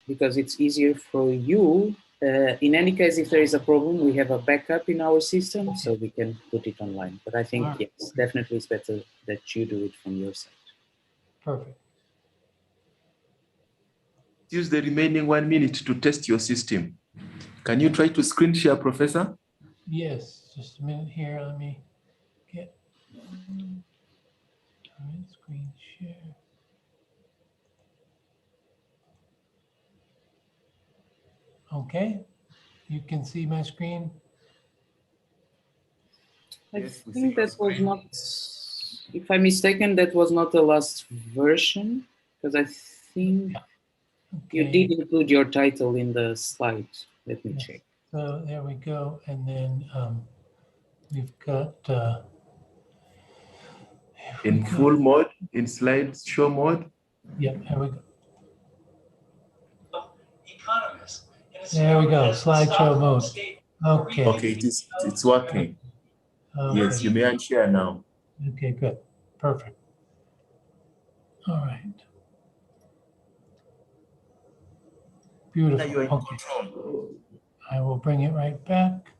because it's easier for you. In any case, if there is a problem, we have a backup in our system, so we can put it online. But I think, yes, definitely it's better that you do it from your side. Perfect. Use the remaining 1 minute to test your system. Can you try to screen share, Professor? Yes, just a minute here. Let me get all right, screen share. Okay, you can see my screen. I think that was not, if I'm mistaken, that was not the last version, because I think you did include your title in the slide. Let me check. So there we go. And then we've got in full mode, in slideshow mode. Yep, here we go. There we go, slideshow mode. Okay. Okay, it's working. Okay. Yes, you may unshare now. Okay, good. Perfect. All right. Beautiful. Now you're in Okay. control. I will bring it right back.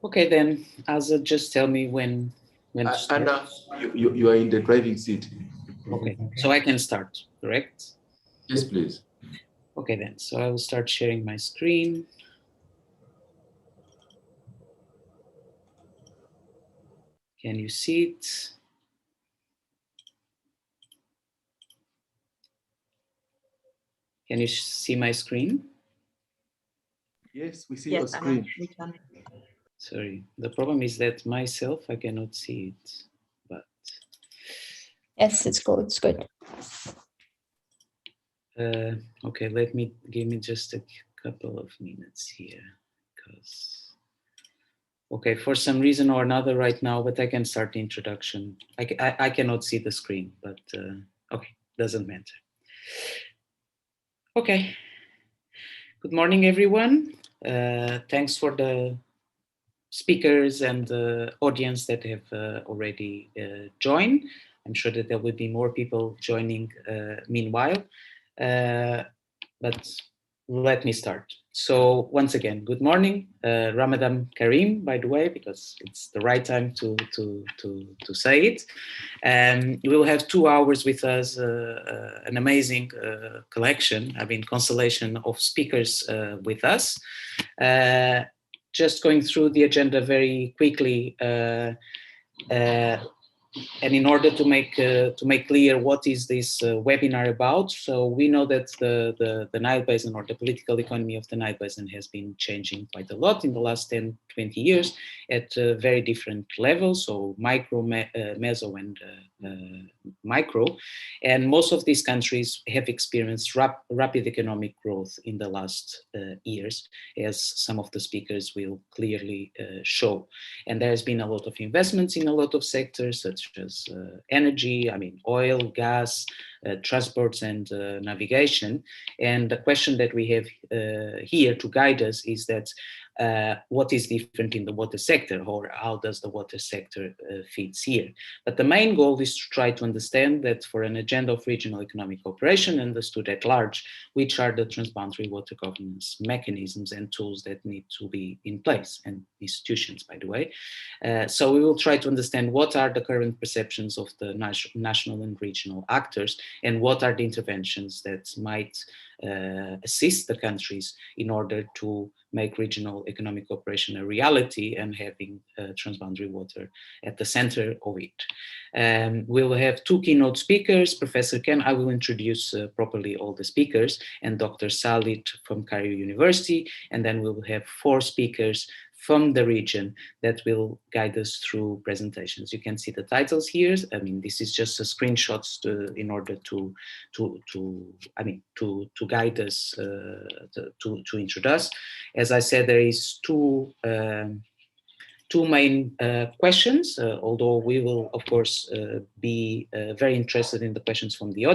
Okay, then, Asa, just tell me when to start. Anna, you are in the driving seat. Okay, so I can start, correct? Yes, please. Okay, then, so I will start sharing my screen. Can you see it? Can you see my screen? Yes, we see your screen. We can. Sorry, the problem is that myself, I cannot see it, but. Yes, it's good, it's good. Okay, give me just a couple of minutes here, because, okay, for some reason or another right now, but I can start the introduction. I cannot see the screen, but okay, doesn't matter. Okay, good morning, everyone. Thanks for the speakers and the audience that have already joined. I'm sure that there will be more people joining meanwhile. But let me start. So once again, good morning, Ramadan Kareem, by the way, because it's the right time to say it. We will have 2 hours with us, an amazing collection, constellation of speakers with us. Just going through the agenda very quickly. And in order to make clear what is this webinar about, so we know that the Nile Basin, or the political economy of the Nile Basin, has been changing quite a lot in the last 10, 20 years at very different levels, so micro, meso, and micro. And most of these countries have experienced rapid economic growth in the last years, as some of the speakers will clearly show. And there has been a lot of investments in a lot of sectors, such as energy, oil, gas, transports, and navigation. And the question that we have here to guide us is that what is different in the water sector, or how does the water sector fits here? But the main goal is to try to understand that for an agenda of regional economic cooperation understood at large, which are the transboundary water governance mechanisms and tools that need to be in place, and institutions, by the way. So we will try to understand what are the current perceptions of the national and regional actors, and what are the interventions that might assist the countries in order to make regional economic cooperation a reality, and having transboundary water at the center of it. We'll have 2 keynote speakers, Professor Ken, I will introduce properly all the speakers, and Dr. Salit from Cairo University, and then we'll have 4 speakers from the region that will guide us through presentations. You can see the titles here. I mean, this is just a screenshots in order to guide us, to introduce. As I said, there is two main questions, although we will, of course, be very interested in the questions from the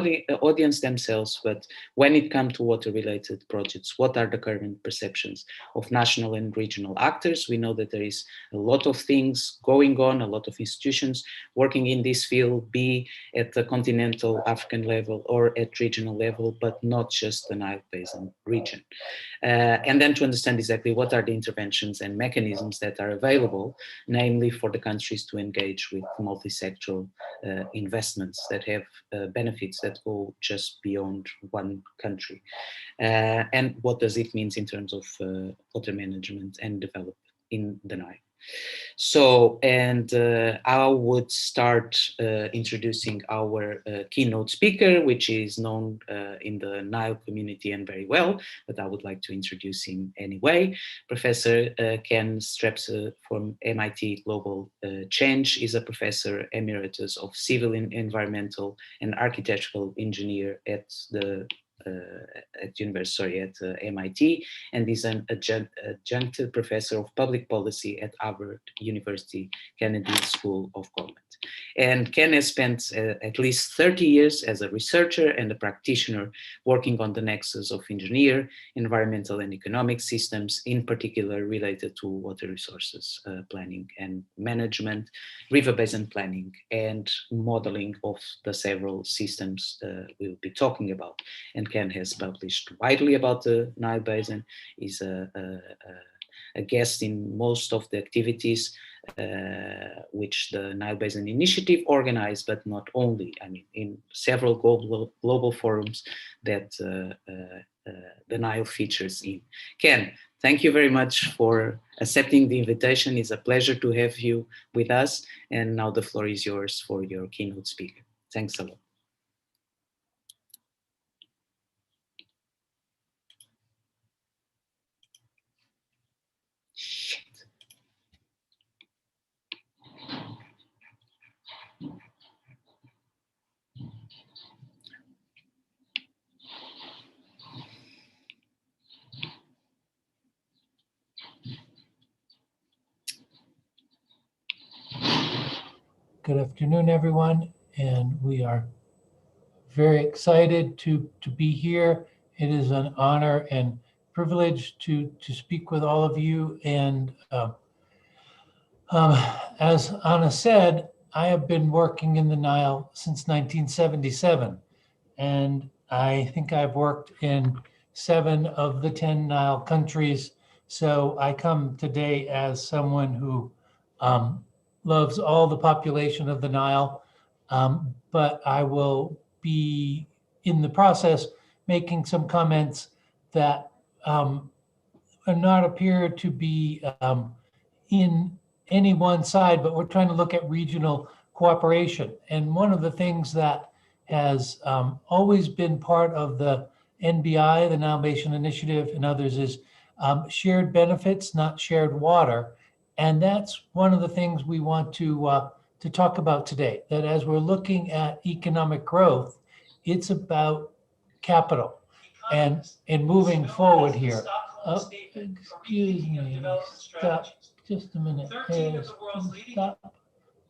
audience themselves. But when it comes to water-related projects, what are the current perceptions of national and regional actors? We know that there is a lot of things going on, a lot of institutions working in this field, be at the continental African level or at regional level, but not just the Nile Basin region. And then to understand exactly what are the interventions and mechanisms that are available, namely for the countries to engage with multi-sectoral investments that have benefits that go just beyond one country. And what does it mean in terms of water management and development in the Nile? So, and I would start introducing our keynote speaker, which is known in the Nile community and very well, but I would like to introduce him anyway. Professor Ken Strepse from MIT Global Change is a professor emeritus of civil and environmental and architectural engineer at the MIT, and is an adjunct professor of public policy at Harvard University Kennedy School of Government. And Ken has spent at least 30 years as a researcher and a practitioner working on the nexus of engineer, environmental and economic systems, in particular related to water resources planning and management, river basin planning, and modeling of the several systems we'll be talking about. And Ken has published widely about the Nile Basin, is a guest in most of the activities which the Nile Basin Initiative organized, but not only, I mean, in several global forums that the Nile features in. Ken, thank you very much for accepting the invitation. It's a pleasure to have you with us. And now the floor is yours for your keynote speaker. Thanks a lot. Good afternoon, everyone, and we are very excited to be here. It is an honor and privilege to speak with all of you. And as Anna said, I have been working in the Nile since 1977, and I think I've worked in 7 of the 10 Nile countries. So I come today as someone who loves all the population of the Nile, but I will be in the process making some comments that are not appear to be in any one side, but we're trying to look at regional cooperation. And one of the things that has always been part of the NBI, the Nile Basin Initiative, and others is shared benefits, not shared water. And that's one of the things we want to talk about today, that as we're looking at economic growth, it's about capital and moving forward here. Excuse me, stop just a minute. Stop.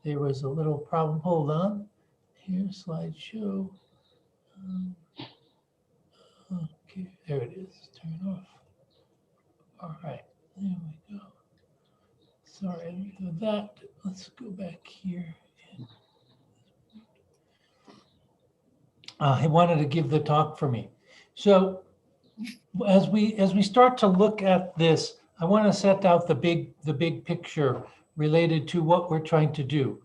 There was a little problem. Hold on. Here's slideshow. Okay, there it is. Turn off. All right, there we go. Sorry for that. Let's go back here. He wanted to give the talk for me. So as we start to look at this, I want to set out the big picture related to what we're trying to do.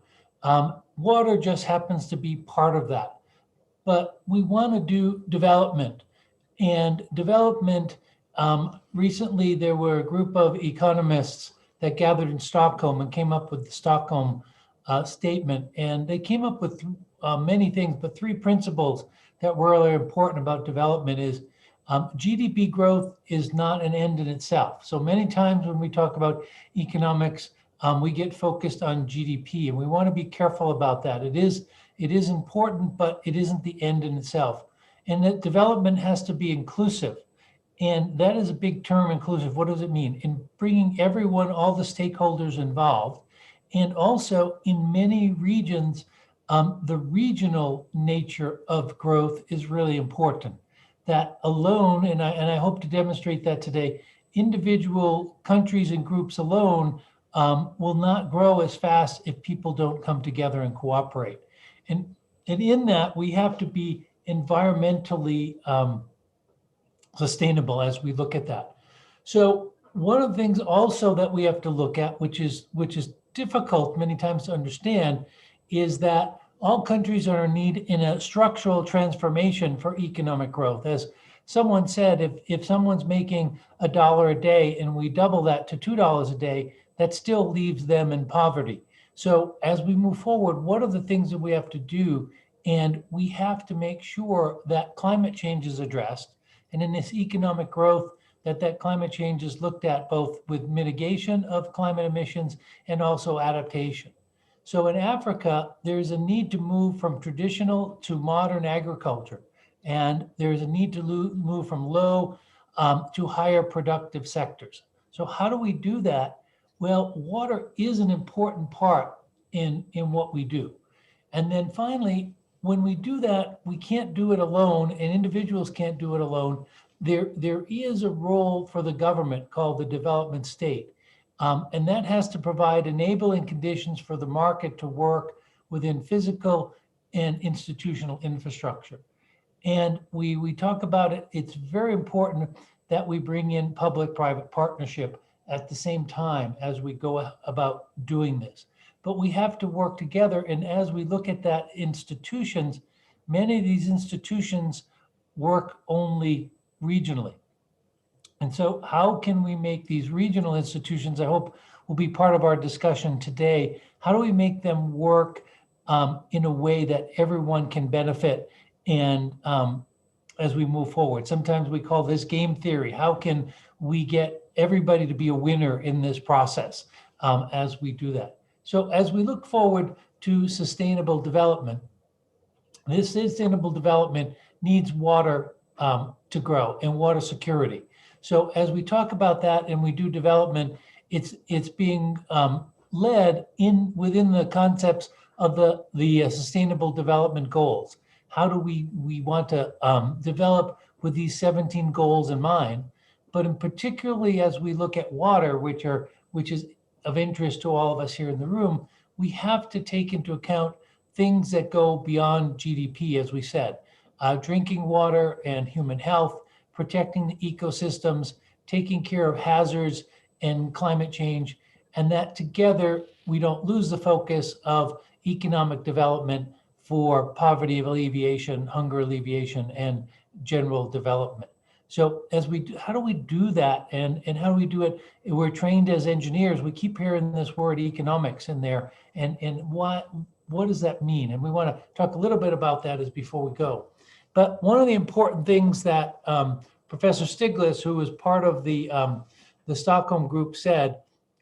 Water just happens to be part of that, but we want to do development. And development, recently there were a group of economists that gathered in Stockholm and came up with the Stockholm statement. And they came up with many things, but 3 principles that were really important about development is GDP growth is not an end in itself. So many times when we talk about economics, we get focused on GDP, and we want to be careful about that. It is important, but it isn't the end in itself. And that development has to be inclusive. And that is a big term, inclusive. What does it mean? In bringing everyone, all the stakeholders involved. And also in many regions, the regional nature of growth is really important. That alone, and I hope to demonstrate that today, individual countries and groups alone will not grow as fast if people don't come together and cooperate. And in that, we have to be environmentally sustainable as we look at that. So one of the things also that we have to look at, which is difficult many times to understand, is that all countries are in need in a structural transformation for economic growth. As someone said, if someone's making $1 a day and we double that to $2 a day, that still leaves them in poverty. So as we move forward, what are the things that we have to do? And we have to make sure that climate change is addressed. And in this economic growth, that climate change is looked at both with mitigation of climate emissions and also adaptation. So in Africa, there's a need to move from traditional to modern agriculture. And there's a need to move from low to higher productive sectors. So how do we do that? Well, water is an important part in what we do. And then finally, when we do that, we can't do it alone, and individuals can't do it alone. There is a role for the government called the development state. And that has to provide enabling conditions for the market to work within physical and institutional infrastructure. And we talk about it, it's very important that we bring in public-private partnership at the same time as we go about doing this. But we have to work together, and as we look at that institutions, many of these institutions work only regionally. And so how can we make these regional institutions, I hope will be part of our discussion today, how do we make them work in a way that everyone can benefit and as we move forward? Sometimes we call this game theory. How can we get everybody to be a winner in this process as we do that? So as we look forward to sustainable development, this sustainable development needs water to grow and water security. So as we talk about that and we do development, it's being led within the concepts of the Sustainable Development Goals. How do we want to develop with these 17 goals in mind? But in particularly as we look at water, which is of interest to all of us here in the room, we have to take into account things that go beyond GDP, as we said, drinking water and human health, protecting the ecosystems, taking care of hazards and climate change, and that together we don't lose the focus of economic development for poverty alleviation, hunger alleviation, and general development. So how do we do that, and how do we do it? We're trained as engineers. We keep hearing this word economics in there, and what does that mean? And we want to talk a little bit about that as before we go. But one of the important things that Professor Stiglitz, who was part of the Stockholm group, said,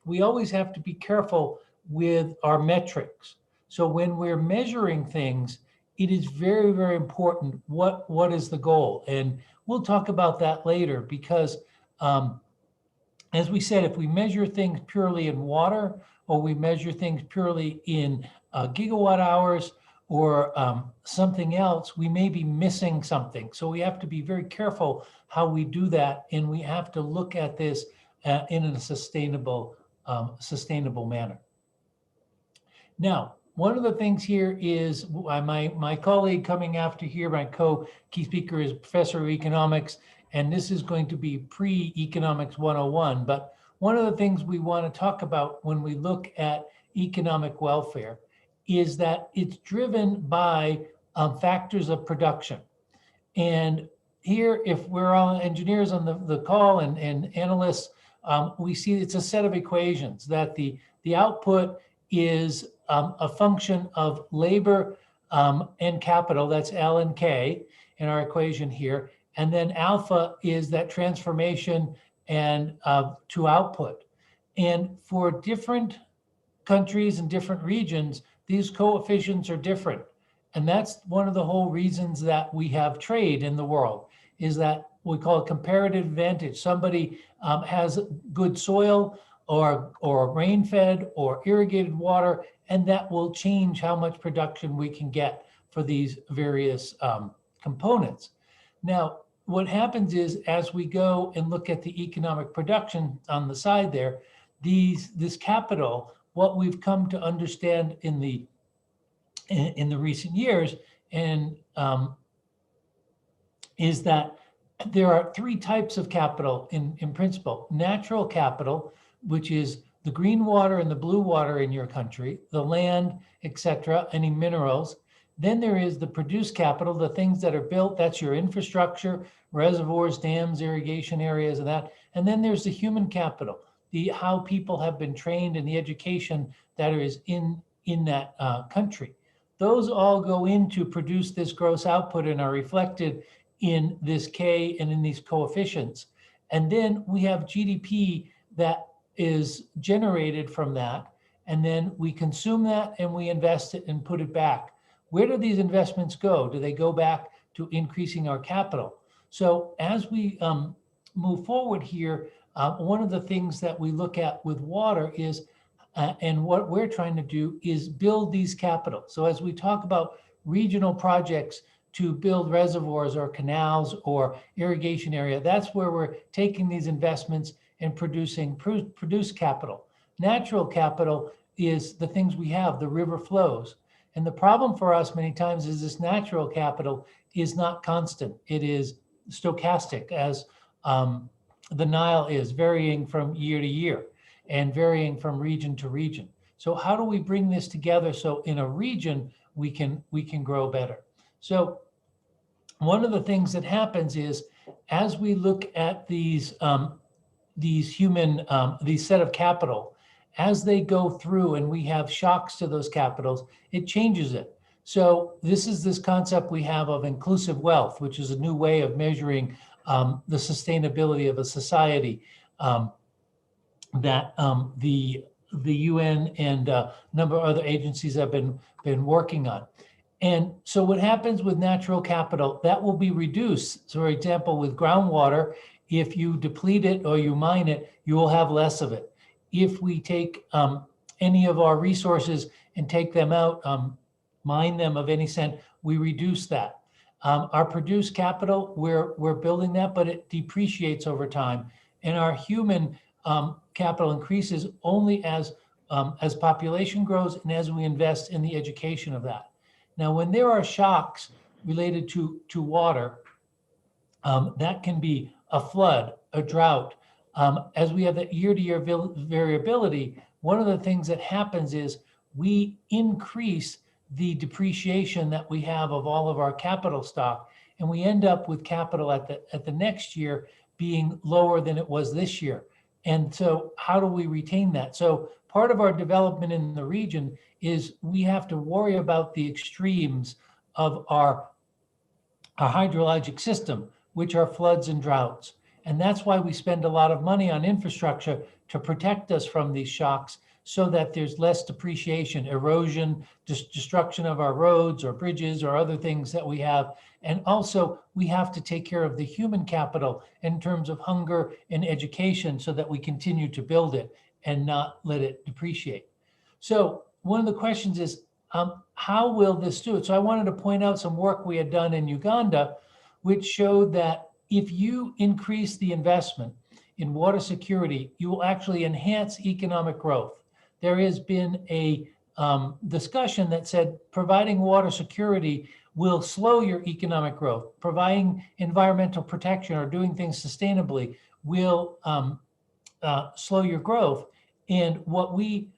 we always have to be careful with our metrics. So when we're measuring things, it is very, very important what is the goal. And we'll talk about that later because, as we said, if we measure things purely in water, or we measure things purely in gigawatt hours, or something else, we may be missing something. So we have to be very careful how we do that, and we have to look at this in a sustainable manner. Now, one of the things here is my colleague coming after here, my key speaker is Professor of Economics, and this is going to be pre-Economics 101. But one of the things we want to talk about when we look at economic welfare is that it's driven by factors of production. And here, if we're all engineers on the call and analysts, we see it's a set of equations that the output is a function of labor and capital, that's L and K in our equation here, And then alpha is that transformation and to output. And for different countries and different regions, these coefficients are different. And that's one of the whole reasons that we have trade in the world, is that we call it comparative advantage. Somebody has good soil or rain-fed or irrigated water, and that will change how much production we can get for these various components. Now, what happens is, as we go and look at the economic production on the side there, this capital, what we've come to understand in the recent years, and is that there are three types of capital in principle. Natural capital, which is the green water and the blue water in your country, the land, etc., any minerals. Then there is the produced capital, the things that are built, that's your infrastructure, reservoirs, dams, irrigation areas, and that. And then there's the human capital, how people have been trained and the education that is in that country. Those all go in to produce this gross output and are reflected in this K and in these coefficients. And then we have GDP that is generated from that. And then we consume that and we invest it and put it back. Where do these investments go? Do they go back to increasing our capital? So as we move forward here, one of the things that we look at with water is, and what we're trying to do is build these capital. So as we talk about regional projects to build reservoirs or canals or irrigation area, that's where we're taking these investments and produce capital. Natural capital is the things we have, the river flows. And the problem for us many times is this natural capital is not constant. It is stochastic, as the Nile is, varying from year to year and varying from region to region. So how do we bring this together so in a region we can grow better? So one of the things that happens is, as we look at these set of capital, as they go through and we have shocks to those capitals, it changes it. So this is this concept we have of inclusive wealth, which is a new way of measuring the sustainability of a society that the UN and a number of other agencies have been working on. And so what happens with natural capital, that will be reduced. So for example, with groundwater, if you deplete it or you mine it, you will have less of it. If we take any of our resources and take them out, mine them of any cent, we reduce that. Our produced capital, we're building that, but it depreciates over time. And our human capital increases only as population grows and as we invest in the education of that. Now, when there are shocks related to water, that can be a flood, a drought. As we have that year-to-year variability, one of the things that happens is we increase the depreciation that we have of all of our capital stock, and we end up with capital at the next year being lower than it was this year. And so how do we retain that? So part of our development in the region is we have to worry about the extremes of our hydrologic system, which are floods and droughts. And that's why we spend a lot of money on infrastructure to protect us from these shocks, so that there's less depreciation, erosion, destruction of our roads or bridges or other things that we have. And also we have to take care of the human capital in terms of hunger and education so that we continue to build it and not let it depreciate. So one of the questions is, how will this do it? So I wanted to point out some work we had done in Uganda, which showed that if you increase the investment in water security, you will actually enhance economic growth. There has been a discussion that said providing water security will slow your economic growth. Providing environmental protection or doing things sustainably will slow your growth. And what we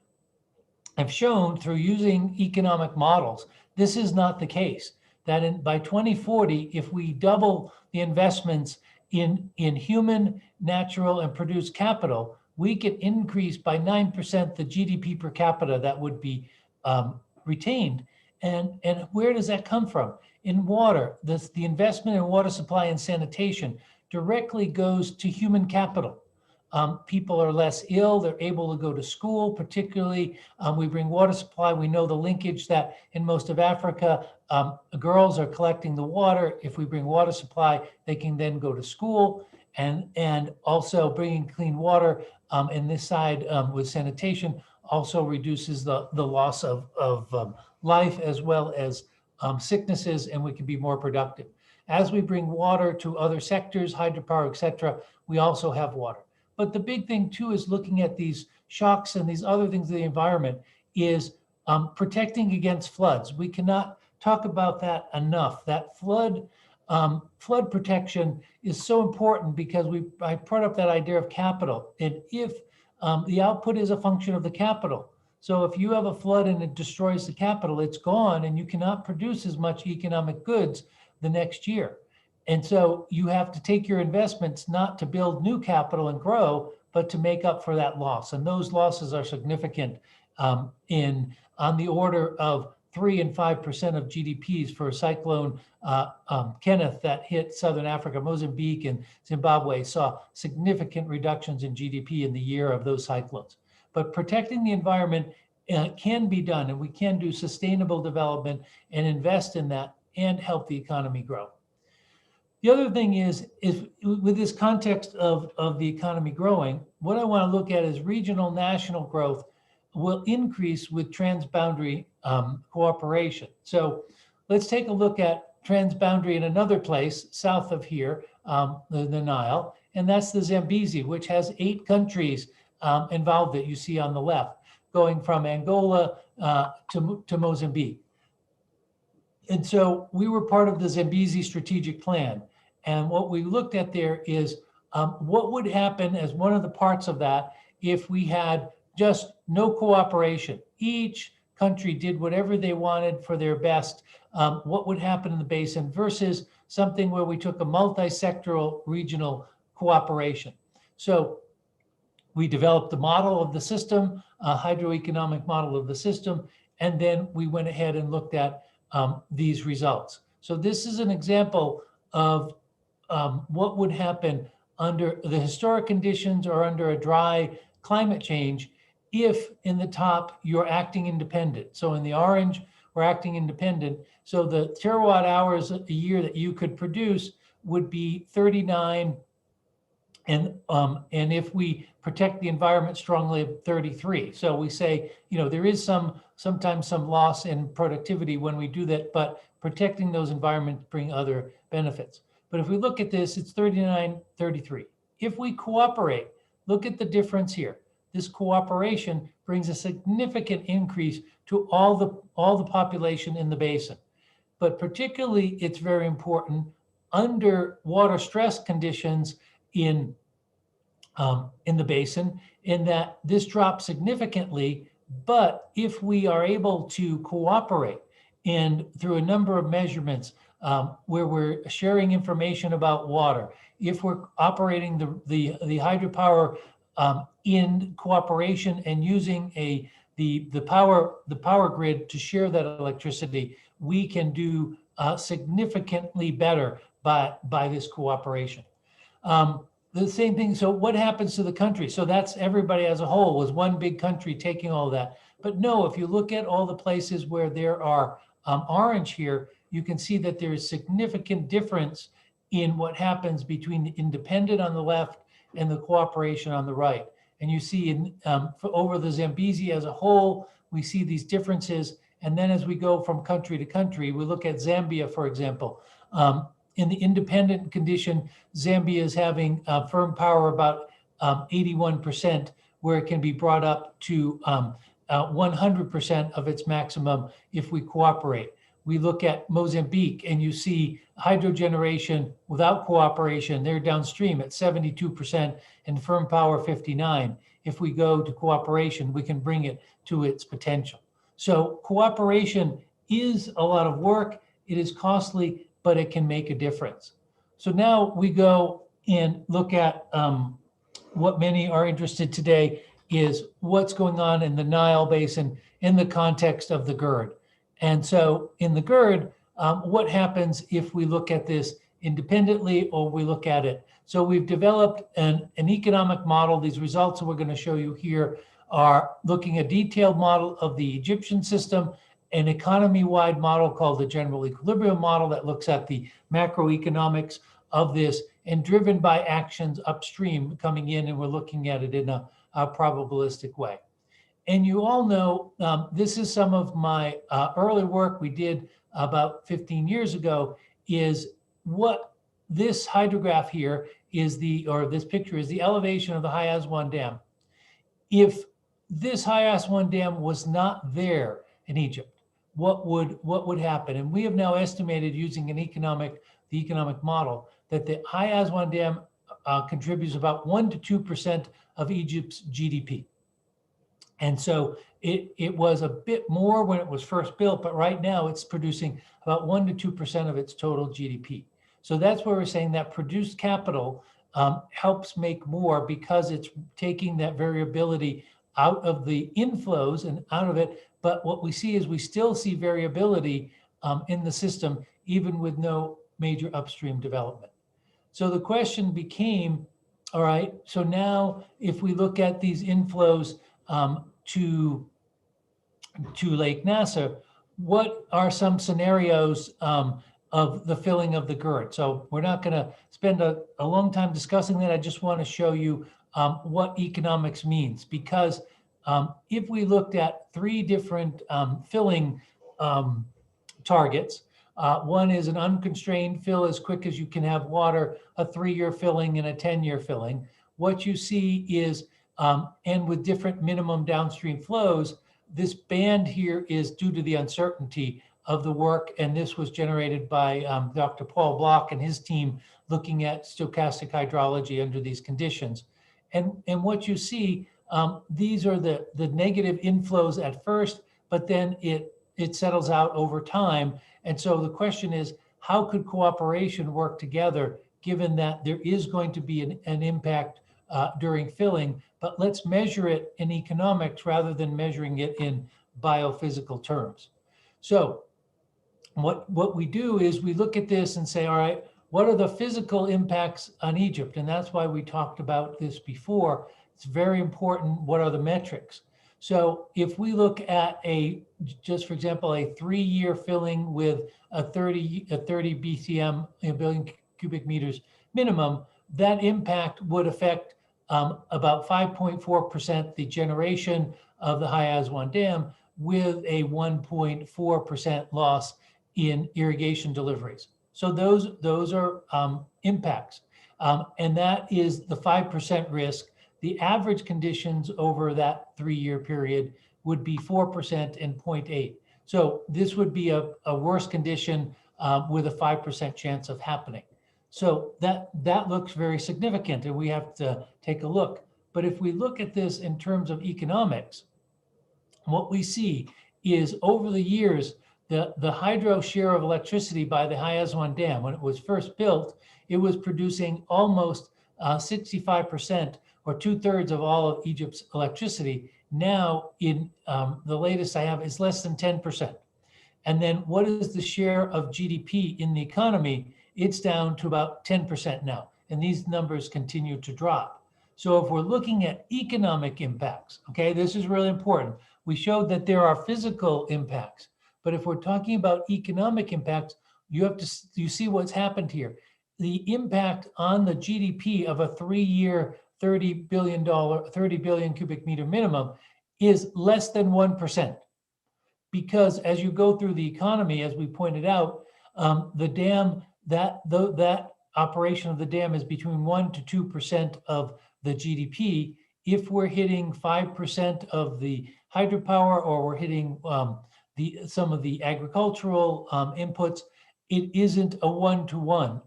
have shown through using economic models, this is not the case. That by 2040, if we double the investments in human, natural, and produced capital, we could increase by 9% the GDP per capita that would be retained. And where does that come from? In water, the investment in water supply and sanitation directly goes to human capital. People are less ill, they're able to go to school, particularly we bring water supply. We know the linkage that in most of Africa, girls are collecting the water. If we bring water supply, they can then go to school, and also bringing clean water in this side with sanitation also reduces the loss of life as well as sicknesses, and we can be more productive. As we bring water to other sectors, hydropower, et cetera, we also have water. But the big thing too is looking at these shocks and these other things in the environment is protecting against floods. We cannot talk about that enough. That flood protection is so important because I brought up that idea of capital. And if the output is a function of the capital. So if you have a flood and it destroys the capital, it's gone and you cannot produce as much economic goods the next year. And so you have to take your investments not to build new capital and grow, but to make up for that loss. And those losses are significant on the order of 3 and 5% of GDPs for Cyclone Kenneth that hit Southern Africa. Mozambique and Zimbabwe saw significant reductions in GDP in the year of those cyclones. But protecting the environment can be done, and we can do sustainable development and invest in that and help the economy grow. The other thing is with this context of the economy growing, what I want to look at is regional national growth will increase with transboundary cooperation. So let's take a look at transboundary in another place south of here, the Nile, and that's the Zambezi, which has 8 countries involved that you see on the left, going from Angola to Mozambique. And so we were part of the Zambezi strategic plan. And what we looked at there is what would happen as one of the parts of that if we had just no cooperation. Each country did whatever they wanted for their best. What would happen in the basin versus something where we took a multi-sectoral regional cooperation. So we developed the model of the system, a hydroeconomic model of the system, and then we went ahead and looked at these results. So this is an example of what would happen under the historic conditions or under a dry climate change if in the top you're acting independent. So in the orange, we're acting independent. So the terawatt hours a year that you could produce would be 39. And if we protect the environment strongly, 33. So we say, there is sometimes some loss in productivity when we do that, but protecting those environments bring other benefits. But if we look at this, it's 39, 33. If we cooperate, look at the difference here. This cooperation brings a significant increase to all the population in the basin. But particularly, it's very important under water stress conditions in the basin, in that this drops significantly. But if we are able to cooperate and through a number of measurements where we're sharing information about water, if we're operating the hydropower in cooperation and using the power grid to share that electricity, we can do significantly better by this cooperation. The same thing. So what happens to the country? So that's everybody as a whole was one big country taking all that. But no, if you look at all the places where there are orange here, you can see that there is significant difference in what happens between the independent on the left and the cooperation on the right. And you see over the Zambezi as a whole, we see these differences. And then as we go from country to country, we look at Zambia, for example. In the independent condition, Zambia is having firm power about 81%, where it can be brought up to 100% of its maximum if we cooperate. We look at Mozambique and you see hydro generation without cooperation, they're downstream at 72% and firm power 59. If we go to cooperation, we can bring it to its potential. So cooperation is a lot of work, it is costly, but it can make a difference. So now we go and look at what many are interested today is what's going on in the Nile Basin in the context of the Gerd. And so in the Gerd, what happens if we look at this independently or we look at it. So we've developed an economic model. These results that we're going to show you here are looking at a detailed model of the Egyptian system, an economy-wide model called the general equilibrium model that looks at the macroeconomics of this and driven by actions upstream coming in, and we're looking at it in a probabilistic way. And you all know, this is some of my early work we did about 15 years ago, is what this hydrograph here is this picture is the elevation of the High Aswan Dam. If this High Aswan Dam was not there in Egypt, what would happen? And we have now estimated using the economic model that the High Aswan Dam contributes about 1 to 2% of Egypt's GDP. And so it was a bit more when it was first built, but right now it's producing about 1 to 2% of its total GDP. So that's where we're saying that produced capital helps make more because it's taking that variability out of the inflows and out of it. But what we see is we still see variability in the system, even with no major upstream development. So the question became, all right, so now if we look at these inflows to Lake Nasser, what are some scenarios of the filling of the Gerd? So we're not going to spend a long time discussing that. I just want to show you what economics means, because if we looked at 3 different filling targets, one is an unconstrained fill as quick as you can have water, a 3-year filling and a 10-year filling. What you see is, and with different minimum downstream flows, this band here is due to the uncertainty of the work, and this was generated by Dr. Paul Block and his team looking at stochastic hydrology under these conditions. And what you see, these are the negative inflows at first, but then it settles out over time. And so the question is, how could cooperation work together, given that there is going to be an impact during filling, but let's measure it in economics rather than measuring it in biophysical terms. So what we do is we look at this and say, all right, what are the physical impacts on Egypt? And that's why we talked about this before. It's very important. What are the metrics? So if we look at just for example, a 3-year filling with a 30 BCM, a billion cubic meters minimum, that impact would affect about 5.4% the generation of the High Aswan Dam, with a 1.4% loss in irrigation deliveries. So those are impacts. And that is the 5% risk. The average conditions over that 3-year period would be 4% and 0.8. So this would be a worse condition with a 5% chance of happening. So that looks very significant, and we have to take a look. But if we look at this in terms of economics, what we see is over the years, the hydro share of electricity by the High Aswan Dam, when it was first built, it was producing almost 65%, or 2/3 of all of Egypt's electricity. Now, in the latest I have, is less than 10%. And then what is the share of GDP in the economy? It's down to about 10% now, and these numbers continue to drop. So if we're looking at economic impacts, okay, this is really important. We showed that there are physical impacts, but if we're talking about economic impacts, you see what's happened here. The impact on the GDP of a 3-year, $30 billion cubic meter minimum is less than 1%. Because as you go through the economy, as we pointed out, the dam, that operation of the dam is between 1 to 2% of the GDP. If we're hitting 5% of the hydropower, or we're hitting some of the agricultural inputs, it isn't a 1-to-1.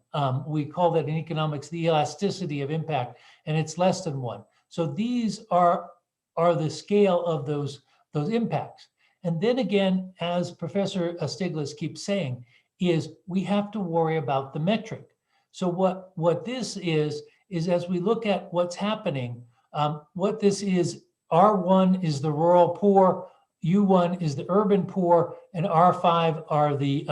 We call that in economics the elasticity of impact, and it's less than 1. So these are the scale of those impacts. And then again, as Professor Stiglitz keeps saying, is we have to worry about the metric. So what this is as we look at what's happening, what this is, R1 is the rural poor, U1 is the urban poor, and R5 are the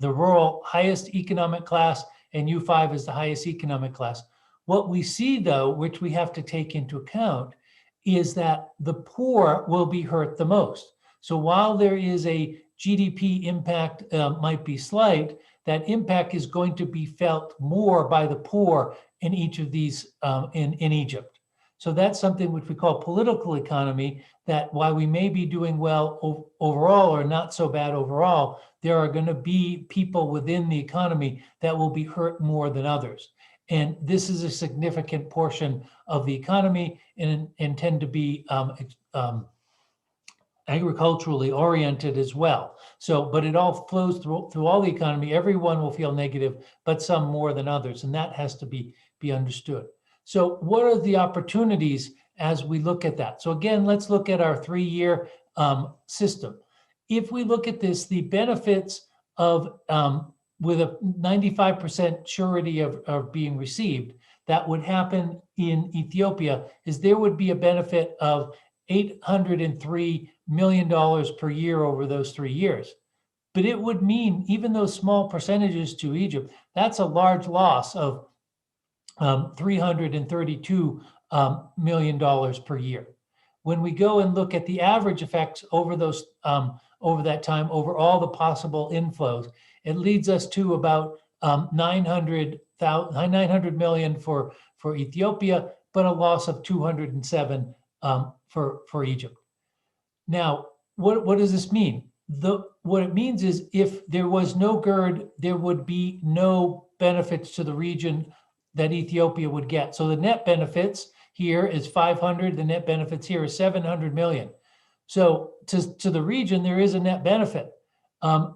the rural highest economic class, and U5 is the highest economic class. What we see, though, which we have to take into account, is that the poor will be hurt the most. So while there is a GDP impact might be slight, that impact is going to be felt more by the poor in each of these in Egypt. So that's something which we call political economy, that while we may be doing well overall or not so bad overall, there are going to be people within the economy that will be hurt more than others. And this is a significant portion of the economy and tend to be agriculturally oriented as well. So, but it all flows through all the economy. Everyone will feel negative, but some more than others. And that has to be understood. So what are the opportunities as we look at that? So again, let's look at our 3-year system. If we look at this, the benefits of with a 95% surety of being received, that would happen in Ethiopia is there would be a benefit of $803 million per year over those 3 years. But it would mean, even those small percentages to Egypt, that's a large loss of $332 million per year. When we go and look at the average effects over those over that time, over all the possible inflows, it leads us to about 900 million for Ethiopia, but a loss of 207 for Egypt. Now, what does this mean? What it means is if there was no Gerd, there would be no benefits to the region that Ethiopia would get. So the net benefits here is 500, the net benefits here is 700 million. So to the region, there is a net benefit.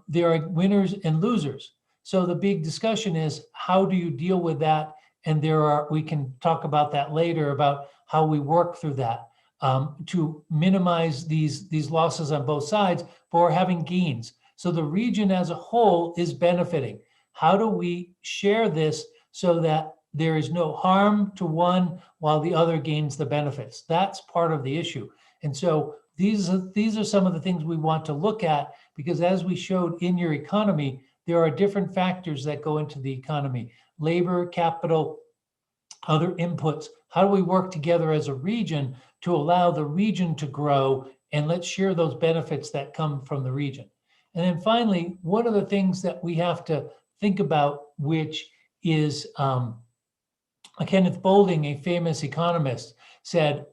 There are winners and losers. So the big discussion is, how do you deal with that? And we can talk about that later, about how we work through that to minimize these losses on both sides, but we're having gains. So the region as a whole is benefiting. How do we share this so that there is no harm to one while the other gains the benefits? That's part of the issue. And so these are some of the things we want to look at, because as we showed in your economy, there are different factors that go into the economy: labor, capital, other inputs. How do we work together as a region to allow the region to grow, and let's share those benefits that come from the region? And then finally, one of the things that we have to think about, which is Kenneth Boulding, a famous economist, said,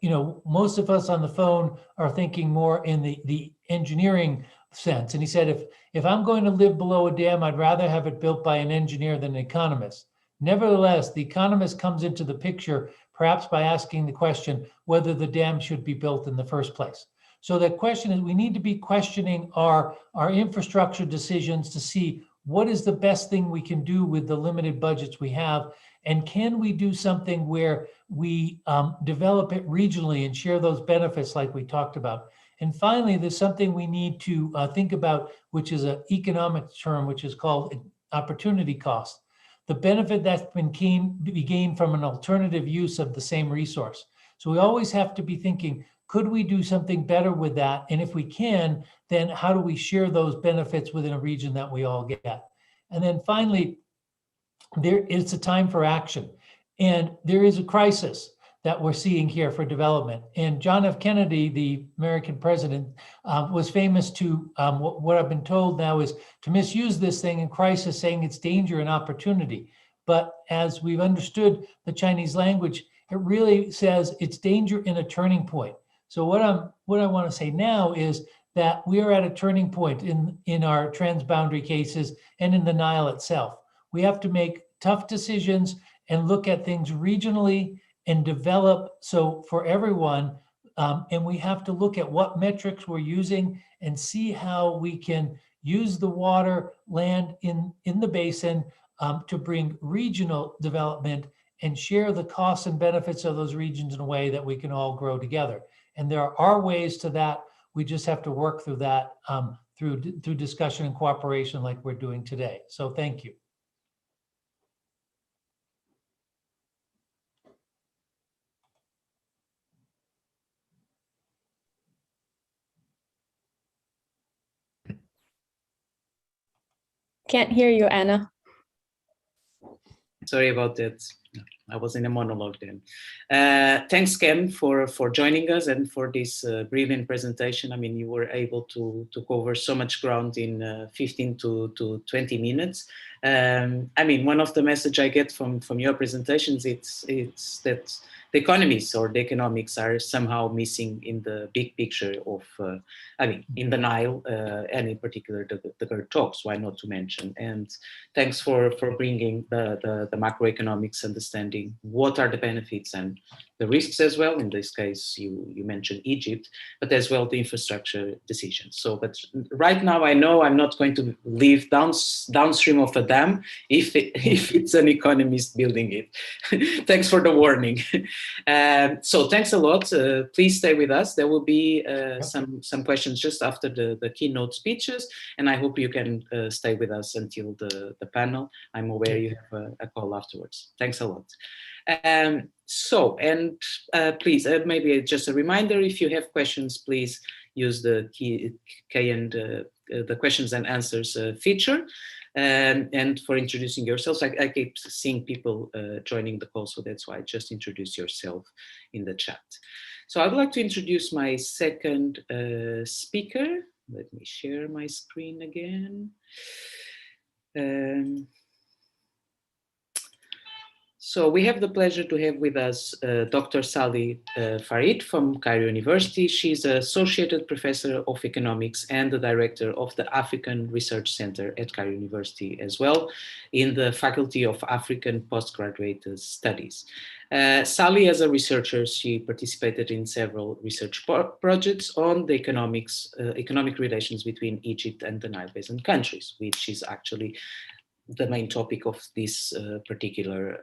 most of us on the phone are thinking more in the engineering sense. And he said, if I'm going to live below a dam, I'd rather have it built by an engineer than an economist. Nevertheless, the economist comes into the picture, perhaps by asking the question whether the dam should be built in the first place. So the question is, we need to be questioning our infrastructure decisions to see what is the best thing we can do with the limited budgets we have, and can we do something where we develop it regionally and share those benefits like we talked about. And finally, there's something we need to think about, which is an economic term, which is called opportunity cost. The benefit that's been gained from an alternative use of the same resource. So we always have to be thinking, could we do something better with that? And if we can, then how do we share those benefits within a region that we all get? And then finally, it's a time for action. And there is a crisis that we're seeing here for development. And John F. Kennedy, the American president, was famous to, what I've been told now is to misuse this thing in crisis, saying it's danger and opportunity. But as we've understood the Chinese language, it really says it's danger in a turning point. So what I want to say now is that we are at a turning point in our transboundary cases and in the Nile itself. We have to make tough decisions and look at things regionally and develop so for everyone. And we have to look at what metrics we're using and see how we can use the water, land in the basin to bring regional development and share the costs and benefits of those regions in a way that we can all grow together. And there are ways to that. We just have to work through that through discussion and cooperation like we're doing today. So thank you. Can't hear you, Anna. Sorry about that. I was in a monologue then. Thanks, Ken, for joining us and for this brilliant presentation. I mean, you were able to cover so much ground in 15 to 20 minutes. I mean, one of the messages I get from your presentations, it's that the economies or the economics are somehow missing in the big picture of, I mean, in the Nile, and in particular the Gerd talks, why not to mention. And thanks for bringing the macroeconomics understanding. What are the benefits and the risks as well? In this case, you mentioned Egypt, but as well the infrastructure decisions. So, but right now I know I'm not going to live downstream of a dam if it's an economist building it. Thanks for the warning. So thanks a lot. Please stay with us. There will be some questions just after the keynote speeches, and I hope you can stay with us until the panel. I'm aware you have a call afterwards. Thanks a lot. Please, maybe just a reminder, if you have questions, please use the the questions and answers feature. And for introducing yourselves, I keep seeing people joining the call, so that's why just introduce yourself in the chat. So I'd like to introduce my second speaker. Let me share my screen again. So we have the pleasure to have with us Dr. Sally Farid from Cairo University. She's an associated professor of economics and the director of the African Research Center at Cairo University as well, in the Faculty of African Postgraduate Studies. Sally, as a researcher, she participated in several research projects on the economic relations between Egypt and the Nile Basin countries, which is actually the main topic of this particular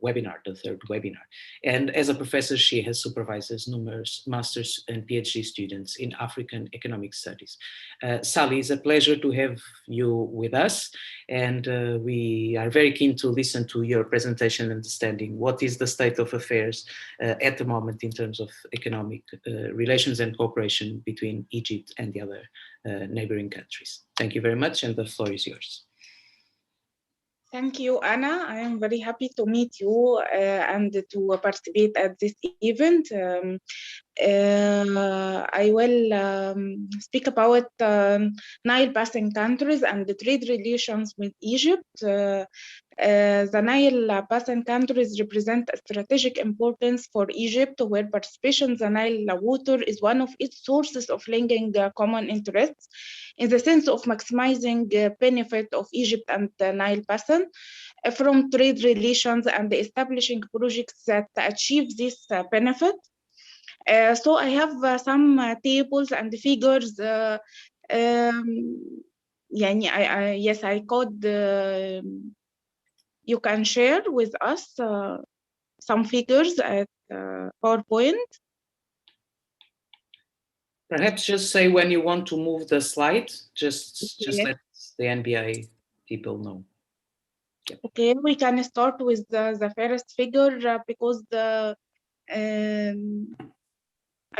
webinar, the third webinar. And as a professor, she has supervises numerous master's and PhD students in African economic studies. Sally, it's a pleasure to have you with us. And we are very keen to listen to your presentation, understanding what is the state of affairs at the moment in terms of economic relations and cooperation between Egypt and the other neighboring countries. Thank you very much, and the floor is yours. Thank you, Anna. I am very happy to meet you and to participate at this event. I will speak about Nile Basin countries and the trade relations with Egypt. The Nile Basin countries represent a strategic importance for Egypt, where participation in the Nile water is one of its sources of linking common interests in the sense of maximizing the benefit of Egypt and the Nile Basin from trade relations and establishing projects that achieve this benefit. So I have some tables and figures. Yes, I could. You can share with us some figures at PowerPoint. Perhaps just say when you want to move the slide, just let the NBI people know. Yep. Okay, we can start with the first figure because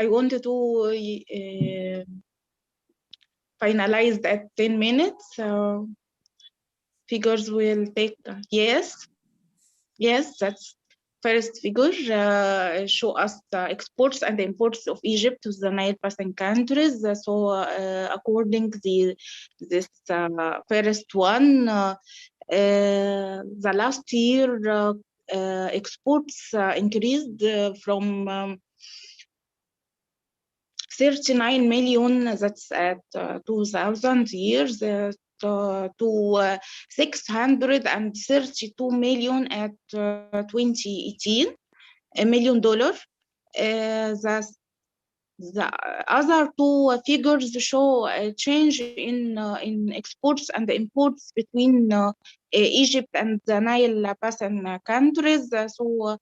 I wanted to finalize at 10 minutes. Figures will take, yes, that's first figure, show us the exports and the imports of Egypt to the Nile Basin countries. So according to this first one, the last year exports increased from 39 million, that's at 2000 years, to 632 million at 2018, $1 million. The other two figures show a change in exports and imports between Egypt and the Nile Basin countries. So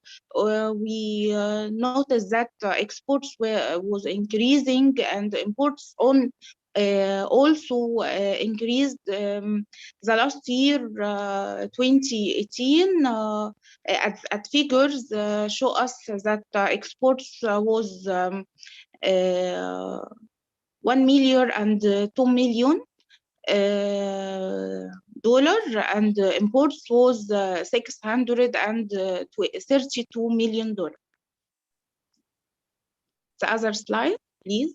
we noticed that exports was increasing and imports also increased. The last year, 2018, at figures show us that exports was $1 million and $2 million and imports was $632 million. The other slide, please.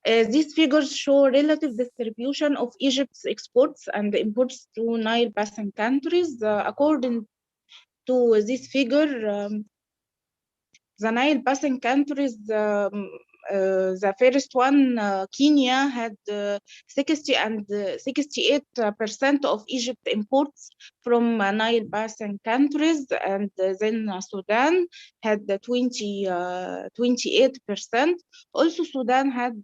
These figures show relative distribution of Egypt's exports and imports to Nile Basin countries. According to this figure, the Nile Basin countries, the first one, Kenya, had 60 and 68% of Egypt imports from Nile Basin countries, and then Sudan had 28%. Also, Sudan had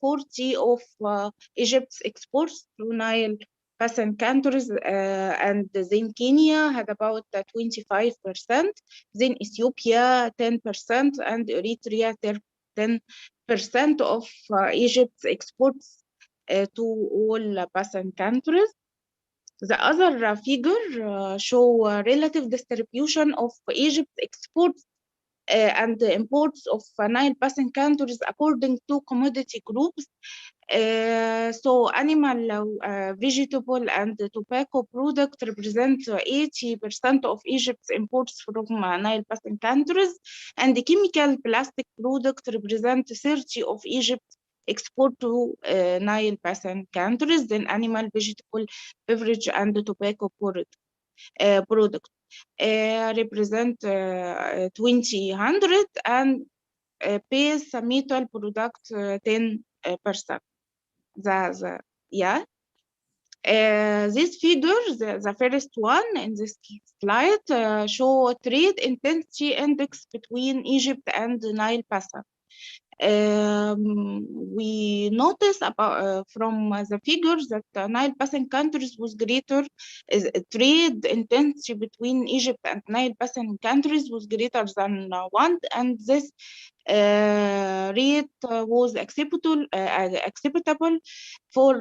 40 of Egypt's exports to Nile Basin countries, and then Kenya had about 25%, then Ethiopia 10%, and Eritrea 10% of Egypt's exports to all Basin countries. The other figure show relative distribution of Egypt's exports and the imports of Nile Basin countries according to commodity groups. So animal, vegetable, and tobacco products represent 80% of Egypt's imports from Nile Basin countries, and the chemical plastic products represent 30% of Egypt's export to Nile Basin countries. Then animal, vegetable, beverage, and tobacco products represent 20%, and base metal product 10%. These figures, the first one in this slide, show trade intensity index between Egypt and the Nile Basin. We notice from the figures that Nile Basin countries was greater, trade intensity between Egypt and Nile Basin countries was greater than 1, and this rate was acceptable for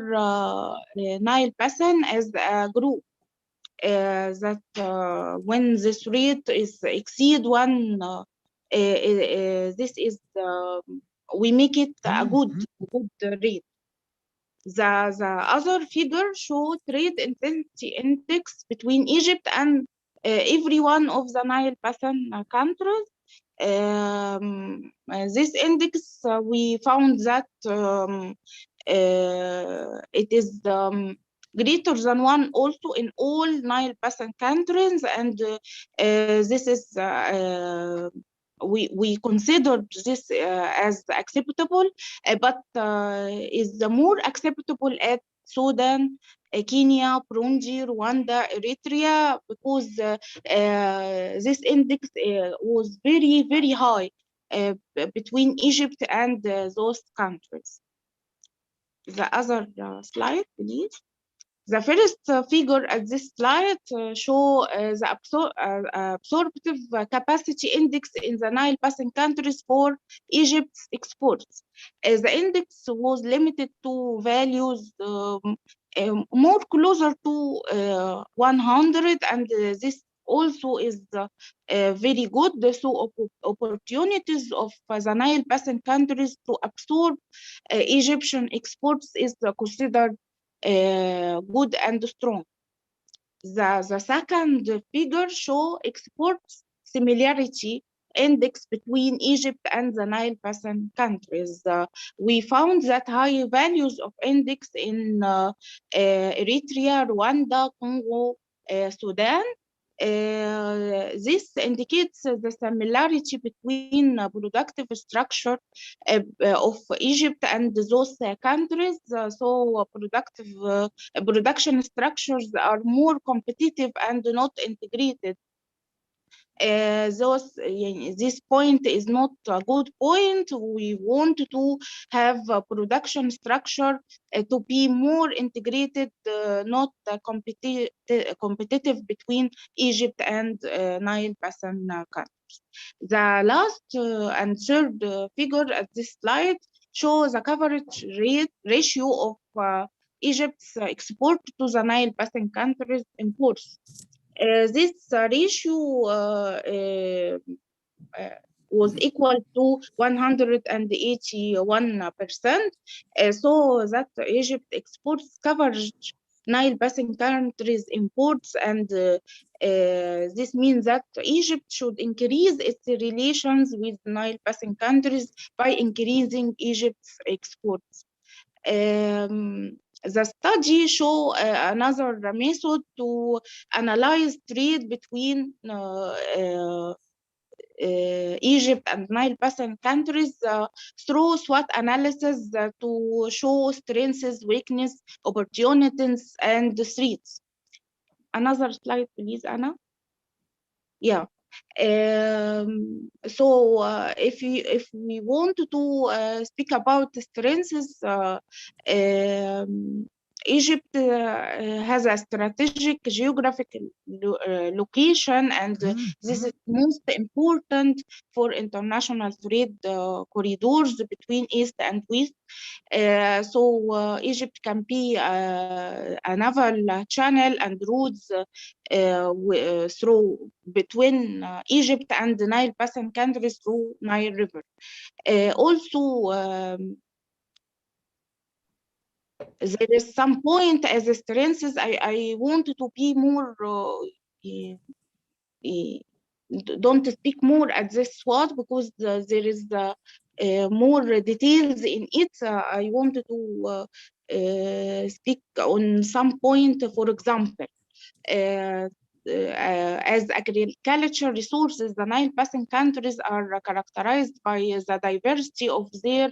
Nile Basin as a group. That when this rate is exceed 1, this is we make it a good rate. The other figure show trade intensity index between Egypt and every one of the Nile Basin countries. This index, we found that it is greater than 1 also in all Nile Basin countries, and this is we considered this as acceptable, but is the more acceptable at Sudan, Kenya, Burundi, Rwanda, Eritrea, because this index was very, very high between Egypt and those countries. The other slide, please. The first figure at this slide show the absorptive capacity index in the Nile Basin countries for Egypt's exports. The index was limited to values more closer to 100, and this also is very good. So opportunities of the Nile Basin countries to absorb Egyptian exports is considered good and strong. The second figure show exports similarity index between Egypt and the Nile Basin countries. We found that high values of index in Eritrea, Rwanda, Congo, Sudan. This indicates the similarity between productive structure of Egypt and those countries. So production structures are more competitive and not integrated. This point is not a good point. We want to have a production structure to be more integrated, not competitive between Egypt and Nile Basin countries. The last and third figure at this slide shows the coverage ratio of Egypt's export to the Nile Basin countries imports. This ratio was equal to 181%, so that Egypt exports coverage Nile Basin countries imports, and this means that Egypt should increase its relations with Nile Basin countries by increasing Egypt's exports. The study show another method to analyze trade between Egypt and Nile Basin countries through SWOT analysis to show strengths, weakness, opportunities, and threats. Another slide, please, Anna. Yeah. So if we want to speak about the strengths, Egypt has a strategic geographic location, and this is most important for international trade corridors between East and West. So Egypt can be a naval channel and routes through between Egypt and the Nile Basin countries through Nile River. Also, there is some point as a strengths I want to be more don't speak more at this SWOT because there is more details in it. I wanted to speak on some point. For example, as agriculture resources, the Nile Basin countries are characterized by the diversity of their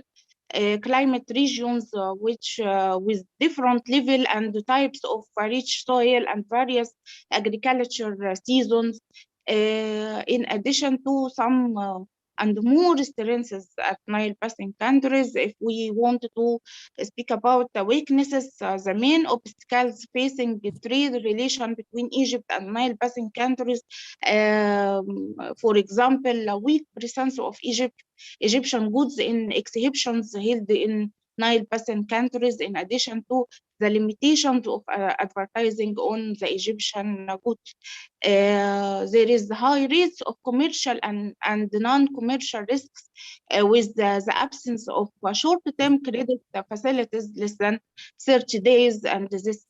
climate regions, which with different level and types of rich soil and various agriculture seasons. In addition to some and more strengths at Nile Basin countries, if we want to speak about the weaknesses, the main obstacles facing the trade relation between Egypt and Nile Basin countries, for example, a weak presence of Egyptian goods in exhibitions held in Nile Basin countries, in addition to the limitations of advertising on the Egyptian goods. There is high rates of commercial and non-commercial risks with the absence of short-term credit facilities less than 30 days, and this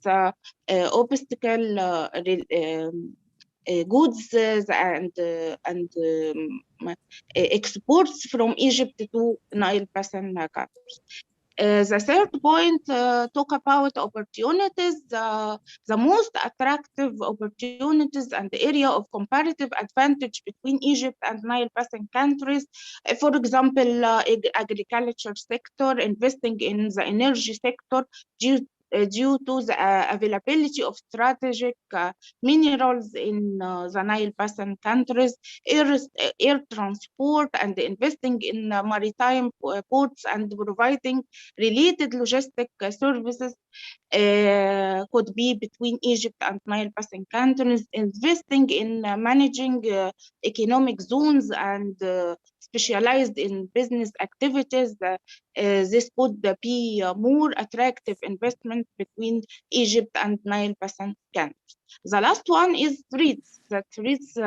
obstacle goods and exports from Egypt to Nile Basin countries. The third point, talk about opportunities. The most attractive opportunities and the area of comparative advantage between Egypt and Nile Basin countries. For example, agriculture sector, investing in the energy sector due to the availability of strategic minerals in the Nile Basin countries, air transport, and investing in maritime ports and providing related logistic services could be between Egypt and Nile Basin countries, investing in managing economic zones and specialized in business activities. This could be a more attractive investment between Egypt and Nile Basin countries. The last one is threats. The threats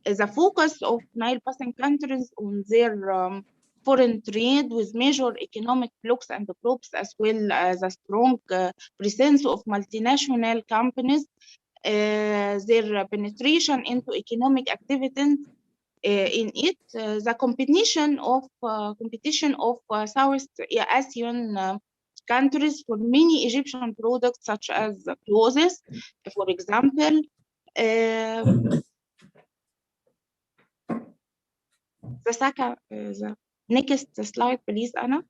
is a focus of Nile Basin countries on their foreign trade with major economic blocs and groups, as well as a strong presence of multinational companies, their penetration into economic activities in it, the competition of South Asian countries for many Egyptian products such as clothes, for example. The next slide, please, Anna.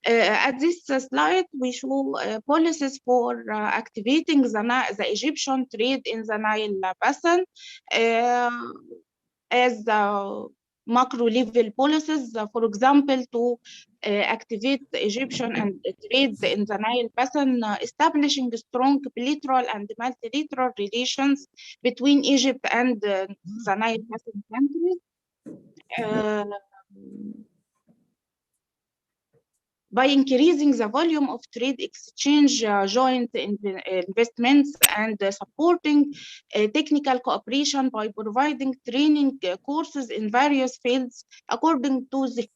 At this slide, we show policies for activating the Egyptian trade in the Nile Basin as macro level policies, for example, to activate the Egyptian and trade in the Nile Basin, establishing strong bilateral and multilateral relations between Egypt and the Nile Basin countries. By increasing the volume of trade exchange, joint investments, and supporting technical cooperation by providing training courses in various fields according to the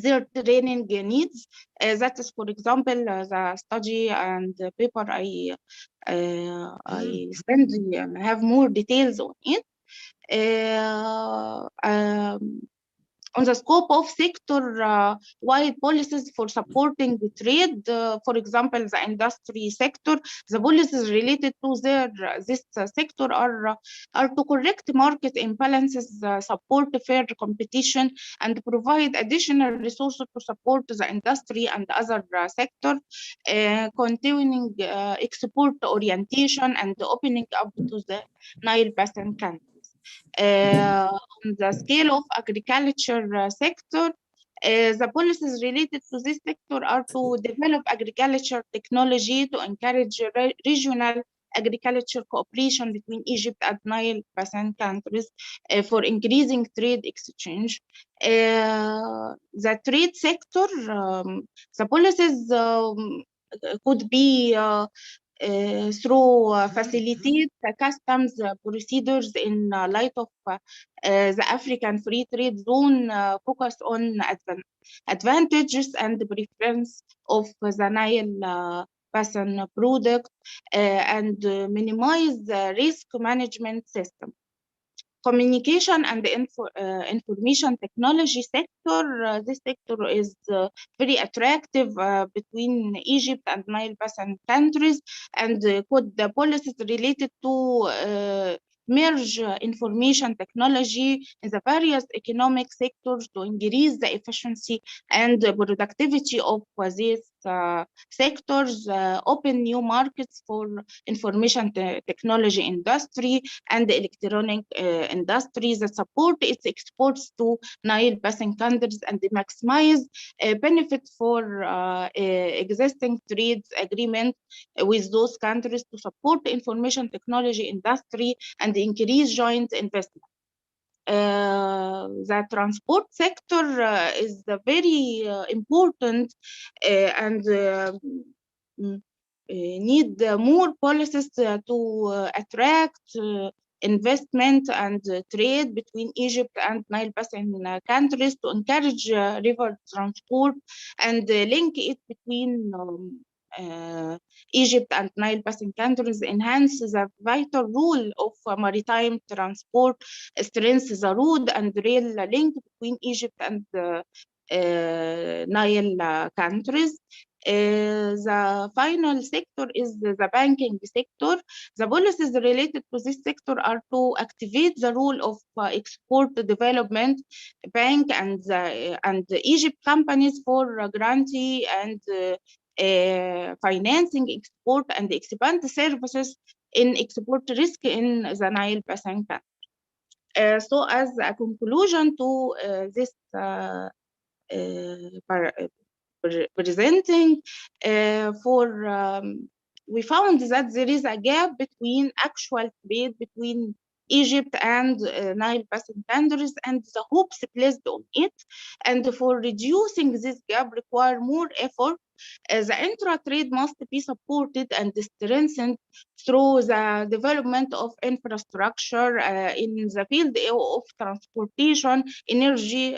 their training needs. That is, for example, the study and the paper I spend have more details on it. On the scope of sector-wide policies for supporting the trade, for example, the industry sector, the policies related to this sector are to correct market imbalances, support fair competition, and provide additional resources to support the industry and other sectors, continuing export orientation and opening up to the Nile Basin countries. On the scale of agriculture sector, the policies related to this sector are to develop agriculture technology to encourage regional agriculture cooperation between Egypt and Nile Basin countries for increasing trade exchange. The trade sector, the policies could be through facilitate customs procedures in light of the African Free Trade Zone focus on advantages and preference of the Nile Basin product and minimize the risk management system. Communication and information technology sector, this sector is very attractive between Egypt and Nile Basin countries, and the policies related to merge information technology in the various economic sectors to increase the efficiency and productivity of these sectors, open new markets for information technology industry and electronic industries that support its exports to Nile Basin countries and maximize benefit for existing trade agreement with those countries to support information technology industry and increase joint investment. The transport sector is very important and need more policies to attract investment and trade between Egypt and Nile Basin countries to encourage river transport and link it between Egypt and Nile Basin countries, enhance the vital role of maritime transport, strengthens the road and rail link between Egypt and Nile countries. The final sector is the banking sector. The policies related to this sector are to activate the role of export development bank and Egypt companies for grantee and financing export and expand the services in export risk in the Nile Basin country. So as a conclusion to this presenting we found that there is a gap between actual trade between Egypt and Nile Basin countries and the hopes placed on it, and for reducing this gap require more effort. The intra-trade must be supported and strengthened through the development of infrastructure in the field of transportation, energy,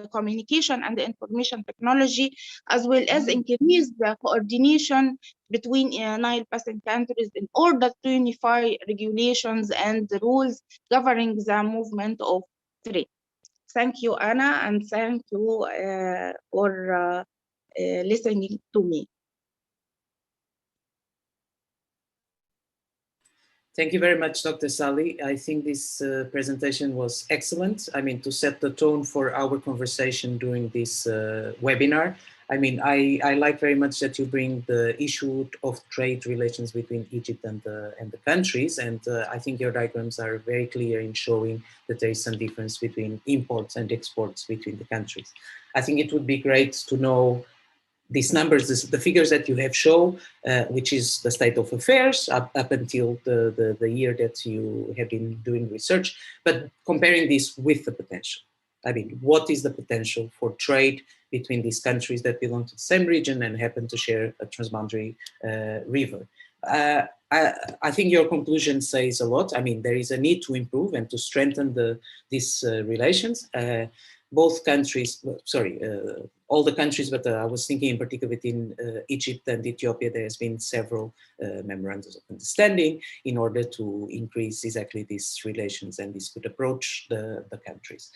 communication, and information technology, as well as increase the coordination between Nile Basin countries in order to unify regulations and rules governing the movement of trade. Thank you, Anna, and thank you for listening to me. Thank you very much, Dr. Sally. I think this presentation was excellent. I mean, to set the tone for our conversation during this webinar. I mean, I like very much that you bring the issue of trade relations between Egypt and the countries. And I think your diagrams are very clear in showing that there is some difference between imports and exports between the countries. I think it would be great to know these numbers, the figures that you have shown, which is the state of affairs up until the year that you have been doing research, but comparing this with the potential. I mean, what is the potential for trade between these countries that belong to the same region and happen to share a transboundary river? I think your conclusion says a lot. I mean, there is a need to improve and to strengthen these relations. both countries, all the countries, but I was thinking in particular within Egypt and Ethiopia, there has been several memorandums of understanding in order to increase exactly these relations and this good approach the countries.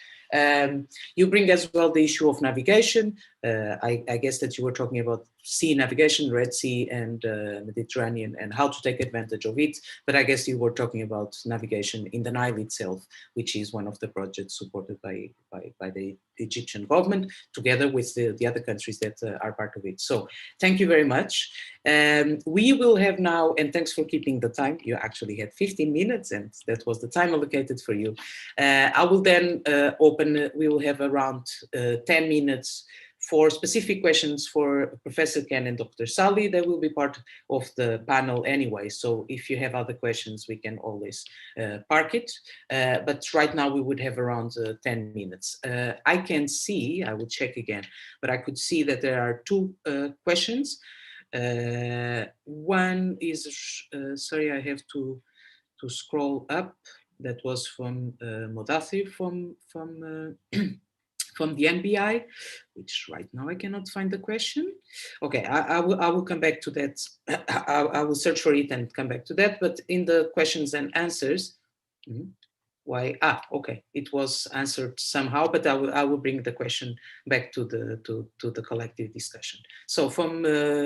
You bring as well the issue of navigation. I guess that you were talking about sea navigation, Red Sea and Mediterranean, and how to take advantage of it. But I guess you were talking about navigation in the Nile itself, which is one of the projects supported by the Egyptian government, together with the other countries that are part of it. So thank you very much. We will have now, and thanks for keeping the time. You actually had 15 minutes, and that was the time allocated for you. I will then open, we will have around 10 minutes for specific questions for Professor Ken and Dr. Sally. They will be part of the panel anyway. So if you have other questions, we can always park it. But right now we would have around 10 minutes. I can see, I will check again, but I could see that there are two questions. One is, sorry, I have to scroll up. That was from Modathir from the NBI, which right now I cannot find the question. Okay, I will come back to that. I will search for it and come back to that. But in the questions and answers, okay, it was answered somehow, but I will bring the question back to the collective discussion. So from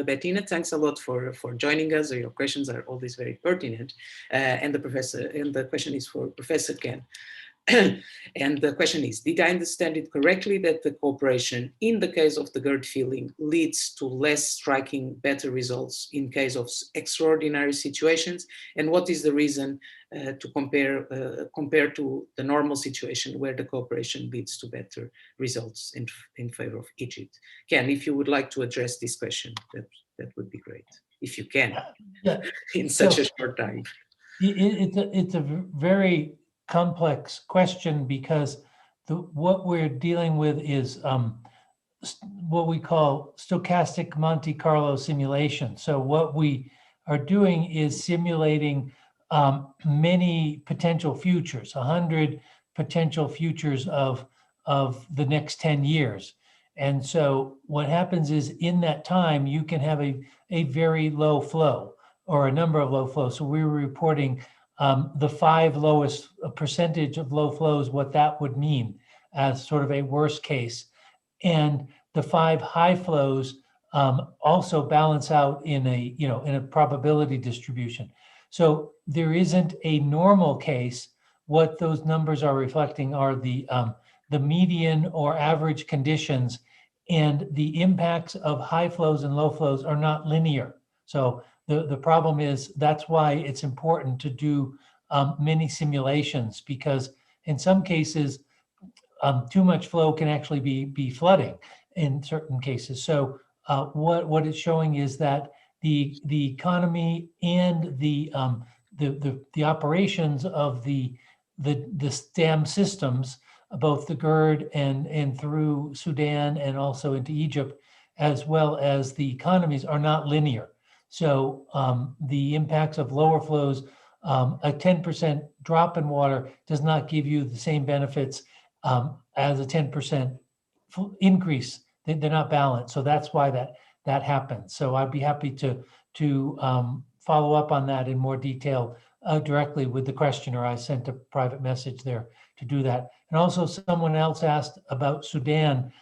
Bettina, thanks a lot for joining us. Your questions are always very pertinent, and the question is for Professor Ken. And the question is, did I understand it correctly that the cooperation in the case of the Gerd filling leads to less striking better results in case of extraordinary situations? And what is the reason to compare to the normal situation where the cooperation leads to better results in favor of Egypt? Ken, if you would like to address this question, that would be great, if you can, in such a short time. It's a very complex question because what we're dealing with is what we call stochastic Monte Carlo simulation. So what we are doing is simulating many potential futures, 100 potential futures of the next 10 years. And so what happens is in that time, you can have a very low flow or a number of low flows. So we were reporting the 5 lowest percentage of low flows, what that would mean as sort of a worst case. And the 5 high flows also balance out in a probability distribution. So there isn't a normal case. What those numbers are reflecting are the median or average conditions, and the impacts of high flows and low flows are not linear. So the problem is that's why it's important to do many simulations, because in some cases, too much flow can actually be flooding in certain cases. So what it's showing is that the economy and the operations of the dam systems, both the Gerd and through Sudan and also into Egypt, as well as the economies, are not linear. So the impacts of lower flows, a 10% drop in water does not give you the same benefits as a 10% increase. They're not balanced. So that's why that happens. So I'd be happy to follow up on that in more detail directly with the questioner. I sent a private message there to do that. And also someone else asked about Sudan.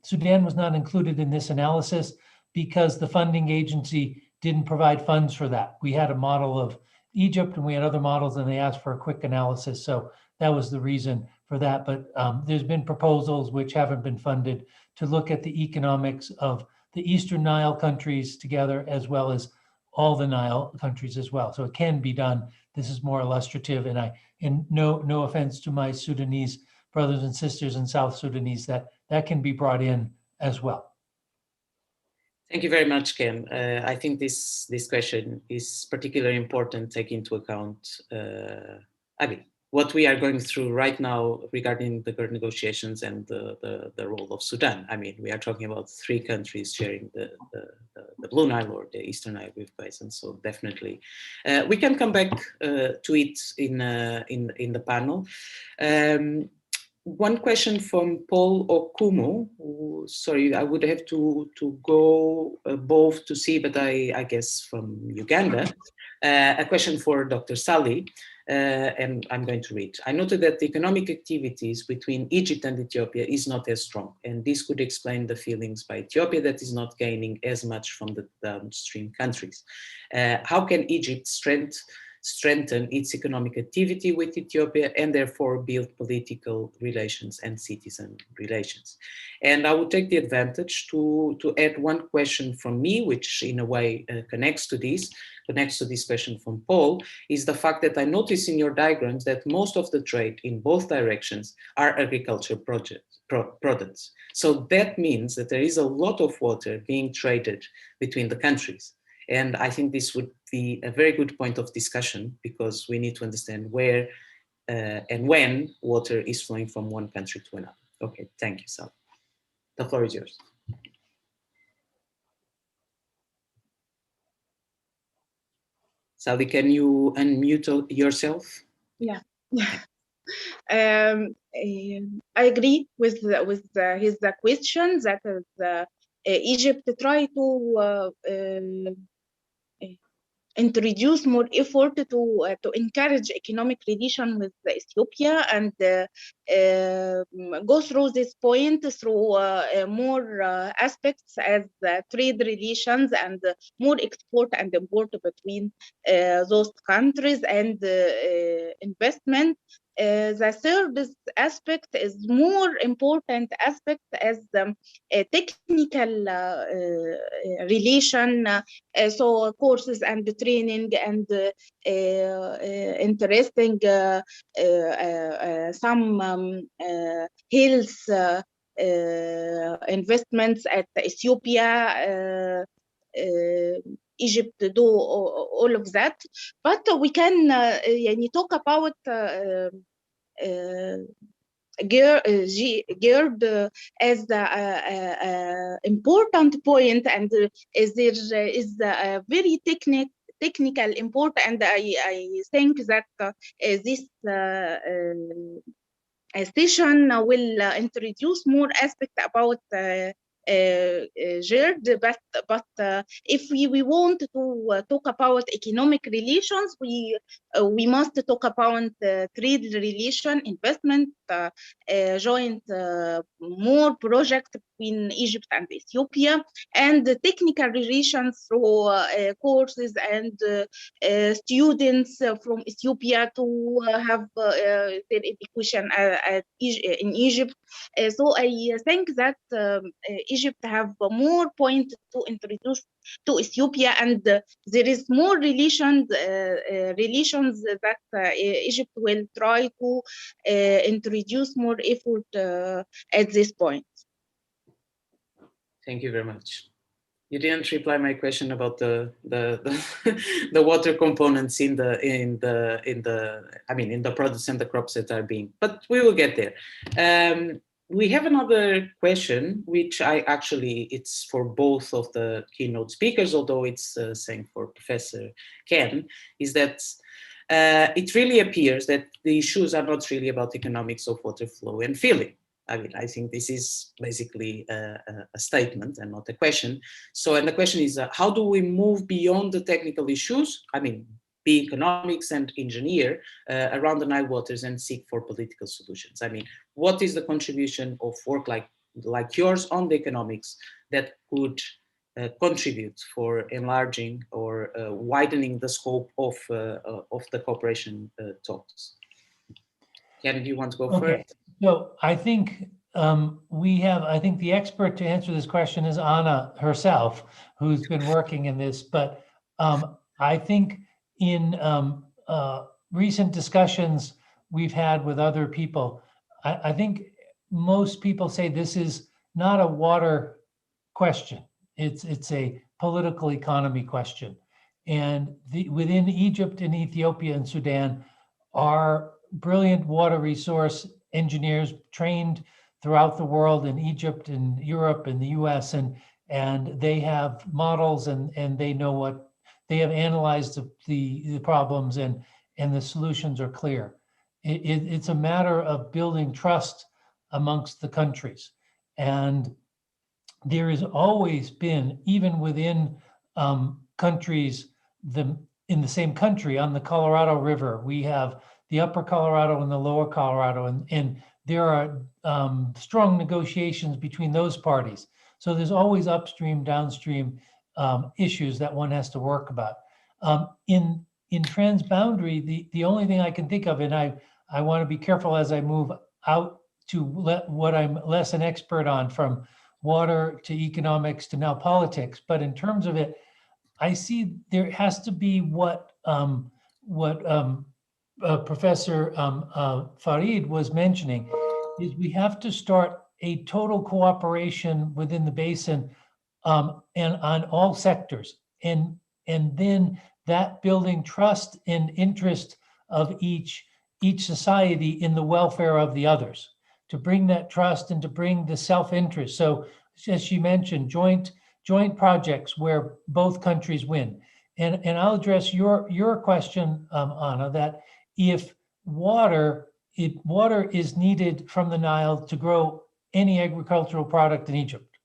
Sudan was not included in this analysis because the funding agency didn't provide funds for that. We had a model of Egypt and we had other models, and they asked for a quick analysis. So that was the reason for that. But there's been proposals which haven't been funded to look at the economics of the Eastern Nile countries together, as well as all the Nile countries as well. So it can be done. This is more illustrative, and no offense to my Sudanese brothers and sisters and South Sudanese, that can be brought in as well. Thank you very much, Ken. I think this question is particularly important, taking into account, what we are going through right now regarding the Gerd negotiations and the role of Sudan. I mean, we are talking about 3 countries sharing the Blue Nile or the Eastern Nile with basin. So definitely, we can come back to it in the panel. one question from Paul Okumu. Sorry, I would have to go both to see, but I guess from Uganda. A question for Dr. Sally, and I'm going to read. I noted that the economic activities between Egypt and Ethiopia is not as strong, and this could explain the feelings by Ethiopia that is not gaining as much from the downstream countries. How can Egypt strengthen its economic activity with Ethiopia and therefore build political relations and citizen relations? And I will take the advantage to add one question from me, which in a way connects to this question from Paul, is the fact that I notice in your diagrams that most of the trade in both directions are agricultural products. So that means that there is a lot of water being traded between the countries. And I think this would be a very good point of discussion, because we need to understand where and when water is flowing from one country to another. Okay, thank you, Sal. The floor is yours. Sally, can you unmute yourself? Yeah. I agree with his question that Egypt try to introduce more effort to encourage economic relation with Ethiopia and go through this point through more aspects as trade relations and more export and import between those countries and investment. The third aspect is more important aspect as a technical relation, so courses and training and interesting some health investments at Ethiopia. Egypt do all of that, but we can talk about Gerd as the important point, and there is a very technical import, and I think that this session will introduce more aspect about Gerd, but if we want to talk about economic relations, we must talk about trade relation, investment, joint more projects between Egypt and Ethiopia, and technical relations through courses and students from Ethiopia to have their education in Egypt. So I think that Egypt have more point to introduce to Ethiopia, and there is more relations that Egypt will try to introduce more effort at this point. Thank you very much. You didn't reply my question about the the water components in the products and the crops that are being, but we will get there. We have another question, which it's for both of the keynote speakers, although it's saying for Professor Ken, is that it really appears that the issues are not really about economics of water flow and filling. I mean, I think this is basically a statement and not a question. So, and the question is, how do we move beyond the technical issues? I mean, be economics and engineer around the Nile waters and seek for political solutions. I mean, what is the contribution of work like yours on the economics that could contribute for enlarging or widening the scope of the cooperation talks? Ken, do you want to go first? So I think I think the expert to answer this question is Anna herself, who's been working in this. But I think in recent discussions we've had with other people, I think most people say this is not a water question. It's a political economy question. And within Egypt and Ethiopia and Sudan are brilliant water resource engineers trained throughout the world, in Egypt and Europe and the US, and they have models and they know what they have analyzed the problems, and the solutions are clear. It's a matter of building trust amongst the countries. And there has always been, even within countries, in the same country on the Colorado River, we have the upper Colorado and the lower Colorado, and there are strong negotiations between those parties. So there's always upstream, downstream issues that one has to work about. In transboundary, the only thing I can think of, and I want to be careful as I move out to what I'm less an expert on, from water to economics to now politics, but in terms of it, I see there has to be what Professor Farid was mentioning, is we have to start a total cooperation within the basin and on all sectors, and then that building trust and interest of each society in the welfare of the others, to bring that trust and to bring the self-interest. So as she mentioned, joint projects where both countries win. And I'll address your question, Anna, that if water is needed from the Nile to grow any agricultural product in Egypt.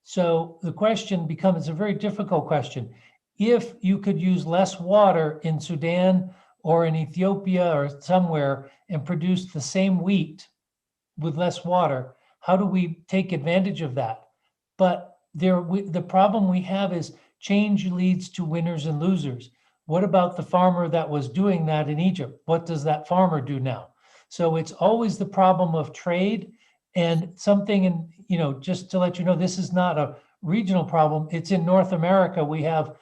So the question becomes a very difficult question. If you could use less water in Sudan or in Ethiopia or somewhere and produce the same wheat with less water, how do we take advantage of that? But the problem we have is change leads to winners and losers. What about the farmer that was doing that in Egypt? What does that farmer do now? So it's always the problem of trade, and something, and just to let you know, this is not a regional problem. It's in North America. We have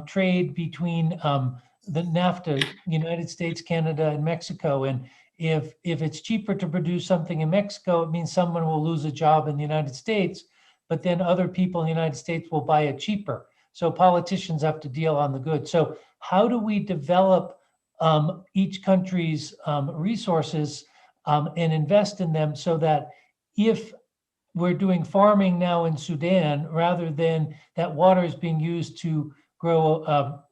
trade between the NAFTA, United States, Canada, and Mexico. And if it's cheaper to produce something in Mexico, it means someone will lose a job in the United States, but then other people in the United States will buy it cheaper. So politicians have to deal on the good. So how do we develop each country's resources and invest in them, so that if we're doing farming now in Sudan, rather than that water is being used to grow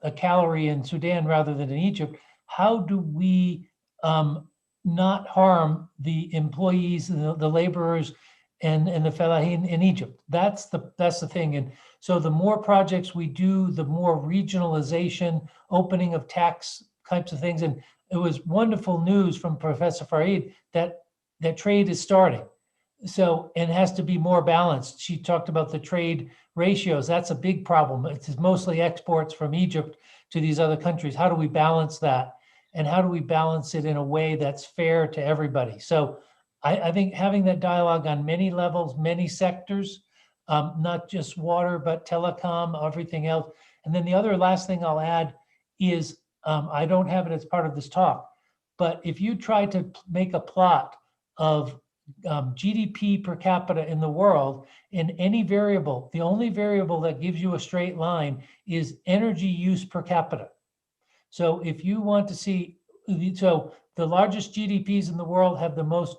a calorie in Sudan rather than in Egypt, how do we not harm the employees, the laborers, and the fellahin in Egypt? That's the thing. And so the more projects we do, the more regionalization, opening of tax types of things. And it was wonderful news from Professor Farid that trade is starting. So, and it has to be more balanced. She talked about the trade ratios. That's a big problem. It's mostly exports from Egypt to these other countries. How do we balance that? And how do we balance it in a way that's fair to everybody? So I think having that dialogue on many levels, many sectors, not just water, but telecom, everything else. And then the other last thing I'll add is, I don't have it as part of this talk, but if you try to make a plot of GDP per capita in the world in any variable, the only variable that gives you a straight line is energy use per capita. So if you want to see, so the largest GDPs in the world have the most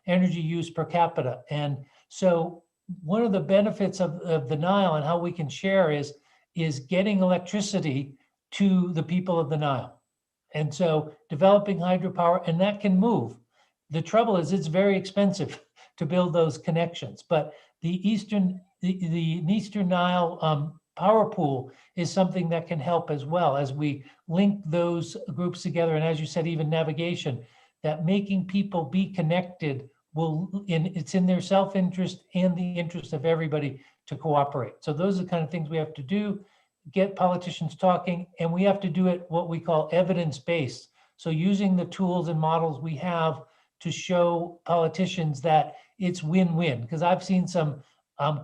energy use per capita. And so one of the benefits of the Nile and how we can share is getting electricity to the people of the Nile. And so developing hydropower, and that can move. The trouble is it's very expensive to build those connections, but the Eastern Nile power pool is something that can help as well, as we link those groups together. And as you said, even navigation, that making people be connected it's in their self-interest and the interest of everybody to cooperate. So those are the kind of things we have to do, get politicians talking, and we have to do it what we call evidence-based. So using the tools and models we have to show politicians that it's win-win. Because I've seen some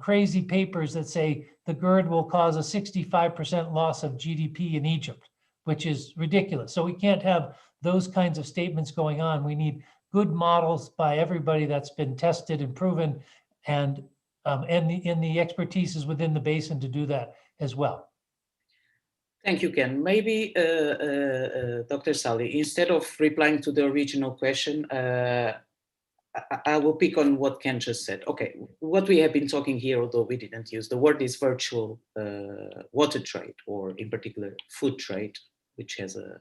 crazy papers that say the Gerd will cause a 65% loss of GDP in Egypt, which is ridiculous. So we can't have those kinds of statements going on. We need good models by everybody that's been tested and proven, and the expertise is within the basin to do that as well. Thank you, Ken. Maybe, Dr. Sally, instead of replying to the original question, I will pick on what Ken just said. Okay, what we have been talking here, although we didn't use the word, is virtual water trade, or in particular food trade, which has a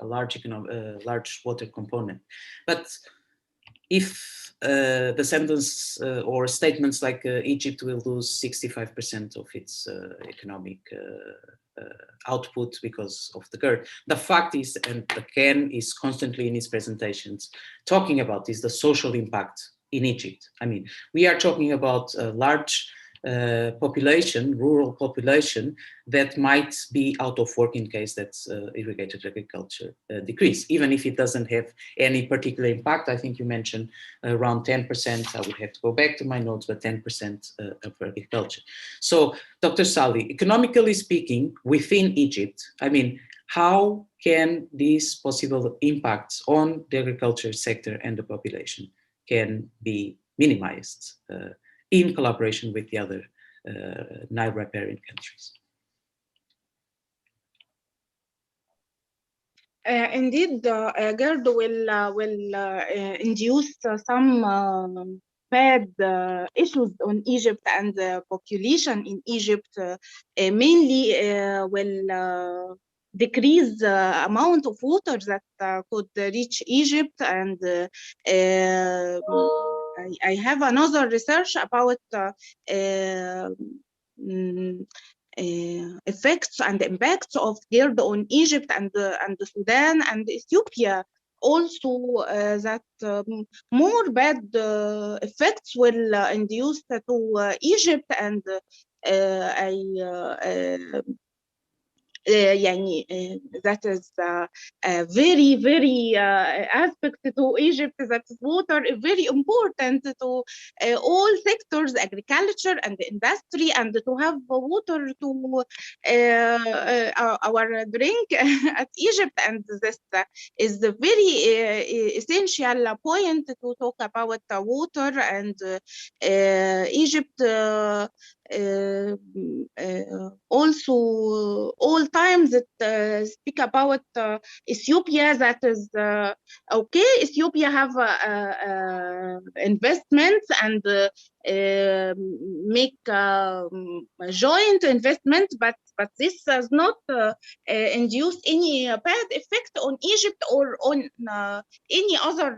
large water component. But if the sentence or statements like Egypt will lose 65% of its economic output because of the Gerd. The fact is, and the Ken is constantly in his presentations talking about, is the social impact in Egypt. I mean, we are talking about a large population, rural population, that might be out of work in case that irrigated agriculture decrease, even if it doesn't have any particular impact. I think you mentioned around 10%. I would have to go back to my notes, but 10% of agriculture. So, Dr. Salih, economically speaking, within Egypt, I mean, how can these possible impacts on the agriculture sector and the population can be minimized in collaboration with the other Nile riparian countries? Indeed, Gerd will induce some bad issues on Egypt, and the population in Egypt mainly will decrease the amount of water that could reach Egypt. And I have another research about effects and impacts of Gerd on Egypt and Sudan and Ethiopia. Also, that more bad effects will induce to Egypt, and that is very, very aspect to Egypt, that water is very important to all sectors, agriculture and industry, and to have water to our drink at Egypt. And this is the very essential point to talk about water. And Egypt also all times that speak about Ethiopia, that is okay. Ethiopia have investments and make joint investment, but this does not induce any bad effect on Egypt or on any other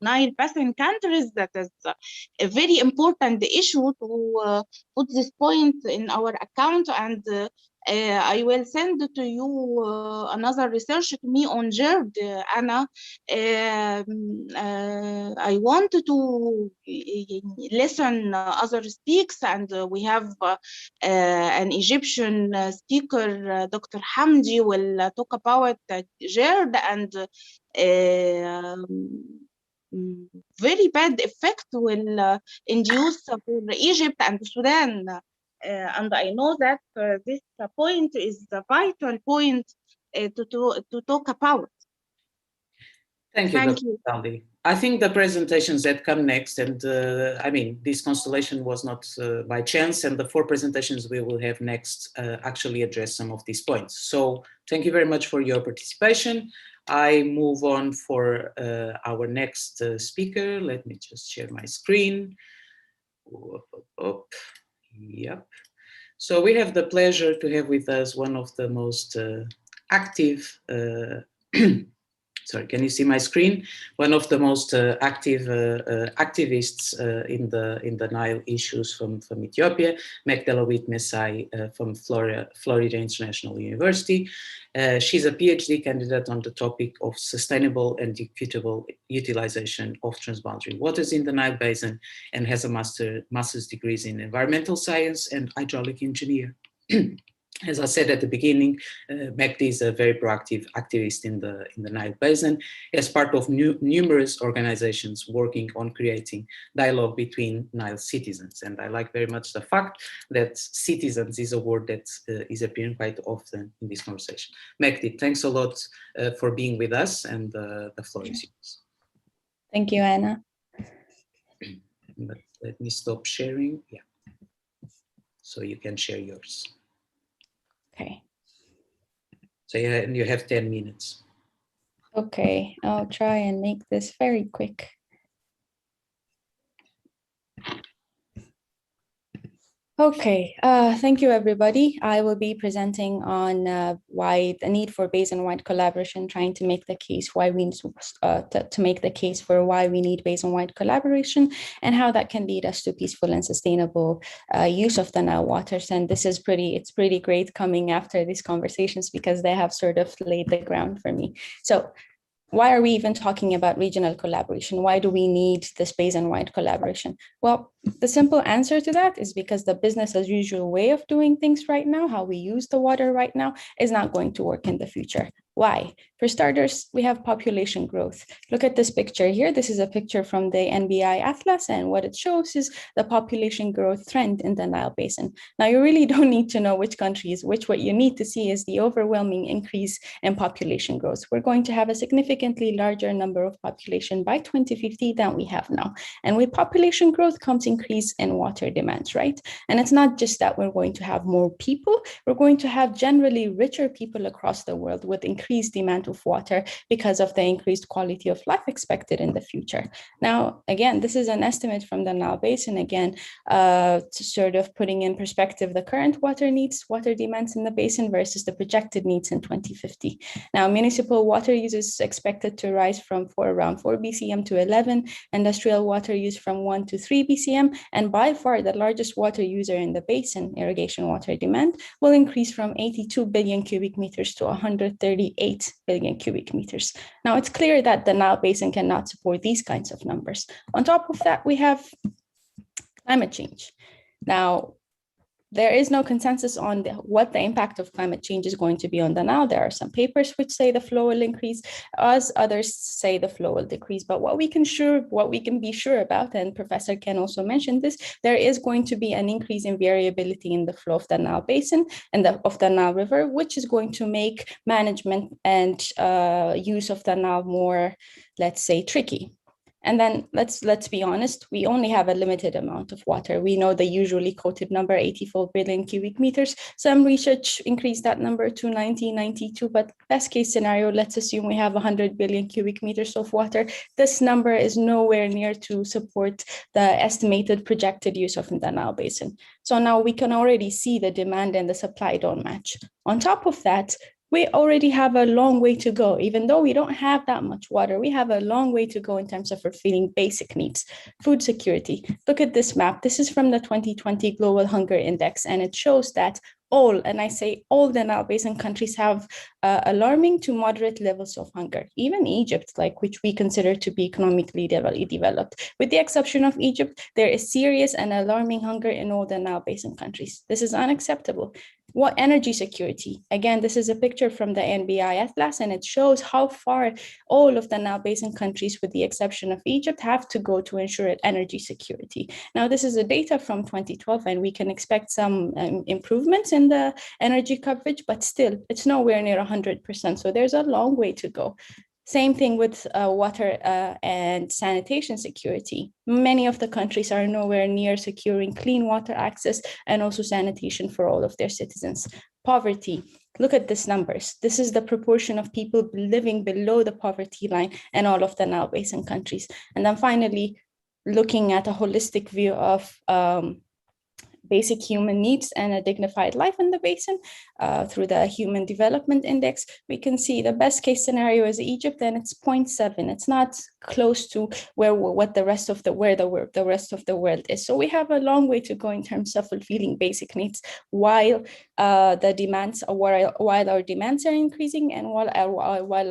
Nile Basin countries. That is a very important issue to put this point in our account. And I will send to you another research to me on Gerd, Anna. I want to listen other speaks, and we have an Egyptian speaker, Dr. Hamdi, will talk about Gerd and very bad effect will induce for Egypt and Sudan. And I know that this point is the vital point to talk about. Thank you, Dr. Salih. I think the presentations that come next, and I mean, this constellation was not by chance, and the 4 presentations we will have next actually address some of these points. So thank you very much for your participation. I move on for our next speaker. Let me just share my screen. Yep. So we have the pleasure to have with us one of the most active sorry, can you see my screen? One of the most active activists in the Nile issues from Ethiopia, Magdalawit Mesai from Florida International University. She's a PhD candidate on the topic of sustainable and equitable utilization of transboundary waters in the Nile Basin, and has a master's degrees in environmental science and hydraulic engineer. As I said at the beginning, Magdi is a very proactive activist in the Nile Basin, as part of numerous organizations working on creating dialogue between Nile citizens. And I like very much the fact that citizens is a word that is appearing quite often in this conversation. Magdi, thanks a lot for being with us, and the floor is yours. Thank you, Anna. But let me stop sharing. Yeah. So you can share yours. Okay. So you have 10 minutes. Okay, I'll try and make this very quick. Okay, thank you, everybody. I will be presenting on why the need for basin-wide collaboration, trying to make the case why we to make the case for why we need basin-wide collaboration, and how that can lead us to peaceful and sustainable use of the Nile waters. And this is it's pretty great coming after these conversations because they have sort of laid the ground for me. So, why are we even talking about regional collaboration? Why do we need this basin-wide collaboration? Well, the simple answer to that is because the business as usual way of doing things right now, how we use the water right now, is not going to work in the future. Why? For starters, we have population growth. Look at this picture here. This is a picture from the NBI Atlas, and what it shows is the population growth trend in the Nile Basin. Now, you really don't need to know which country is which. What you need to see is the overwhelming increase in population growth. We're going to have a significantly larger number of population by 2050 than we have now. And with population growth comes increase in water demands, right? And it's not just that we're going to have more people, we're going to have generally richer people across the world with increased demand of water because of the increased quality of life expected in the future. Now, again, this is an estimate from the Nile Basin, again, to sort of putting in perspective the current water needs, water demands in the basin versus the projected needs in 2050. Now, municipal water use is expected to rise from around 4 BCM to 11, industrial water use from 1 to 3 BCM, and by far the largest water user in the basin, irrigation water demand, will increase from 82 billion cubic meters to 138 billion cubic meters. Now, it's clear that the Nile Basin cannot support these kinds of numbers. On top of that, we have climate change. Now, there is no consensus on what the impact of climate change is going to be on the Nile. There are some papers which say the flow will increase, as others say the flow will decrease. But what we can be sure about, and Professor Ken also mentioned this, there is going to be an increase in variability in the flow of the Nile Basin and of the Nile River, which is going to make management and use of the Nile more, let's say, tricky. And then let's be honest, we only have a limited amount of water. We know the usually quoted number, 84 billion cubic meters. Some research increased that number to 90, 92, but best case scenario, let's assume we have 100 billion cubic meters of water. This number is nowhere near to support the estimated projected use of the Nile Basin. So now we can already see the demand and the supply don't match. On top of that, we already have a long way to go. Even though we don't have that much water, we have a long way to go in terms of fulfilling basic needs. Food security. Look at this map. This is from the 2020 Global Hunger Index, and it shows that all, and I say all, the Nile Basin countries have alarming to moderate levels of hunger. Even Egypt, which we consider to be economically developed. With the exception of Egypt, there is serious and alarming hunger in all the Nile Basin countries. This is unacceptable. What energy security? Again, this is a picture from the NBI Atlas, and it shows how far all of the Nile Basin countries, with the exception of Egypt, have to go to ensure energy security. Now, this is a data from 2012, and we can expect some improvements in the energy coverage, but still, it's nowhere near 100%. So there's a long way to go. Same thing with water and sanitation security. Many of the countries are nowhere near securing clean water access and also sanitation for all of their citizens. Poverty. Look at these numbers. This is the proportion of people living below the poverty line in all of the Nile Basin countries. And then finally, looking at a holistic view of basic human needs and a dignified life in the basin through the Human Development Index, we can see the best case scenario is Egypt, and it's 0.7. It's not close to where the rest of the world is. So we have a long way to go in terms of fulfilling basic needs while our demands are increasing and while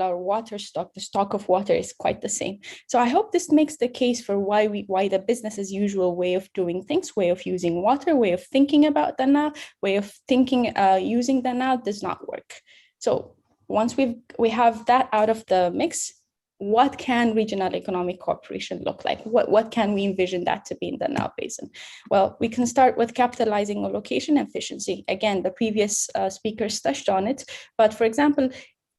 our water stock, the stock of water, is quite the same. So I hope this makes the case for why the business as usual way of doing things, way of using water, way of thinking about the Nile, way of thinking using the Nile does not work. So once we have that out of the mix, what can regional economic cooperation look like? What can we envision that to be in the Nile Basin? Well, we can start with capitalizing on location efficiency. Again, the previous speakers touched on it, but for example,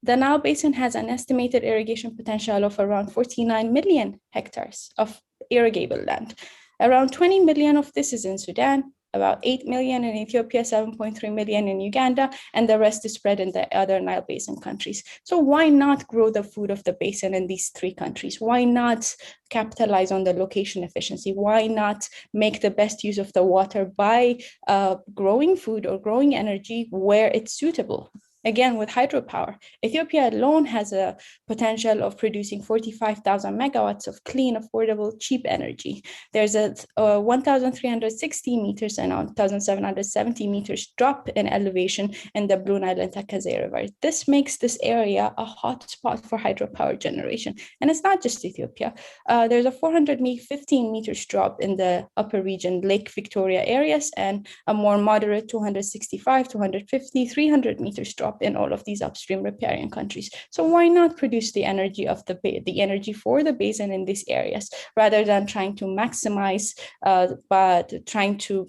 the Nile Basin has an estimated irrigation potential of around 49 million hectares of irrigable land. Around 20 million of this is in Sudan, about 8 million in Ethiopia, 7.3 million in Uganda, and the rest is spread in the other Nile Basin countries. So why not grow the food of the basin in these 3 countries? Why not capitalize on the location efficiency? Why not make the best use of the water by growing food or growing energy where it's suitable? Again, with hydropower, Ethiopia alone has a potential of producing 45,000 megawatts of clean, affordable, cheap energy. There's a 1,360 meters and 1,770 meters drop in elevation in the Blue Nile and Takazé River. This makes this area a hot spot for hydropower generation. And it's not just Ethiopia. There's a 415 meters drop in the upper region, Lake Victoria areas, and a more moderate 265, 250, 300 meters drop in all of these upstream riparian countries. So why not produce the energy of the energy for the basin in these areas, rather than trying to maximize, but trying to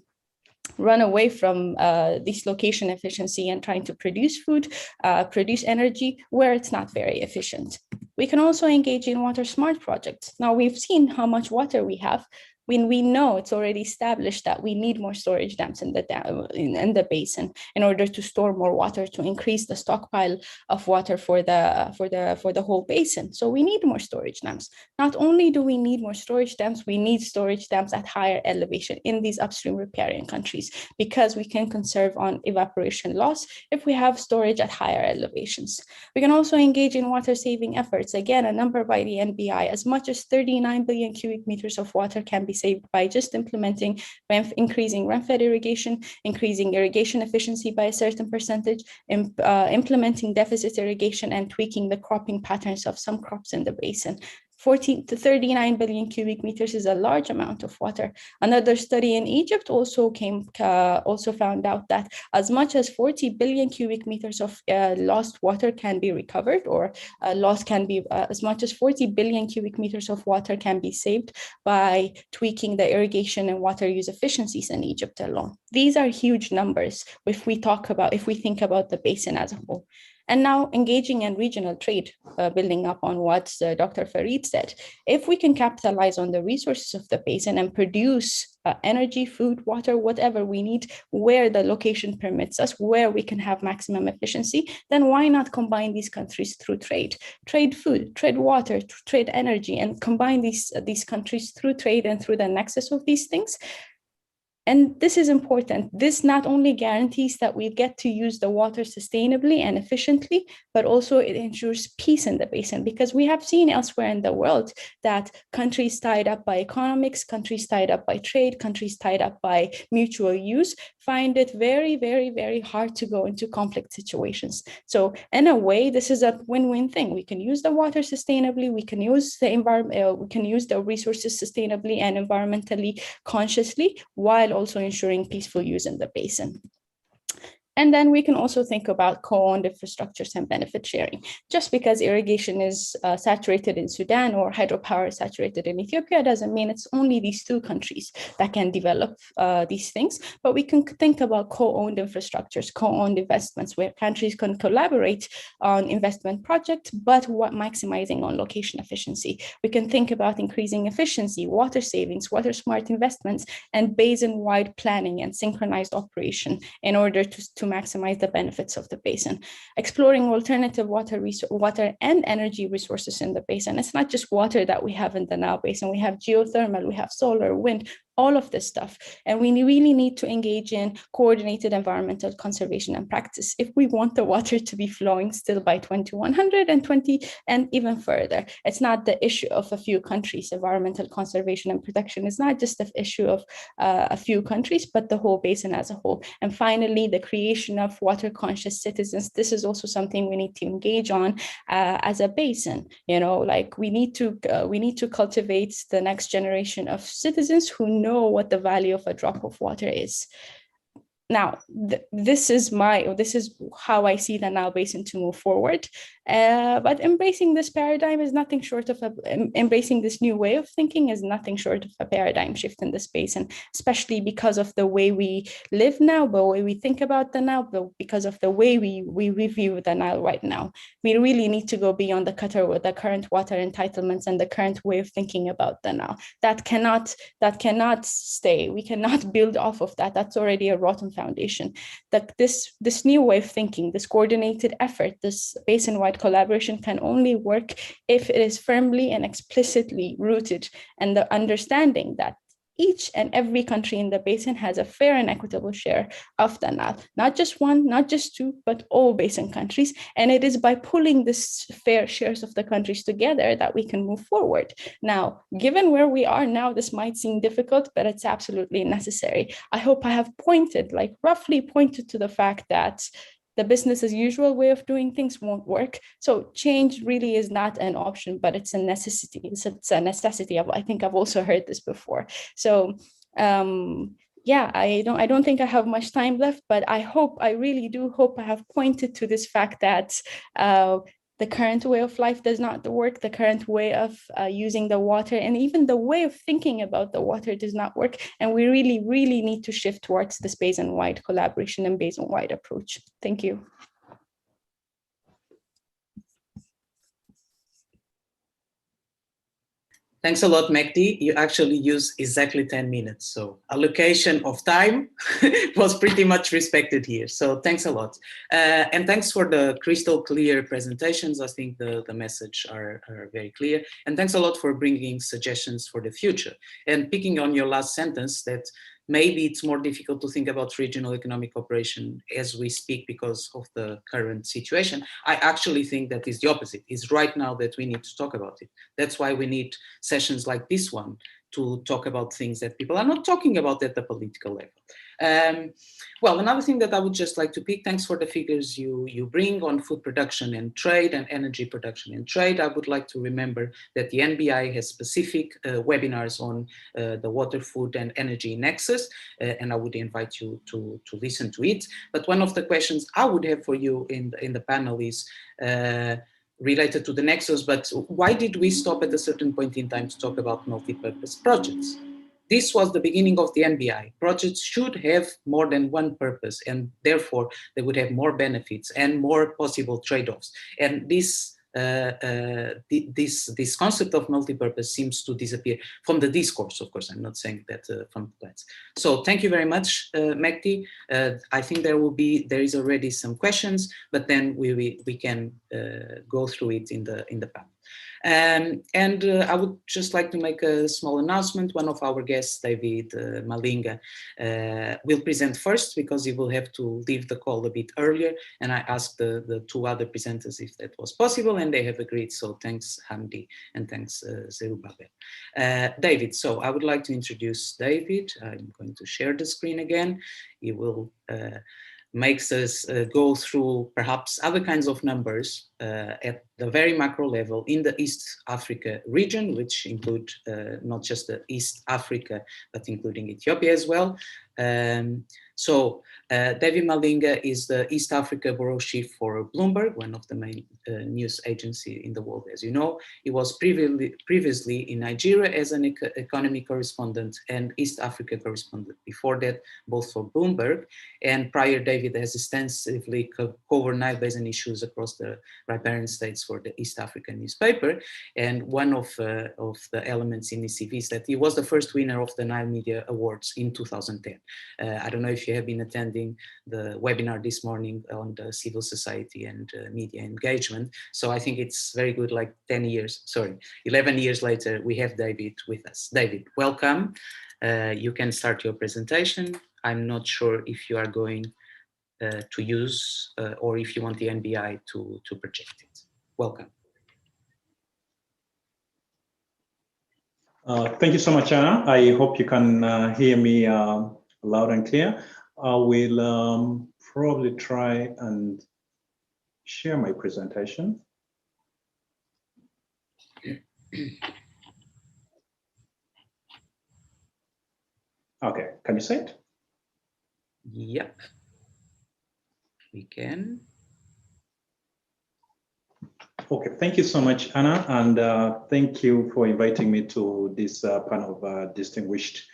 run away from this location efficiency and trying to produce food, produce energy where it's not very efficient. We can also engage in water smart projects. Now we've seen how much water we have. When we know it's already established that we need more storage dams in the basin in order to store more water, to increase the stockpile of water for the whole basin. So we need more storage dams. Not only do we need more storage dams, we need storage dams at higher elevation in these upstream riparian countries, because we can conserve on evaporation loss if we have storage at higher elevations. We can also engage in water saving efforts. Again, a number by the NBI, as much as 39 billion cubic meters of water can be saved by just implementing increasing rain-fed irrigation, increasing irrigation efficiency by a certain percentage, implementing deficit irrigation, and tweaking the cropping patterns of some crops in the basin. 14 to 39 billion cubic meters is a large amount of water. Another study in Egypt also found out that as much as 40 billion cubic meters of lost water can be recovered, or as much as 40 billion cubic meters of water can be saved by tweaking the irrigation and water use efficiencies in Egypt alone. These are huge numbers if we think about the basin as a whole. And now engaging in regional trade, building up on what Dr. Farid said. If we can capitalize on the resources of the basin and produce energy, food, water, whatever we need, where the location permits us, where we can have maximum efficiency, then why not combine these countries through trade? Trade food, trade water, trade energy, and combine these countries through trade and through the nexus of these things. And this is important. This not only guarantees that we get to use the water sustainably and efficiently, but also it ensures peace in the basin, because we have seen elsewhere in the world that countries tied up by economics, countries tied up by trade, countries tied up by mutual use find it very, very, very hard to go into conflict situations. So in a way, this is a win-win thing. We can use the water sustainably, we can use the environment, we can use the resources sustainably and environmentally consciously, while also ensuring peaceful use in the basin. And then we can also think about co-owned infrastructures and benefit sharing. Just because irrigation is saturated in Sudan or hydropower is saturated in Ethiopia doesn't mean it's only these 2 countries that can develop these things, but we can think about co-owned infrastructures, co-owned investments, where countries can collaborate on investment projects, but maximizing on location efficiency. We can think about increasing efficiency, water savings, water smart investments, and basin-wide planning and synchronized operation in order to maximize the benefits of the basin. Exploring alternative water and energy resources in the basin. It's not just water that we have in the Nile Basin. We have geothermal, we have solar, wind, all of this stuff. And we really need to engage in coordinated environmental conservation and practice if we want the water to be flowing still by 2100 and even further. It's not the issue of a few countries. Environmental conservation and protection is not just an issue of a few countries, but the whole basin as a whole. And finally, the creation of water conscious citizens. This is also something we need to engage on as a basin. Like we need to cultivate the next generation of citizens who know what the value of a drop of water is. Now, this is how I see the Nile Basin to move forward. But embracing this paradigm is nothing short of embracing this new way of thinking is nothing short of a paradigm shift in this space, and especially because of the way we live now, the way we think about the now, but because of the way we review the Nile right now. We really need to go beyond the current water entitlements and the current way of thinking about the now. That cannot stay. We cannot build off of that. That's already a rotten foundation. That this new way of thinking, this coordinated effort, this basin-wide collaboration can only work if it is firmly and explicitly rooted in the understanding that each and every country in the basin has a fair and equitable share of the Nile. Not just one, not just two, but all basin countries. And it is by pulling this fair shares of the countries together that we can move forward. Now, given where we are now, this might seem difficult, but it's absolutely necessary. I hope I have roughly pointed to the fact that the business as usual way of doing things won't work. So change really is not an option, but it's a necessity. It's a necessity. I think I've also heard this before. So yeah, I don't think I have much time left, but I really do hope I have pointed to this fact that the current way of life does not work. The current way of using the water and even the way of thinking about the water does not work. And we really, really need to shift towards this basin-wide collaboration and basin-wide approach. Thank you. Thanks a lot, Mehdi. You actually used exactly 10 minutes. So allocation of time was pretty much respected here. So thanks a lot. And thanks for the crystal clear presentations. I think the message are very clear. And thanks a lot for bringing suggestions for the future. And picking on your last sentence that maybe it's more difficult to think about regional economic cooperation as we speak because of the current situation. I actually think that is the opposite. It's right now that we need to talk about it. That's why we need sessions like this one to talk about things that people are not talking about at the political level. Well, another thing that I would just like to pick, thanks for the figures you bring on food production and trade and energy production and trade. I would like to remember that the NBI has specific webinars on the water, food and energy nexus, and I would invite you to listen to it. But one of the questions I would have for you in the panel is related to the nexus, but why did we stop at a certain point in time to talk about multi-purpose projects? This was the beginning of the NBI. Projects should have more than one purpose, and therefore they would have more benefits and more possible trade-offs. And this concept of multi-purpose seems to disappear from the discourse. Of course, I'm not saying that from the plans. So thank you very much, Mehdi. I think there is already some questions, but then we can go through it in the panel. I would just like to make a small announcement. One of our guests, David Malinga, will present first because he will have to leave the call a bit earlier. And I asked the two other presenters if that was possible, and they have agreed. So thanks, Hamdi, and thanks, Zerubbabel. David, so I would like to introduce David. I'm going to share the screen again. He will makes us go through perhaps other kinds of numbers at the very macro level in the East Africa region, which include not just the East Africa, but including Ethiopia as well. So David Malinga is the East Africa bureau chief for Bloomberg, one of the main news agencies in the world, as you know. He was previously in Nigeria as an economy correspondent and East Africa correspondent. Before that, both for Bloomberg, and prior David has extensively covered Nile Basin issues across the riparian states for the East African newspaper. And one of the elements in his CV is that he was the first winner of the Nile Media Awards in 2010. I don't know if you have been attending the webinar this morning on the civil society and media engagement. So I think it's very good, like 11 years later, we have David with us. David, welcome. You can start your presentation. I'm not sure if you are going to use or if you want the NBI to project it. Welcome. Thank you so much, Anna. I hope you can hear me loud and clear. I will probably try and share my presentation. Okay, can you see it? Yep, we can. Okay, thank you so much, Anna, and thank you for inviting me to this panel of distinguished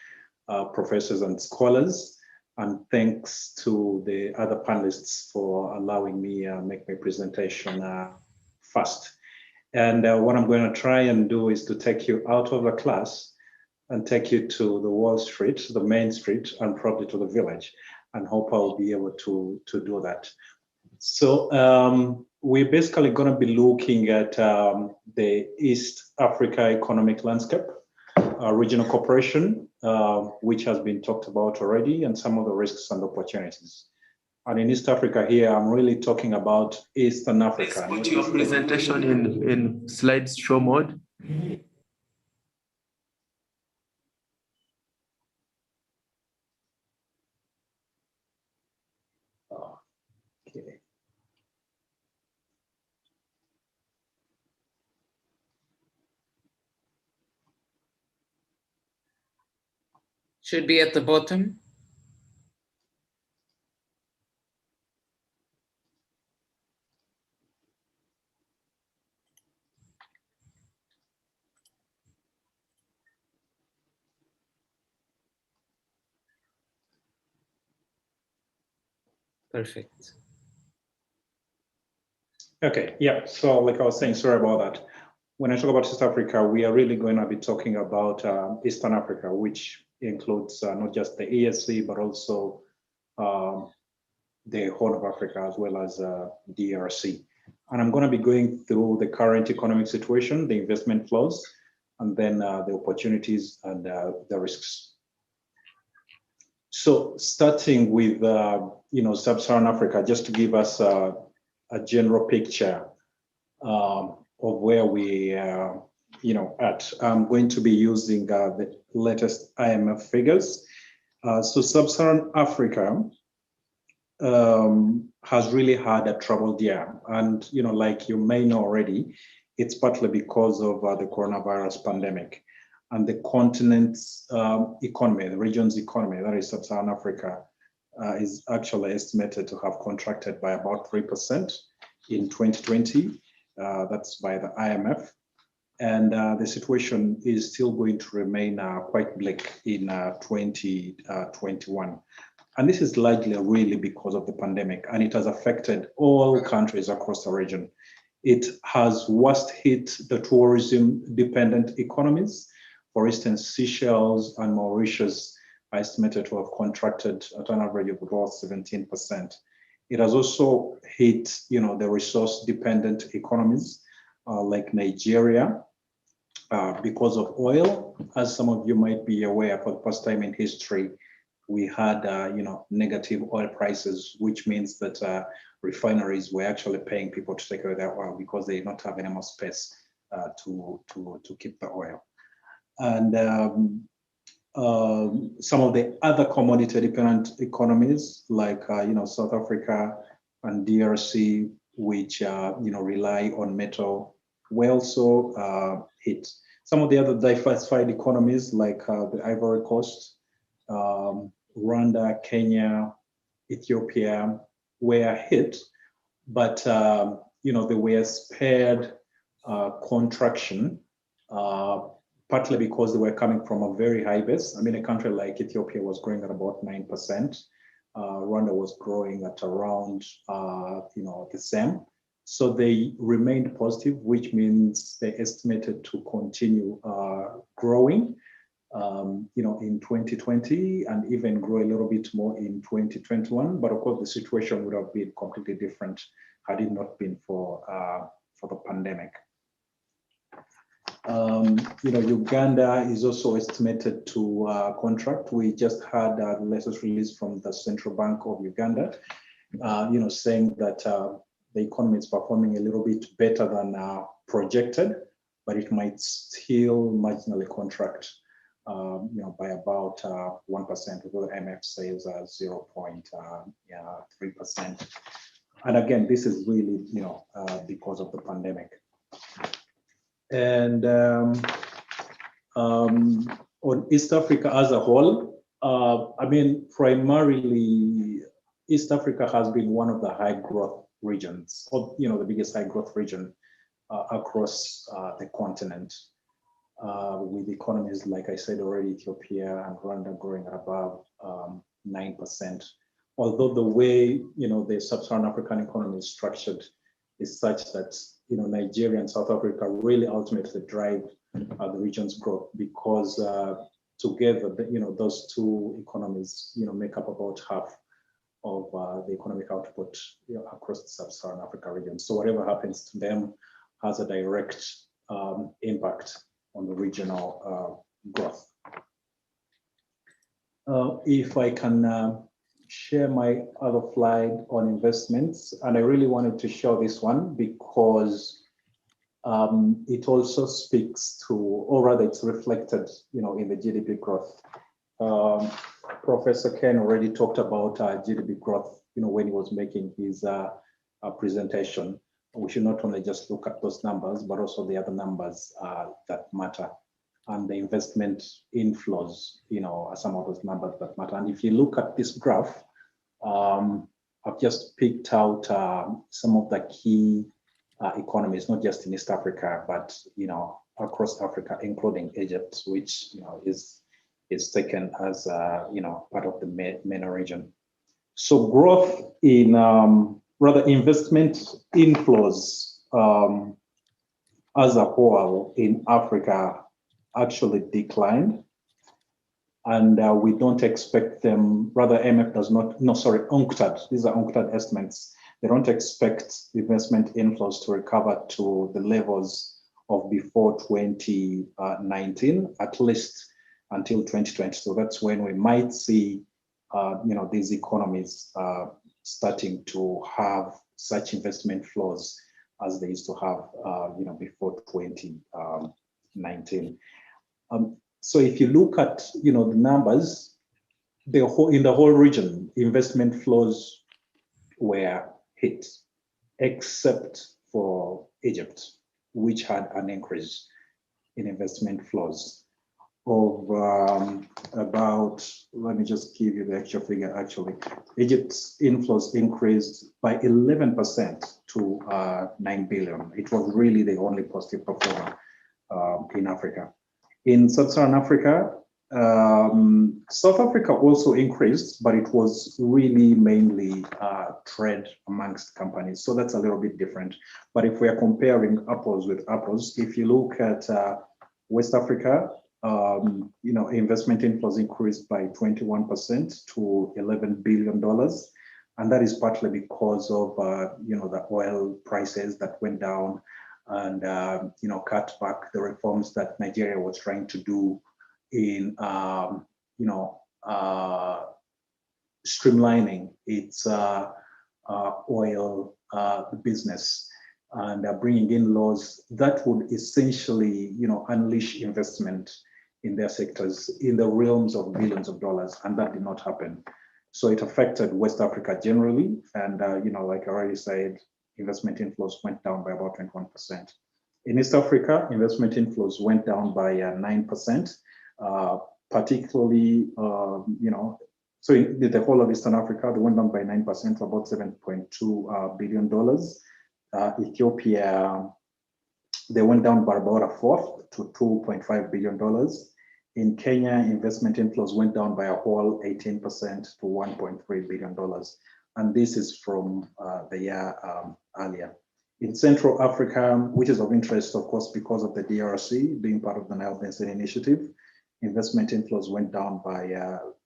professors and scholars. And thanks to the other panelists for allowing me make my presentation fast. And what I'm going to try and do is to take you out of the class and take you to the Wall Street, the main street, and probably to the village, and hope I'll be able to do that. So we're basically going to be looking at the East Africa economic landscape, regional cooperation, which has been talked about already, and some of the risks and opportunities. And in East Africa here, I'm really talking about Eastern Africa. Please put your presentation in slideshow mode. Okay. Should be at the bottom. Perfect. Okay, yeah, so like I was saying, sorry about that. When I talk about East Africa, we are really going to be talking about Eastern Africa, which includes not just the ESC, but also the Horn of Africa, as well as DRC. And I'm going to be going through the current economic situation, the investment flows, and then the opportunities and the risks. So starting with, Sub-Saharan Africa, just to give us a general picture of where we are, at. I'm going to be using the latest IMF figures. So Sub-Saharan Africa has really had a troubled year. And, like you may know already, it's partly because of the coronavirus pandemic. And the continent's economy, the region's economy, that is Sub-Saharan Africa, is actually estimated to have contracted by about 3% in 2020. That's by the IMF. And the situation is still going to remain quite bleak in 2021. And this is largely really because of the pandemic, and it has affected all countries across the region. It has worst hit the tourism-dependent economies. For instance, Seychelles and Mauritius are estimated to have contracted at an average of about 17%. It has also hit, the resource-dependent economies like Nigeria because of oil. As some of you might be aware, for the first time in history, we had, negative oil prices, which means that refineries were actually paying people to take away their oil because they did not have any more space to keep the oil. And some of the other commodity-dependent economies, like South Africa and DRC, which rely on metal, were also hit. Some of the other diversified economies, like the Ivory Coast, Rwanda, Kenya, Ethiopia, were hit, but they were spared contraction, partly because they were coming from a very high base. I mean, a country like Ethiopia was growing at about 9%. Rwanda was growing at around, the same. So they remained positive, which means they estimated to continue growing, in 2020 and even grow a little bit more in 2021. But of course, the situation would have been completely different had it not been for the pandemic. Uganda is also estimated to contract. We just had the latest release from the Central Bank of Uganda, saying that the economy is performing a little bit better than projected, but it might still marginally contract, by about 1%, although the IMF says 0.3%. And again, this is really, because of the pandemic. And on East Africa as a whole, primarily East Africa has been one of the high growth regions, or the biggest high growth region across the continent, with economies, like I said already, Ethiopia and Rwanda growing at above 9%. Although the way the sub-Saharan African economy is structured is such that Nigeria and South Africa really ultimately drive the region's growth, because together those two economies make up about half of the economic output across the sub-Saharan Africa region. So whatever happens to them has a direct impact on the regional growth. If I can share my other slide on investments, and I really wanted to show this one because it also speaks to, or rather it's reflected, in the GDP growth. Professor Ken already talked about GDP growth, when he was making his presentation. We should not only just look at those numbers, but also the other numbers that matter, and the investment inflows, are some of those numbers that matter. And if you look at this graph, I've just picked out some of the key economies, not just in East Africa, but across Africa, including Egypt, which is taken as part of the MENA region. So growth in rather investment inflows as a whole in Africa actually declined, and we don't expect them, rather IMF does not, no, sorry, UNCTAD, these are UNCTAD estimates. They don't expect investment inflows to recover to the levels of before 2019, at least until 2020. So that's when we might see, these economies starting to have such investment flows as they used to have, before 2019. So if you look at, the numbers, in the whole region, investment flows were hit, except for Egypt, which had an increase in investment flows of about, let me just give you the actual figure. Actually, Egypt's inflows increased by 11% to 9 billion. It was really the only positive performer in Africa. In Sub-Saharan Africa, South Africa also increased, but it was really mainly trade amongst companies. So that's a little bit different. But if we are comparing apples with apples, if you look at West Africa, investment inflows increased by 21% to $11 billion. And that is partly because of, the oil prices that went down and, cut back the reforms that Nigeria was trying to do in, streamlining its oil business and bringing in laws that would essentially, unleash investment in their sectors in the realms of billions of dollars, and that did not happen. So it affected West Africa generally, and like I already said, investment inflows went down by about 21%. In East Africa, investment inflows went down by 9%, particularly, so in the whole of Eastern Africa, they went down by 9% to about $7.2 billion. Ethiopia, they went down by about a fourth to $2.5 billion. In Kenya, investment inflows went down by a whole 18% to $1.3 billion. And this is from the year earlier. In Central Africa, which is of interest, of course, because of the DRC being part of the Nile Basin Initiative, investment inflows went down by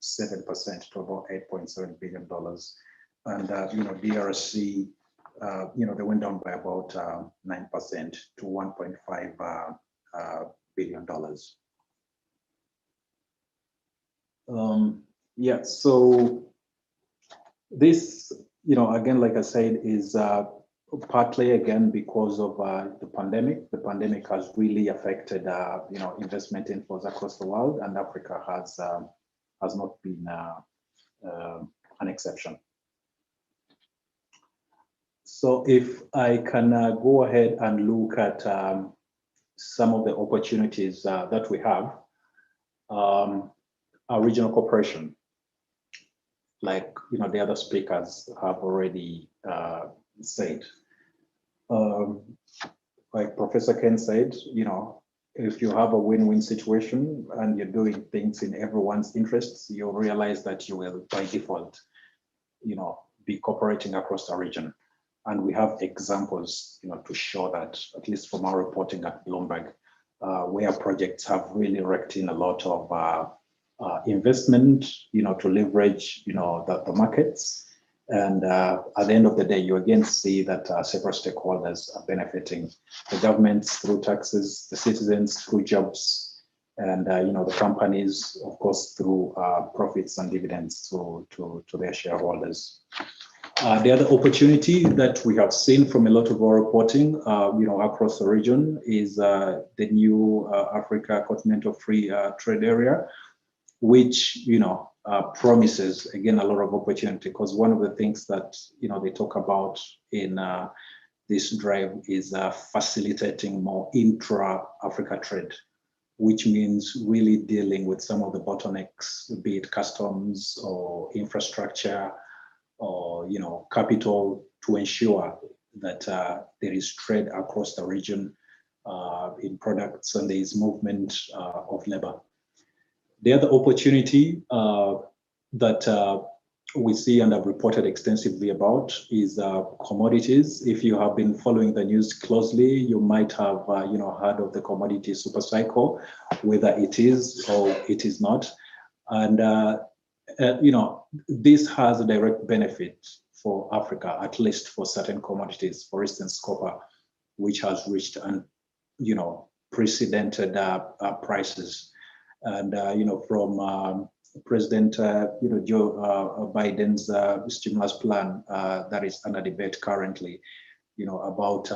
7% to about $8.7 billion. And, DRC, they went down by about 9% to $1.5 billion. Yeah, so this, again, like I said, is partly again because of the pandemic. The pandemic has really affected, investment inflows across the world, and Africa has not been an exception. So if I can go ahead and look at some of the opportunities that we have, our regional cooperation, like the other speakers have already said. like Professor Ken said, if you have a win-win situation and you're doing things in everyone's interests, you'll realize that you will, by default, be cooperating across the region. And we have examples, to show that, at least from our reporting at Bloomberg, where projects have really raked in a lot of investment, to leverage, the markets. And at the end of the day, you again see that several stakeholders are benefiting: the governments through taxes, the citizens through jobs, and the companies, of course, through profits and dividends to their shareholders. The other opportunity that we have seen from a lot of our reporting, across the region, is the new Africa Continental Free Trade Area, which promises again a lot of opportunity, because one of the things that they talk about in this drive is facilitating more intra-Africa trade, which means really dealing with some of the bottlenecks, be it customs or infrastructure or capital, to ensure that there is trade across the region in products, and there is movement of labor. The other opportunity that we see and have reported extensively about is commodities. If you have been following the news closely, you might have heard of the commodity super cycle, whether it is or it is not. And this has a direct benefit for Africa, at least for certain commodities. For instance, copper, which has reached unprecedented prices. And from President Joe Biden's stimulus plan that is under debate currently, about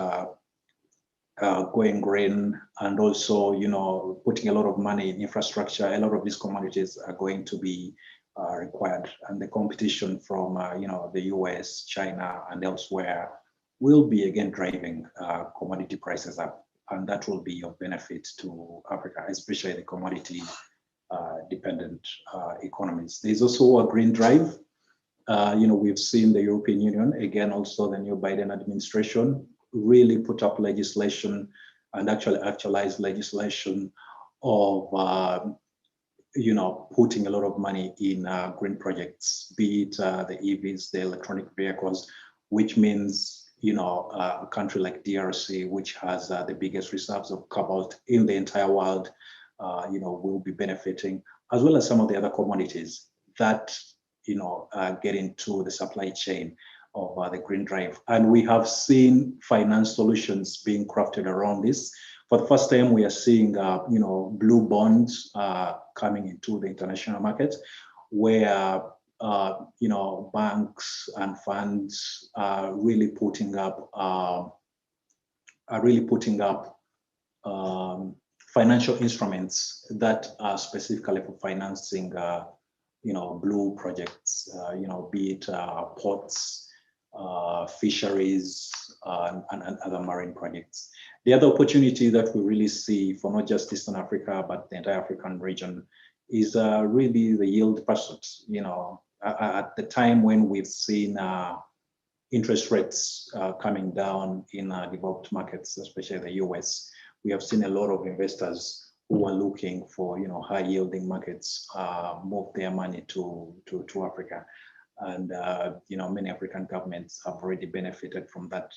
going green, and also putting a lot of money in infrastructure. A lot of these commodities are going to be required, and the competition from the US, China, and elsewhere will be again driving commodity prices up. And that will be of benefit to Africa, especially the commodity dependent economies. There's also a green drive. We've seen the European Union, again, also the new Biden administration, really put up legislation and actually actualize legislation of, putting a lot of money in green projects, be it the EVs, the electronic vehicles, which means a country like DRC, which has the biggest reserves of cobalt in the entire world, will be benefiting, as well as some of the other commodities that, get into the supply chain of the green drive. And we have seen finance solutions being crafted around this. For the first time, we are seeing, blue bonds coming into the international market, where banks and funds are really putting up financial instruments that are specifically for financing blue projects, be it ports, fisheries, and other marine projects. The other opportunity that we really see for not just Eastern Africa, but the entire African region, is really the yield pursuits. At the time when we've seen interest rates coming down in developed markets, especially the US, we have seen a lot of investors who are looking for high yielding markets move their money to Africa. And many African governments have already benefited from that.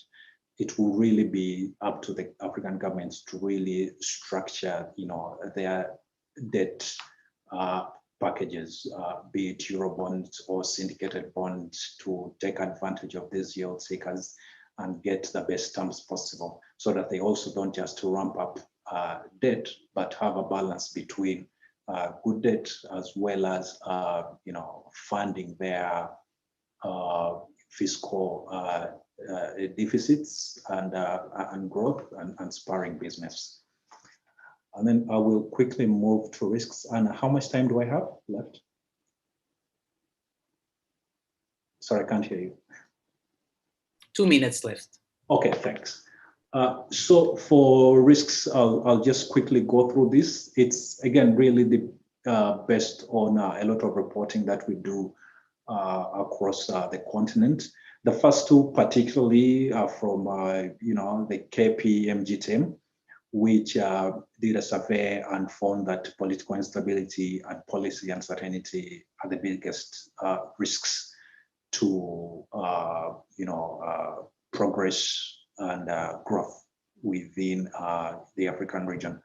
It will really be up to the African governments to really structure their debt packages, be it Eurobonds or syndicated bonds, to take advantage of these yield seekers and get the best terms possible, so that they also don't just ramp up debt, but have a balance between good debt as well as funding their fiscal deficits and growth and spurring business. And then I will quickly move to risks. And how much time do I have left? Sorry, I can't hear you. 2 minutes left. Okay, thanks. So for risks, I'll just quickly go through this. It's, again, really the based on a lot of reporting that we do across the continent. The first two particularly are from, the KPMG team, which did a survey and found that political instability and policy uncertainty are the biggest risks to, progress and growth within the African region.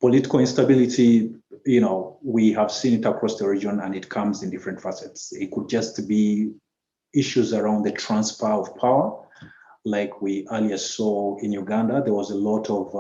Political instability, we have seen it across the region, and it comes in different facets. It could just be issues around the transfer of power. Like we earlier saw in Uganda, there was a lot of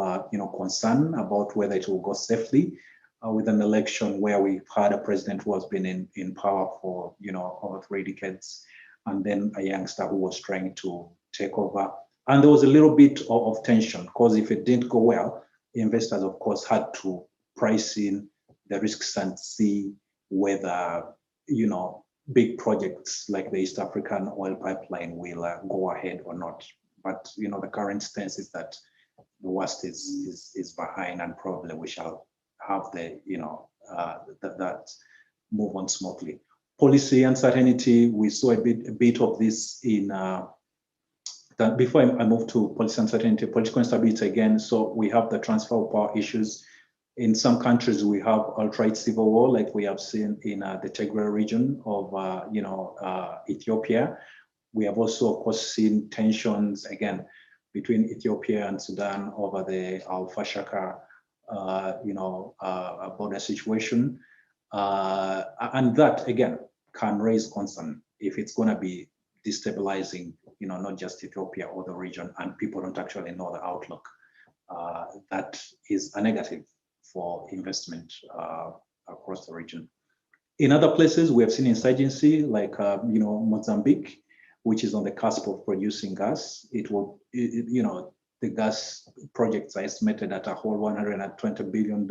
concern about whether it will go safely with an election where we've had a president who has been in power for over 3 decades, and then a youngster who was trying to take over. And there was a little bit of tension, because if it didn't go well, investors, of course, had to price in the risks and see whether big projects like the East African oil pipeline will go ahead or not. But the current stance is that the worst is behind, and probably we shall have the that move on smoothly. Policy uncertainty, we saw a bit of this in that. Before I move to policy uncertainty, political instability again. So we have the transfer of power issues. In some countries, we have outright civil war, like we have seen in the Tigray region of Ethiopia. We have also, of course, seen tensions again between Ethiopia and Sudan over the Al-Fashaka, border situation, and that again can raise concern if it's going to be destabilizing, not just Ethiopia or the region, and people don't actually know the outlook. That is a negative for investment across the region. In other places, we have seen insurgency, like Mozambique, which is on the cusp of producing gas. The gas projects are estimated at a whole $120 billion,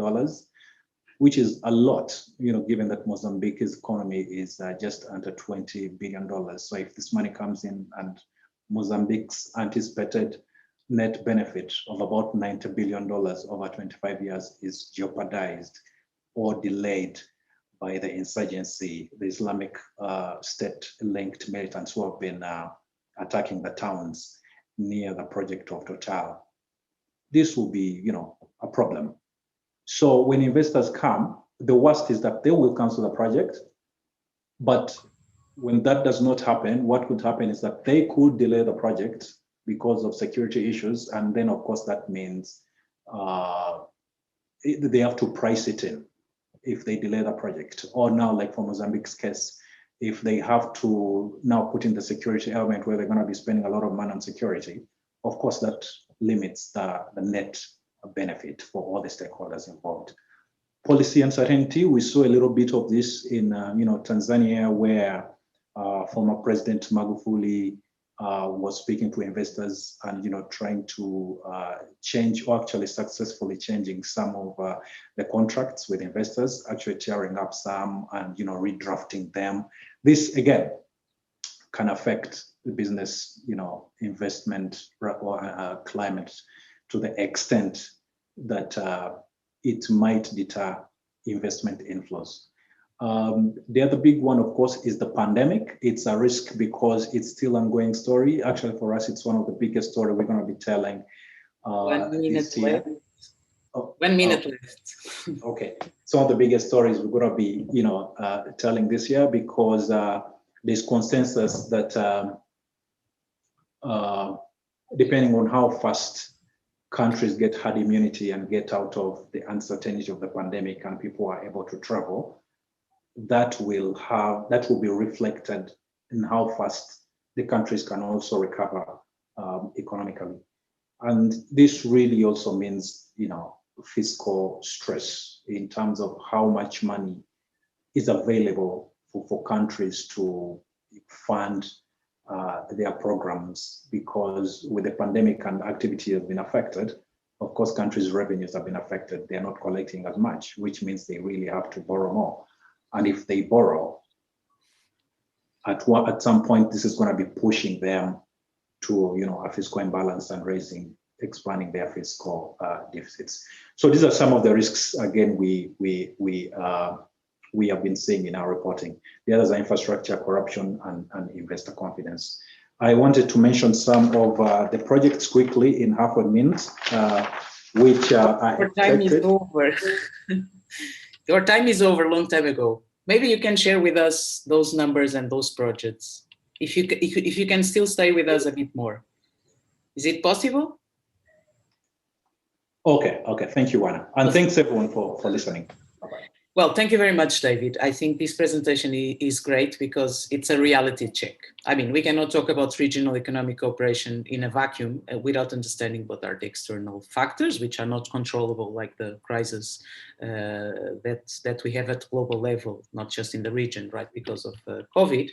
which is a lot, given that Mozambique's economy is just under $20 billion. So if this money comes in and Mozambique's anticipated net benefit of about $90 billion over 25 years is jeopardized or delayed by the insurgency, the Islamic State-linked militants who have been attacking the towns near the project of Total. This will be, a problem. So when investors come, the worst is that they will cancel the project. But when that does not happen, what could happen is that they could delay the project because of security issues. And then, of course, that means they have to price it in if they delay the project. Or now, like for Mozambique's case, if they have to now put in the security element where they're going to be spending a lot of money on security, of course, that limits the net benefit for all the stakeholders involved. Policy uncertainty, we saw a little bit of this in Tanzania, where former President Magufuli was speaking to investors and trying to change, or actually successfully changing some of the contracts with investors, actually tearing up some and redrafting them. This again can affect the business investment climate to the extent that it might deter investment inflows. The other big one, of course, is the pandemic. It's a risk because it's still an ongoing story. Actually, for us, it's one of the biggest stories we're going to be telling 1 minute this year. left. 1 minute left. Okay, it's one of the biggest stories we're going to be, telling this year, because there's consensus that depending on how fast countries get herd immunity and get out of the uncertainty of the pandemic and people are able to travel, that will be reflected in how fast the countries can also recover economically. And this really also means, fiscal stress in terms of how much money is available for countries to fund their programs, because with the pandemic and activity has been affected, of course, countries' revenues have been affected. They're not collecting as much, which means they really have to borrow more. And if they borrow, at some point, this is going to be pushing them to, a fiscal imbalance and expanding their fiscal deficits. So these are some of the risks. Again, we have been seeing in our reporting. The others are infrastructure, corruption, and investor confidence. I wanted to mention some of the projects quickly in half a minute, which are Your time is expected. over. Your time is over a long time ago. Maybe you can share with us those numbers and those projects. If you can still stay with us a bit more. Is it possible? Okay, thank you, Anna. And thanks everyone for listening. Bye-bye. Well, thank you very much, David. I think this presentation is great because it's a reality check. I mean, we cannot talk about regional economic cooperation in a vacuum without understanding what are the external factors, which are not controllable, like the crisis that we have at global level, not just in the region, right, because of COVID,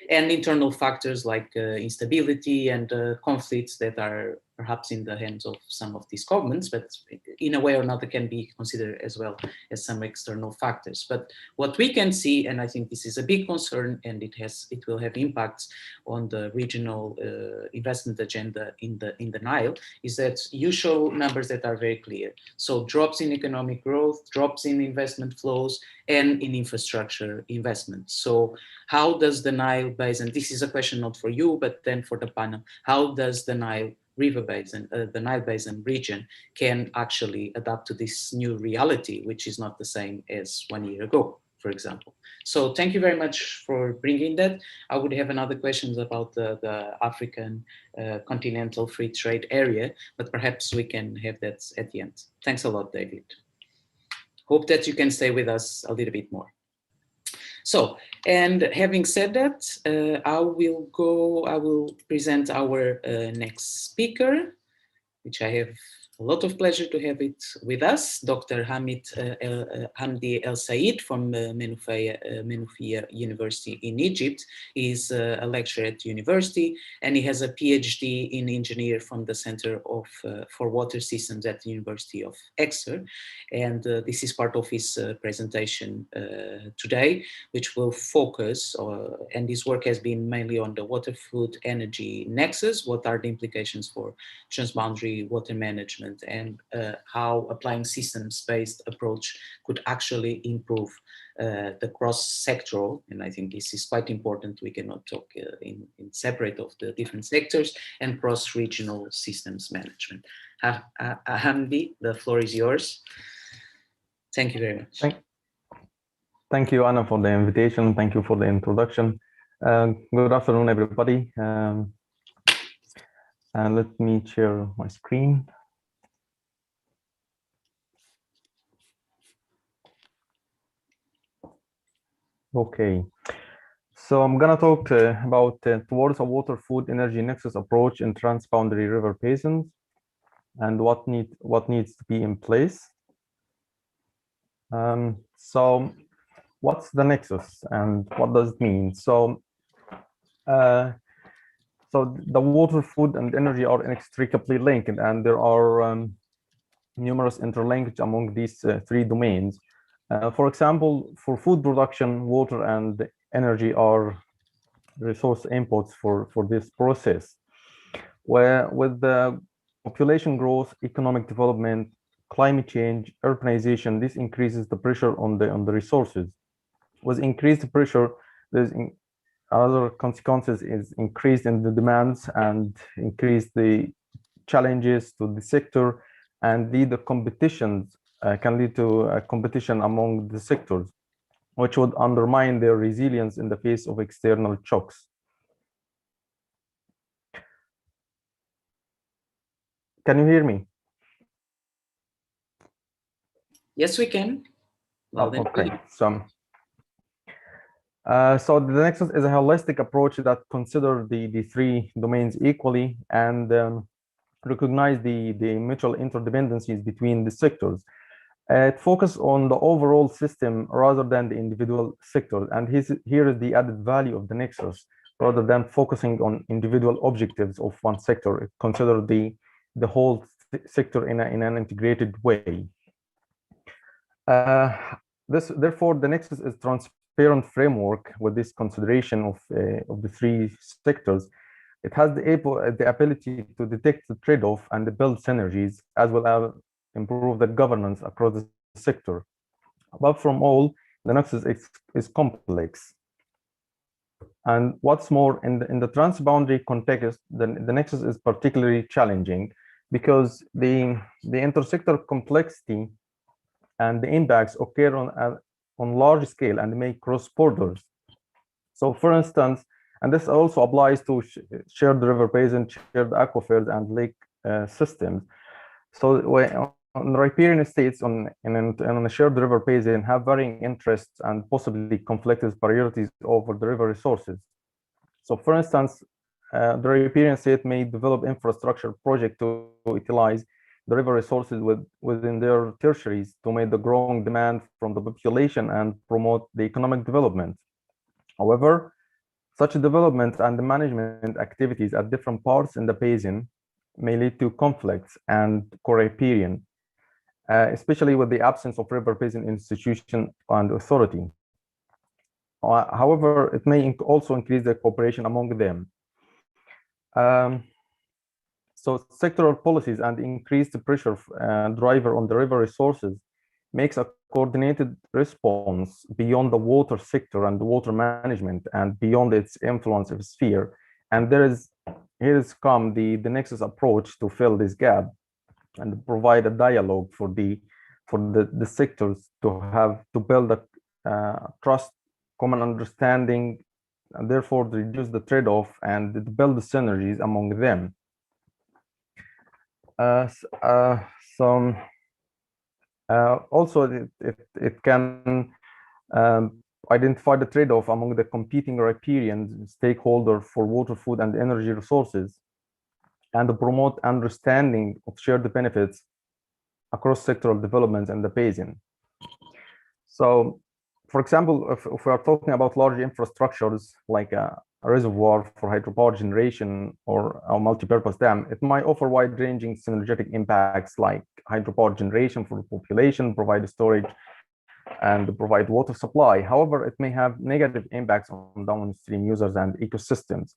and internal factors like instability and conflicts that are perhaps in the hands of some of these governments, but in a way or another can be considered as well as some external factors. But what we can see, and I think this is a big concern, and it will have impacts on the regional investment agenda in the Nile, is that you show numbers that are very clear. So drops in economic growth, drops in investment flows, and in infrastructure investment. So how does the Nile Basin, this is a question not for you, but then for the panel, how does the Nile River Basin, the Nile Basin region can actually adapt to this new reality, which is not the same as 1 year ago, for example. So thank you very much for bringing that. I would have another questions about the African continental free trade area, but perhaps we can have that at the end. Thanks a lot, David. Hope that you can stay with us a little bit more. So, and having said that, I will present our next speaker, which I have a lot of pleasure to have it with us, Dr. Hamdi El Said from Menoufiya University in Egypt. He's a lecturer at the university, and he has a PhD in engineer from the Center for Water Systems at the University of Exeter. And this is part of his presentation today, which will focus, and his work has been mainly on the water, food, energy nexus. What are the implications for transboundary water management, and how applying systems-based approach could actually improve the cross-sectoral, and I think this is quite important, we cannot talk in separate of the different sectors, and cross-regional systems management. Hamdi, the floor is yours. Thank you very much. Thank you, Anna, for the invitation. Thank you for the introduction. Good afternoon, everybody. And let me share my screen. Okay, so I'm gonna talk about towards a water, food, energy nexus approach in transboundary river basins, and what needs to be in place. So what's the nexus and what does it mean? So the water, food, and energy are inextricably linked, and there are numerous interlinkages among these three domains. For example, for food production, water and energy are resource inputs for this process. Where with the population growth, economic development, climate change, urbanization, this increases the pressure on the resources. With increased pressure, there's other consequences is increase in the demands and increase the challenges to the sector, and the competitions can lead to a competition among the sectors, which would undermine their resilience in the face of external shocks. Can you hear me? Yes, we can. Well, okay. So the nexus is a holistic approach that considers the three domains equally and recognize the mutual interdependencies between the sectors. It focuses on the overall system rather than the individual sectors. And here is the added value of the nexus. Rather than focusing on individual objectives of one sector, it considers the whole sector in an integrated way. Therefore, the nexus is transparent framework with this consideration of the three sectors. It has the ability to detect the trade-off and to build synergies, as well as improve the governance across the sector. But from all, the nexus is complex. And what's more, in the transboundary context, the nexus is particularly challenging because the intersector complexity and the impacts occur on large scale and may cross borders. So for instance, and this also applies to shared river basin, shared aquifers, and lake systems. So on riparian states in a shared river basin have varying interests and possibly conflicting priorities over the river resources. So for instance, the riparian state may develop infrastructure project to utilize the river resources within their tertiaries to meet the growing demand from the population and promote the economic development. However, such development and the management activities at different parts in the basin may lead to conflicts and co-riparian, especially with the absence of river basin institution and authority. However, it may also increase the cooperation among them. So sectoral policies and increased pressure driver on the river resources makes a coordinated response beyond the water sector and the water management and beyond its influence of sphere. And here has come the nexus approach to fill this gap and provide a dialogue for the sectors to build a trust, common understanding, and therefore reduce the trade-off and build the synergies among them. Also, it can identify the trade-off among the competing riparian stakeholders for water, food, and energy resources, and to promote understanding of shared benefits across sectoral developments in the basin. So, for example, if we are talking about large infrastructures like a reservoir for hydropower generation or a multi-purpose dam, it might offer wide-ranging synergetic impacts like hydropower generation for the population, provide storage, and provide water supply. However, it may have negative impacts on downstream users and ecosystems.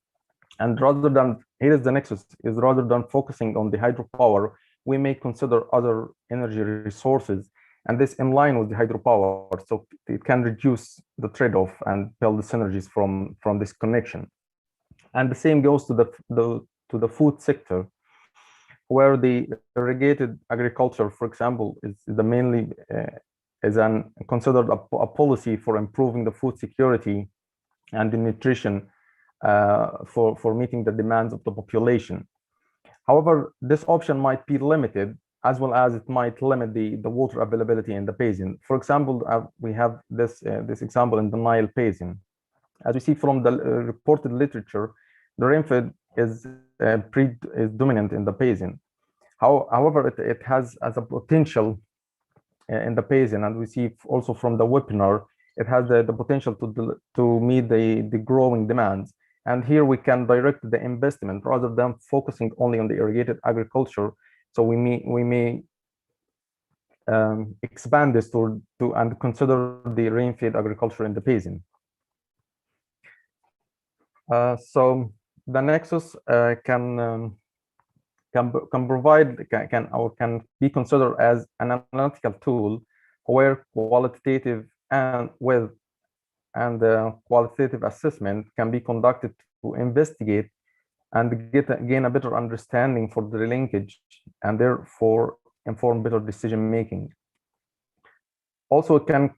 And rather than, here is the nexus, is rather than focusing on the hydropower, we may consider other energy resources, and this in line with the hydropower, so it can reduce the trade-off and build the synergies from this connection. And the same goes to the food sector, where the irrigated agriculture, for example, is mainly considered a policy for improving the food security and the nutrition for meeting the demands of the population. However, this option might be limited, as well as it might limit the water availability in the basin. For example, we have this example in the Nile basin. As we see from the reported literature, the rainfall is dominant in the basin. However, it has as a potential in the basin, and we see also from the webinar, it has the potential to meet the growing demands. And here we can direct the investment rather than focusing only on the irrigated agriculture. So we may expand this to and consider the rain-fed agriculture in the basin. So the nexus can be considered as an analytical tool where qualitative and qualitative assessment can be conducted to investigate and gain a better understanding for the linkage and therefore inform better decision making. Also, it can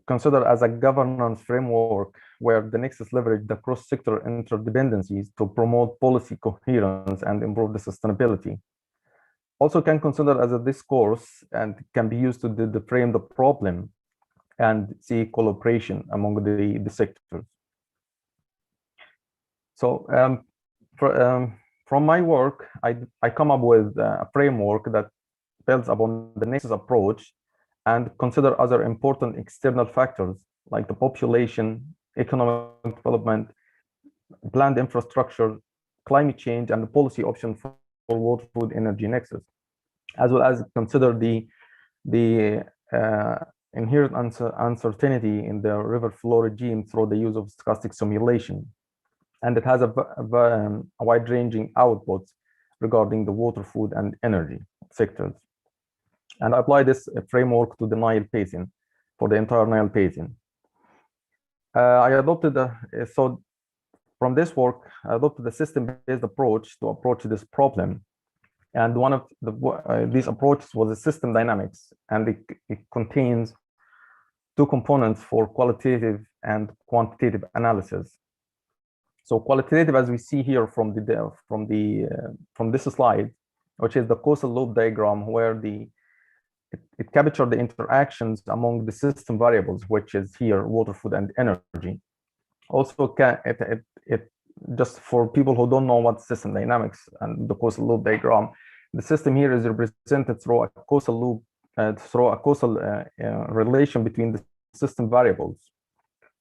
consider as a governance framework where the nexus leverage the cross-sector interdependencies to promote policy coherence and improve the sustainability. Also can consider as a discourse and can be used to frame the problem and see collaboration among the sectors. So from my work, I come up with a framework that builds upon the nexus approach and consider other important external factors like the population, economic development, planned infrastructure, climate change, and the policy option for water, food, energy nexus, as well as consider the inherent uncertainty in the river flow regime through the use of stochastic simulation. And it has a wide-ranging outputs regarding the water, food, and energy sectors. And I apply this framework to the Nile basin, for the entire Nile basin. I adopted so from this work, I adopted a system-based approach to approach this problem. And one of these approaches was the system dynamics, and it contains two components for qualitative and quantitative analysis. So qualitative, as we see here from this slide, which is the causal loop diagram, where it captured the interactions among the system variables, which is here water, food, and energy. Also, it just for people who don't know what system dynamics and the causal loop diagram, the system here is represented through a causal loop, through a causal relation between the system variables.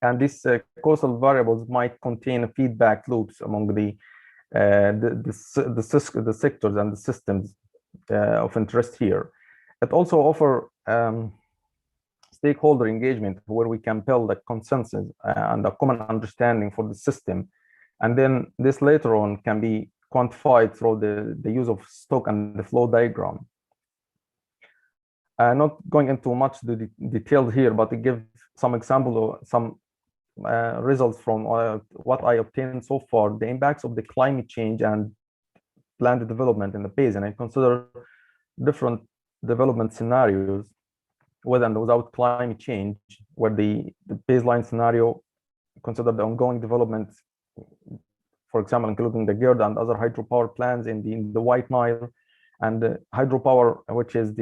And these causal variables might contain feedback loops among the sectors and the systems of interest here. It also offers stakeholder engagement, where we can build a consensus and a common understanding for the system. And then this later on can be quantified through the use of stock and the flow diagram. Not going into much detail here, but to give some example of some results from what I obtained so far, the impacts of the climate change and land development in the basin. I consider different development scenarios with and without climate change, where the baseline scenario consider the ongoing development, for example, including the Gerd and other hydropower plants in the White Nile, and the hydropower, which is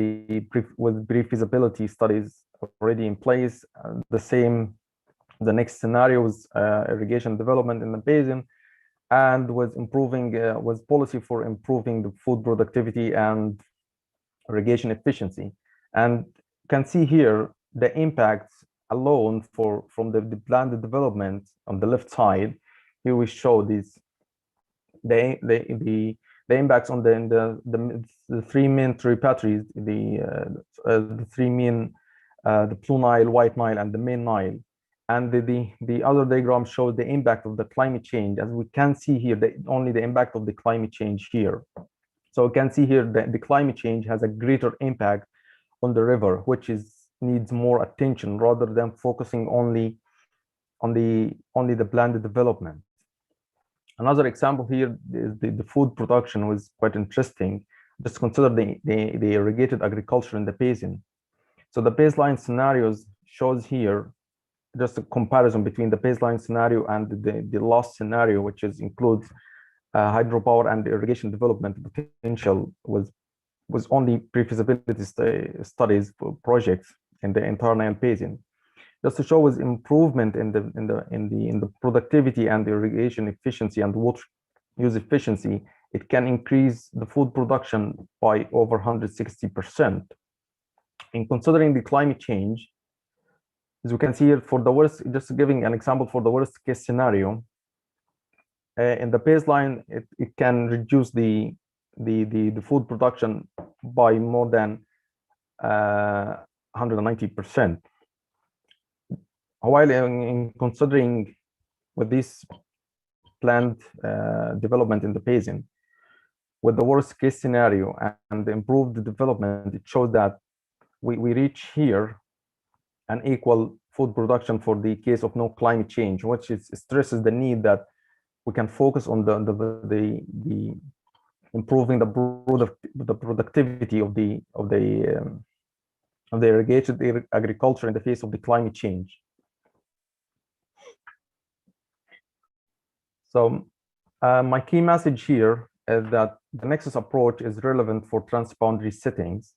with pre-feasibility studies already in place. The next scenario was irrigation development in the basin, and was policy for improving the food productivity and irrigation efficiency. And can see here the impacts alone from the planned development on the left side. Here we show these the impacts on the three main tributaries, the three main, the Blue Nile, White Nile, and the main Nile. And the other diagram shows the impact of the climate change. As we can see here, only the impact of the climate change here. So we can see here that the climate change has a greater impact on the river, which needs more attention rather than focusing only on the planned development. Another example here is the food production was quite interesting. Just consider the irrigated agriculture in the basin. So the baseline scenarios shows here just a comparison between the baseline scenario and the last scenario, which includes hydropower and irrigation development potential was only pre-feasibility studies for projects in the entire Nile basin. Just to show was improvement in the productivity and the irrigation efficiency and water use efficiency, it can increase the food production by over 160%. In considering the climate change, as we can see here, for the worst, just giving an example for the worst case scenario, in the baseline, it can reduce the food production by more than 190%. While in considering with this planned development in the basin, with the worst case scenario and the improved development, it shows that we reach here an equal food production for the case of no climate change, which stresses the need that we can focus on the improving the productivity of the irrigated agriculture in the face of the climate change. So my key message here is that the nexus approach is relevant for transboundary settings.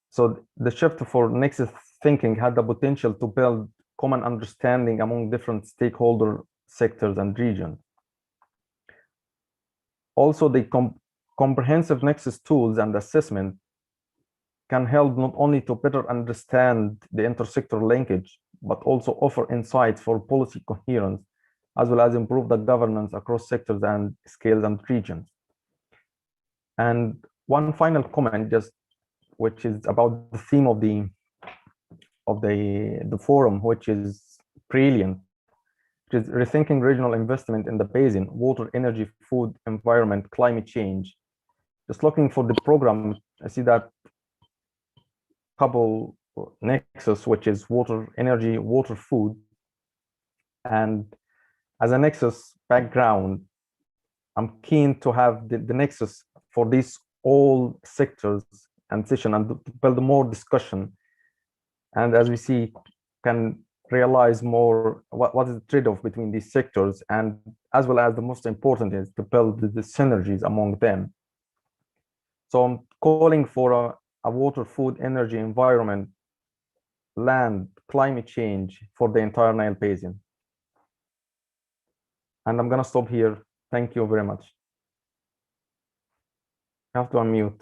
So the shift for nexus thinking had the potential to build common understanding among different stakeholder sectors and regions. Also, the comprehensive nexus tools and assessment can help not only to better understand the intersector linkage, but also offer insights for policy coherence, as well as improve the governance across sectors and scales and regions. And one final comment, which is about the theme of the forum, which is brilliant, which is rethinking regional investment in the basin, water, energy, food, environment, climate change. Just looking for the program, I see that couple nexus, which is water, energy, water, food, and as a nexus background, I'm keen to have the nexus for these all sectors and session and to build more discussion. And as we see, can realize more what is the trade-off between these sectors, and as well as the most important is to build the synergies among them. So I'm calling for a water, food, energy, environment, land, climate change for the entire Nile Basin. And I'm gonna stop here. Thank you very much. I have to unmute.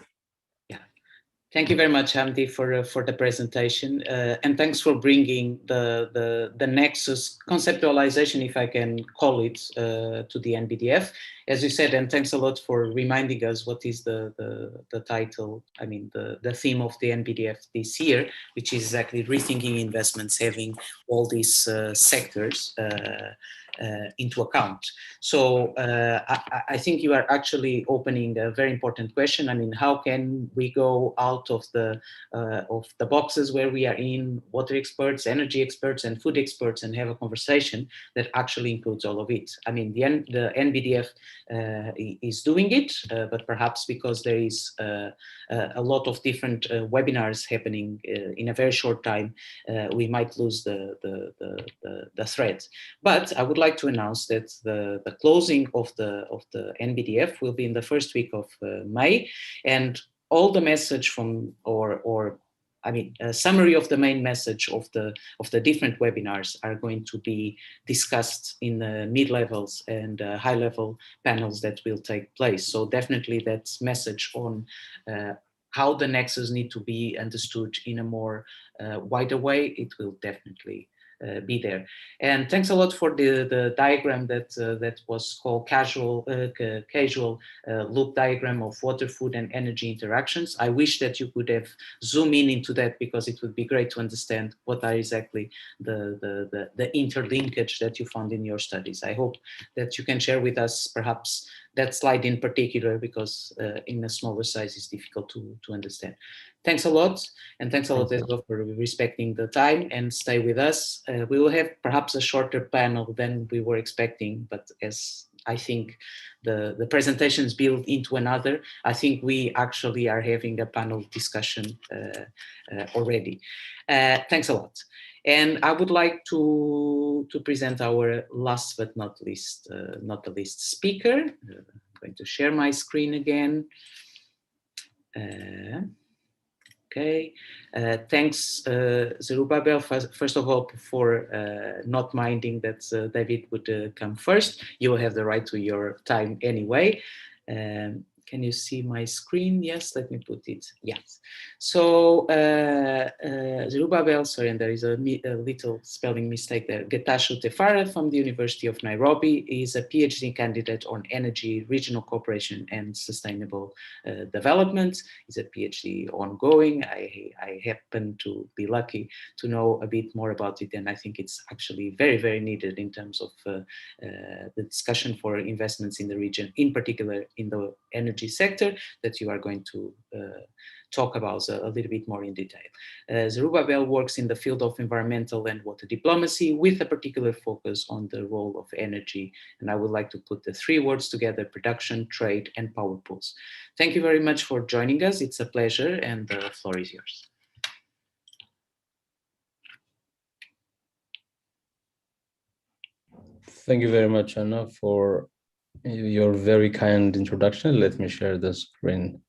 Thank you very much, Hamdi, for the presentation, and thanks for bringing the nexus conceptualization, if I can call it, to the NBDF, as you said, and thanks a lot for reminding us what is the title, I mean, the theme of the NBDF this year, which is exactly rethinking investments, having all these sectors into account. So I think you are actually opening a very important question. I mean, how can we go out of the boxes where we are in, water experts, energy experts, and food experts, and have a conversation that actually includes all of it? I mean, the NBDF is doing it, but perhaps because there is a lot of different webinars happening in a very short time, we might lose the thread. But I would like to announce that the closing of the NBDF will be in the first week of May, and all the message from, I mean, a summary of the main message of the different webinars are going to be discussed in the mid-levels and high-level panels that will take place. So definitely that message on how the nexus need to be understood in a more wider way, it will definitely be there. And thanks a lot for the diagram that was called casual loop diagram of water, food, and energy interactions. I wish that you could have zoomed into that, because it would be great to understand what are exactly the interlinkage that you found in your studies. I hope that you can share with us perhaps that slide in particular, because in a smaller size it's difficult to understand. Thanks a lot, and thanks a lot as well for respecting the time, and stay with us. We will have perhaps a shorter panel than we were expecting, but as I think the presentations build into another, I think we actually are having a panel discussion already. Thanks a lot. And I would like to present our last but not the least speaker. I'm going to share my screen again. Okay, thanks Zerubbabel, first of all, for not minding that David would come first. You will have the right to your time anyway. Can you see my screen? Yes, let me put it. Yes. So Zerubbabel, sorry, and there is a little spelling mistake there. Getashu Tefara from the University of Nairobi is a PhD candidate on energy, regional cooperation, and sustainable development. He's a PhD ongoing. I happen to be lucky to know a bit more about it, and I think it's actually very, very needed in terms of the discussion for investments in the region, in particular in the energy sector that you are going to talk about a little bit more in detail. Zerubbabel works in the field of environmental and water diplomacy with a particular focus on the role of energy. And I would like to put the three words together: production, trade, and power pools. Thank you very much for joining us. It's a pleasure, and the floor is yours. Thank you very much, Anna, for your very kind introduction. Let me share the screen.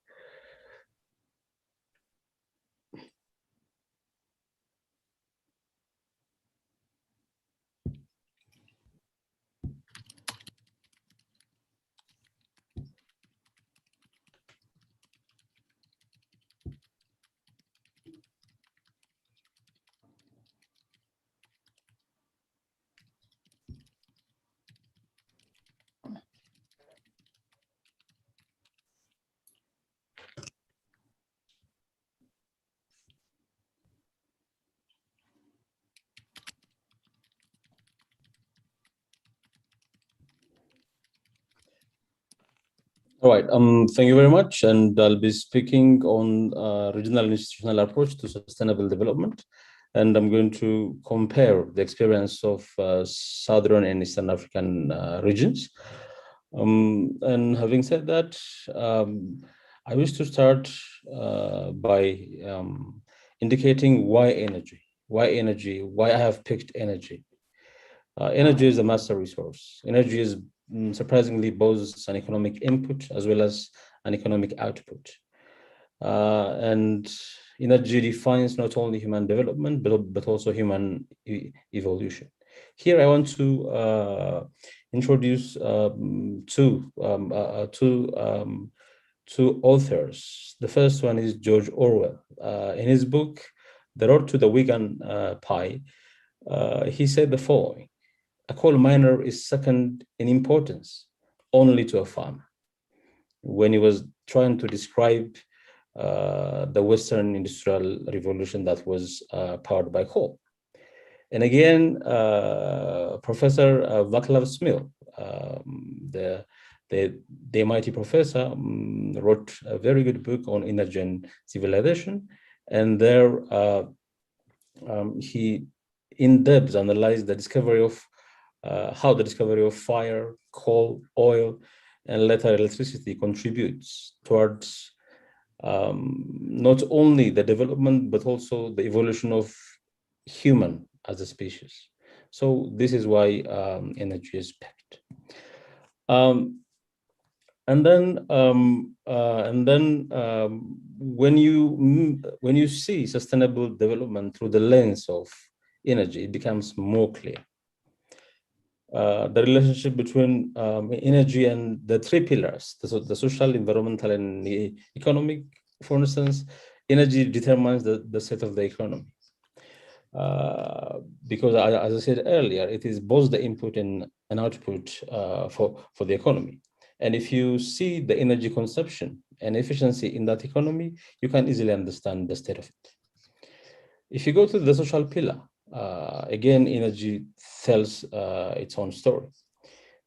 All right, thank you very much. And I'll be speaking on regional and institutional approach to sustainable development. And I'm going to compare the experience of Southern and Eastern African regions. And having said that, I wish to start by indicating why energy, why I have picked energy. Energy is a master resource. Energy is surprisingly both an economic input as well as an economic output. And energy defines not only human development, but also human evolution. Here I want to introduce two authors. The first one is George Orwell. In his book, The Road to the Vegan Pie, he said the following: a coal miner is second in importance only to a farmer, when he was trying to describe the Western Industrial Revolution that was powered by coal. And again, Professor Václav Smil, the MIT professor, wrote a very good book on energy and civilization. And there he in depth analyzed the discovery of how the discovery of fire, coal, oil, and later electricity contributes towards not only the development, but also the evolution of human as a species. So this is why energy is picked. And then when you see sustainable development through the lens of energy, it becomes more clear. The relationship between energy and the three pillars, the social, environmental, and the economic. For instance, energy determines the state of the economy. Because as I said earlier, it is both the input and output for the economy. And if you see the energy consumption and efficiency in that economy, you can easily understand the state of it. If you go to the social pillar, again, energy tells its own story.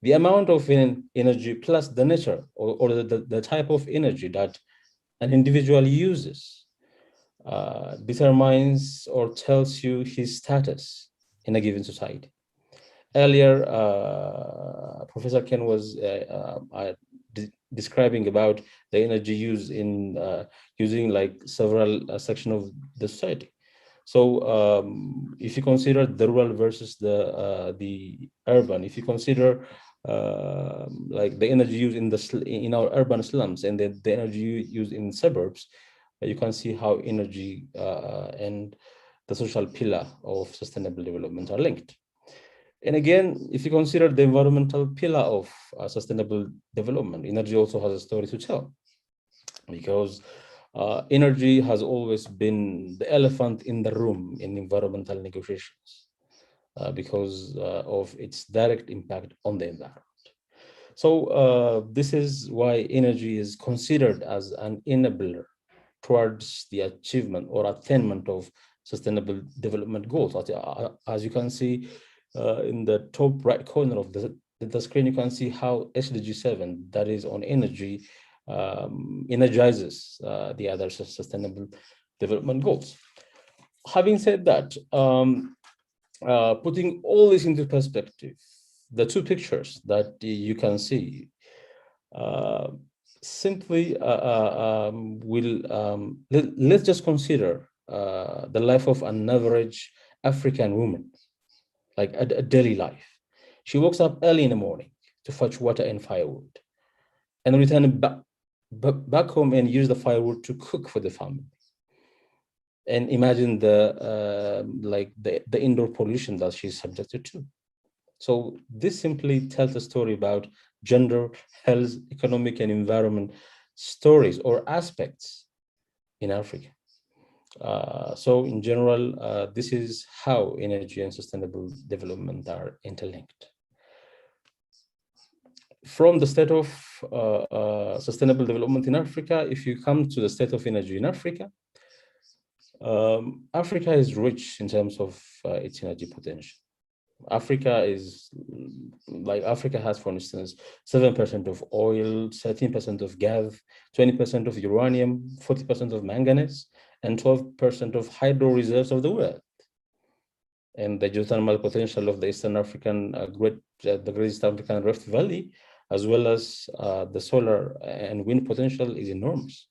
The amount of energy plus the nature or the type of energy that an individual uses determines or tells you his status in a given society. Earlier, Professor Ken was describing about the energy used in using like several sections of the society. So if you consider the rural versus the urban, if you consider like the energy used in our urban slums and the energy used in suburbs, you can see how energy and the social pillar of sustainable development are linked. And again, if you consider the environmental pillar of sustainable development, energy also has a story to tell, because energy has always been the elephant in the room in environmental negotiations because of its direct impact on the environment. So this is why energy is considered as an enabler towards the achievement or attainment of sustainable development goals. As you can see in the top right corner of the screen, you can see how SDG 7, that is on energy, energizes the other sustainable development goals. Having said that, putting all this into perspective, the two pictures that you can see simply let's just consider the life of an average African woman, like a daily life. She wakes up early in the morning to fetch water and firewood, and return back home and use the firewood to cook for the family. And imagine the indoor pollution that she's subjected to. So this simply tells a story about gender, health, economic, and environment stories or aspects in Africa. So in general, this is how energy and sustainable development are interlinked. From the state of sustainable development in Africa, if you come to the state of energy in Africa, Africa is rich in terms of its energy potential. Africa has, for instance, 7% of oil, 13% of gas, 20% of uranium, 40% of manganese, and 12% of hydro reserves of the world. and the geothermal potential of the Eastern African, the Great East African Rift Valley, as well as the solar and wind potential is enormous.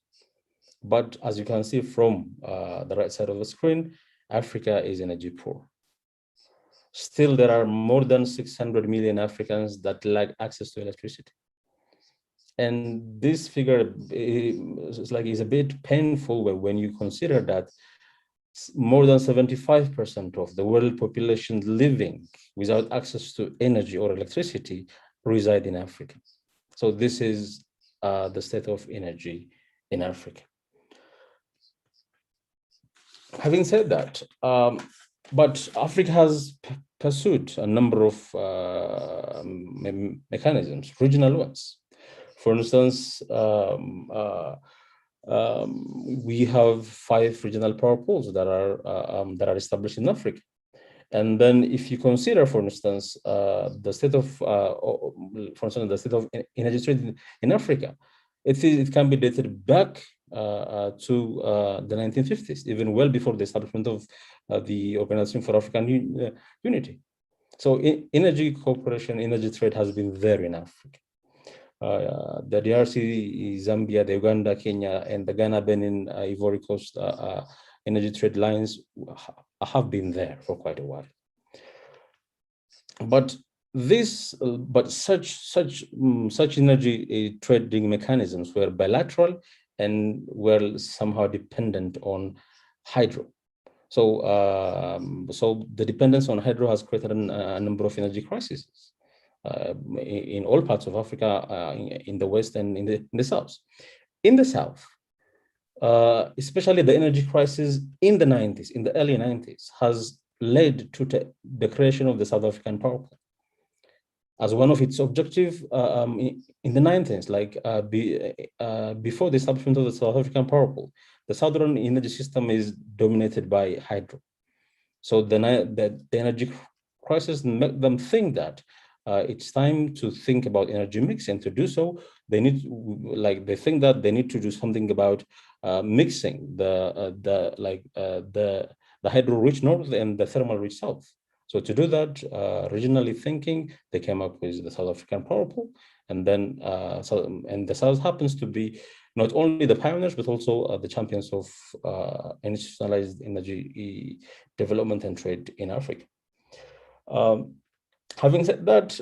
But as you can see from the right side of the screen, Africa is energy poor. Still, there are more than 600 million Africans that lack access to electricity. And this figure is a bit painful when you consider that more than 75% of the world population living without access to energy or electricity reside in Africa. So this is the state of energy in Africa. Having said that, but Africa has pursued a number of mechanisms, regional ones. For instance, we have 5 regional power pools that are established in Africa. And then, if you consider, for instance, the state of energy trade in Africa, it can be dated back to the 1950s, even well before the establishment of the Organization for African Unity. So, energy cooperation, energy trade has been there in Africa. The DRC, Zambia, the Uganda, Kenya, and the Ghana, Benin, Ivory Coast energy trade lines have been there for quite a while. But such energy trading mechanisms were bilateral and were somehow dependent on hydro. So, so the dependence on hydro has created a number of energy crises. In all parts of Africa, in the West and in the South. In the South, especially the energy crisis in the 90s, in the early 90s, has led to the creation of the South African Power Pool. As one of its objectives in the 90s, before the establishment of the South African Power Pool, the Southern energy system is dominated by hydro. So the energy crisis made them think that it's time to think about energy mix, and to do so, they think that they need to do something about mixing the hydro-rich north and the thermal-rich south. So to do that, regionally thinking, they came up with the South African Power Pool, and then and the South happens to be not only the pioneers but also the champions of institutionalized energy development and trade in Africa. Having said that,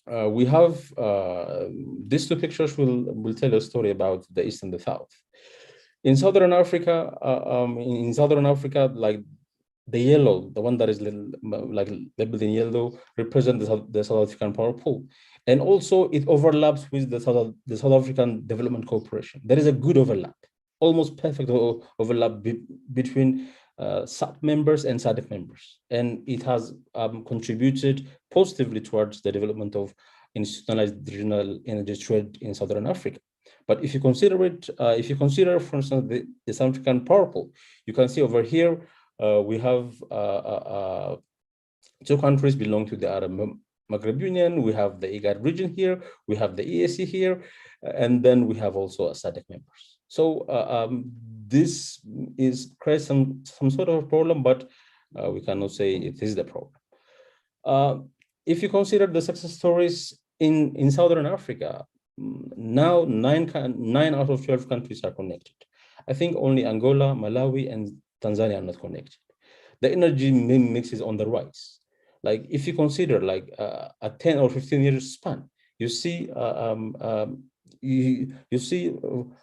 we have these 2 pictures will tell a story about the East and the South. In Southern Africa, like the yellow, the one that is labeled in yellow, represents the South African Power Pool, and also it overlaps with the South African Development Corporation. There is a good overlap, almost perfect overlap between SAP members and SADC members, and it has contributed positively towards the development of institutionalized regional energy trade in Southern Africa. But if you consider, for instance, the South African Power Pool, you can see over here we have 2 countries belong to the Arab Maghreb Union. We have the IGAD region here. We have the EAC here, and then we have also SADC members. So this creates some sort of a problem, but we cannot say it is the problem. If you consider the success stories in Southern Africa, now 9 out of 12 countries are connected. I think only Angola, Malawi, and Tanzania are not connected. The energy mix is on the rise. Like if you consider like a 10 or 15 year span, you see you see,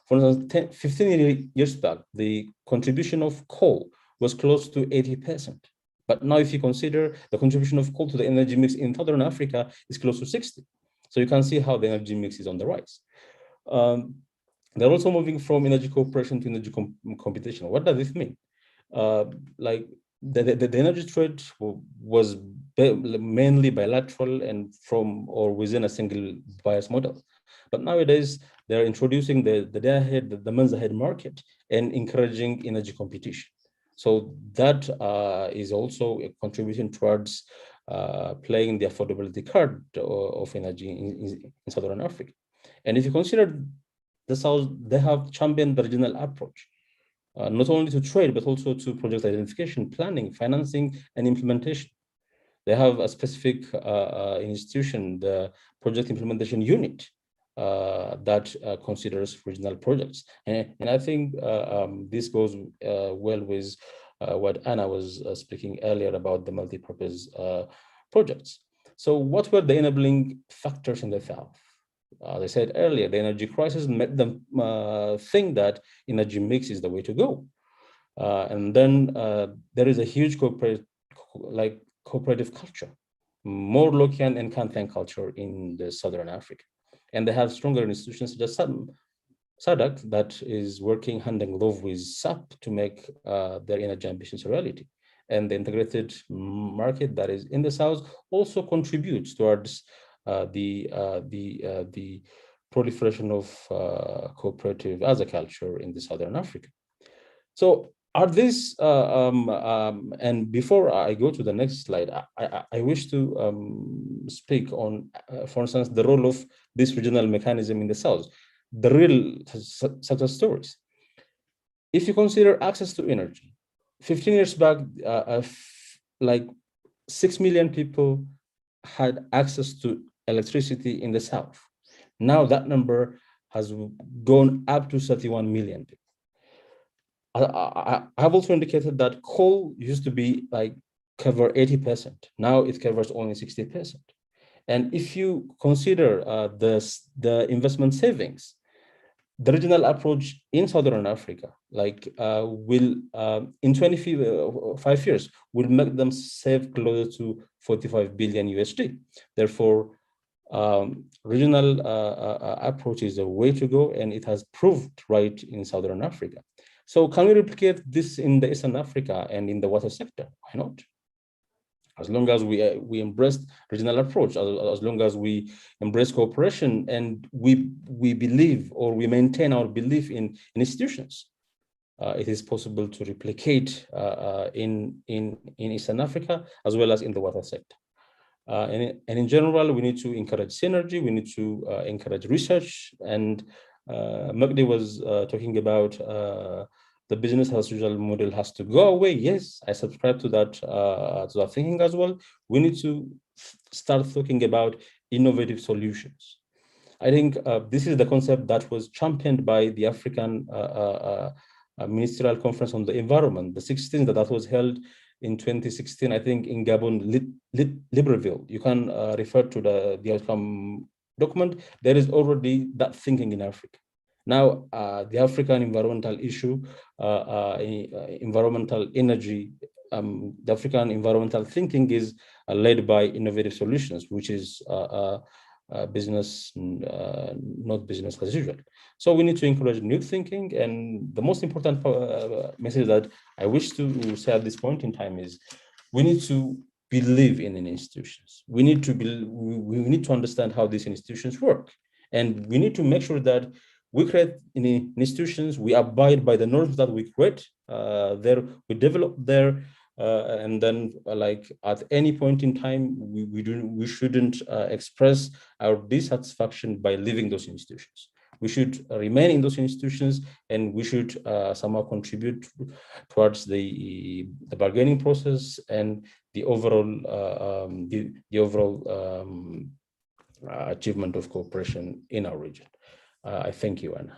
for instance, 15 years back, the contribution of coal was close to 80%. But now if you consider the contribution of coal to the energy mix in Southern Africa is close to 60. So you can see how the energy mix is on the rise. They're also moving from energy cooperation to energy competition. What does this mean? Like the energy trade was mainly bilateral and from or within a single buyer's model. But nowadays, they're introducing the day-ahead, the months-ahead market and encouraging energy competition. So that is also contributing towards playing the affordability card of energy in Southern Africa. And if you consider the South, they have championed the regional approach. not only to trade, but also to project identification, planning, financing, and implementation. They have a specific institution, the Project Implementation Unit, that considers regional projects. And I think this goes well with what Anna was speaking earlier about the multi-purpose projects. So what were the enabling factors in the South? As I said earlier, the energy crisis made them think that energy mix is the way to go. And then there is a huge cooperative culture, more Lokian and Kantian culture in the Southern Africa. And they have stronger institutions such as SADC that is working hand in glove with SAP to make their energy ambitions a reality. And the integrated market that is in the South also contributes towards the proliferation of cooperative as a culture in the Southern Africa. So are these, and before I go to the next slide, I wish to speak on, for instance, the role of this regional mechanism in the South, the real success stories. If you consider access to energy, 15 years back, like 6 million people had access to electricity in the South. Now that number has gone up to 31 million people. I have also indicated that coal used to be like cover 80%. Now it covers only 60%. And if you consider the investment savings, the regional approach in Southern Africa, like will in 25 years, will make them save closer to 45 billion USD. Therefore, regional approach is a way to go, and it has proved right in Southern Africa. So can we replicate this in the Eastern Africa and in the water sector? Why not? As long as we embrace regional approach, as long as we embrace cooperation, and we believe, or we maintain our belief in institutions, it is possible to replicate in Eastern Africa as well as in the water sector. And in general, we need to encourage synergy. We need to encourage research. And Magdi was talking about the business as usual model has to go away. Yes, I subscribe to that thinking as well. We need to start talking about innovative solutions. I think this is the concept that was championed by the African Ministerial Conference on the Environment, the 16th that was held in 2016, I think in Gabon, Libreville. You can refer to the outcome document. There is already that thinking in Africa. Now, the African environmental issue, environmental energy, the African environmental thinking is led by innovative solutions, which is business, not business as usual. So we need to encourage new thinking. And the most important message that I wish to say at this point in time is we need to believe in institutions. We need to understand how these institutions work. And we need to make sure that we create institutions, we abide by the norms that we create there, we develop there, and then like at any point in time, we shouldn't express our dissatisfaction by leaving those institutions. We should remain in those institutions, and we should somehow contribute towards the bargaining process and the overall achievement of cooperation in our region. I thank you, Anna.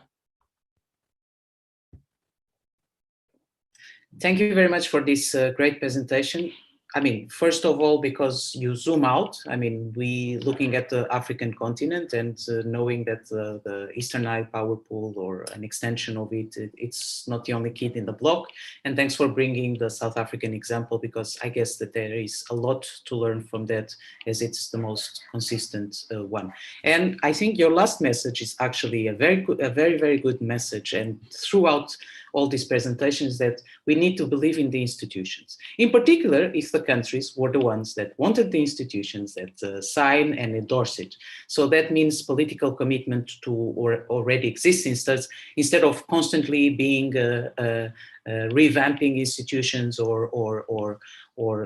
Thank you very much for this great presentation. I mean, first of all, because you zoom out, I mean, we looking at the African continent and knowing that the Eastern Nile power pool or an extension of it, it's not the only kid in the block. And thanks for bringing the South African example, because I guess that there is a lot to learn from that, as it's the most consistent one. And I think your last message is actually a very, very good message. And throughout all these presentations, that we need to believe in the institutions. In particular, if the countries were the ones that wanted the institutions that sign and endorse it. So that means political commitment to already exist instead of constantly being revamping institutions or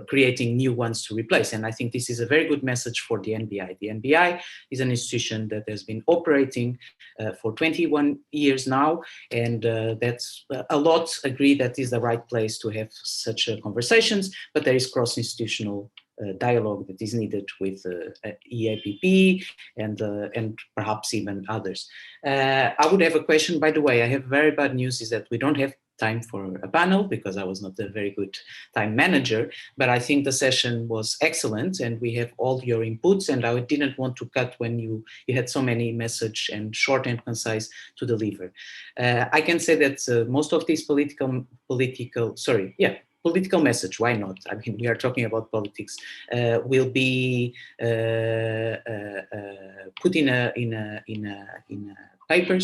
creating new ones to replace. And I think this is a very good message for the NBI. The NBI is an institution that has been operating for 21 years now, and that's a lot agree that is the right place to have such conversations, but there is cross-institutional dialogue that is needed with EAPP and perhaps even others. I would have a question, by the way. I have very bad news, is that we don't have time for a panel because I was not a very good time manager, but I think the session was excellent and we have all your inputs, and I didn't want to cut when you had so many messages and short and concise to deliver. I can say that most of these political message, why not? I mean, we are talking about politics, will be put in a paper,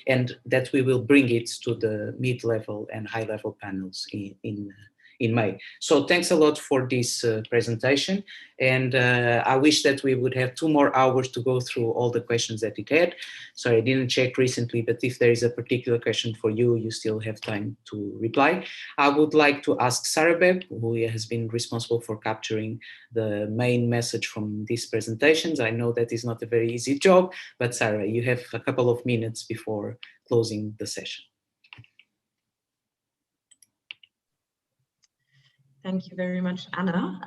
and that we will bring it to the mid-level and high-level panels in May. So thanks a lot for this presentation, and I wish that we would have 2 more hours to go through all the questions that it had. Sorry, I didn't check recently, but if there is a particular question for you, you still have time to reply. I would like to ask Sarabeb, who has been responsible for capturing the main message from these presentations. I know that is not a very easy job, but Sarah, you have a couple of minutes before closing the session. Thank you very much, Anna.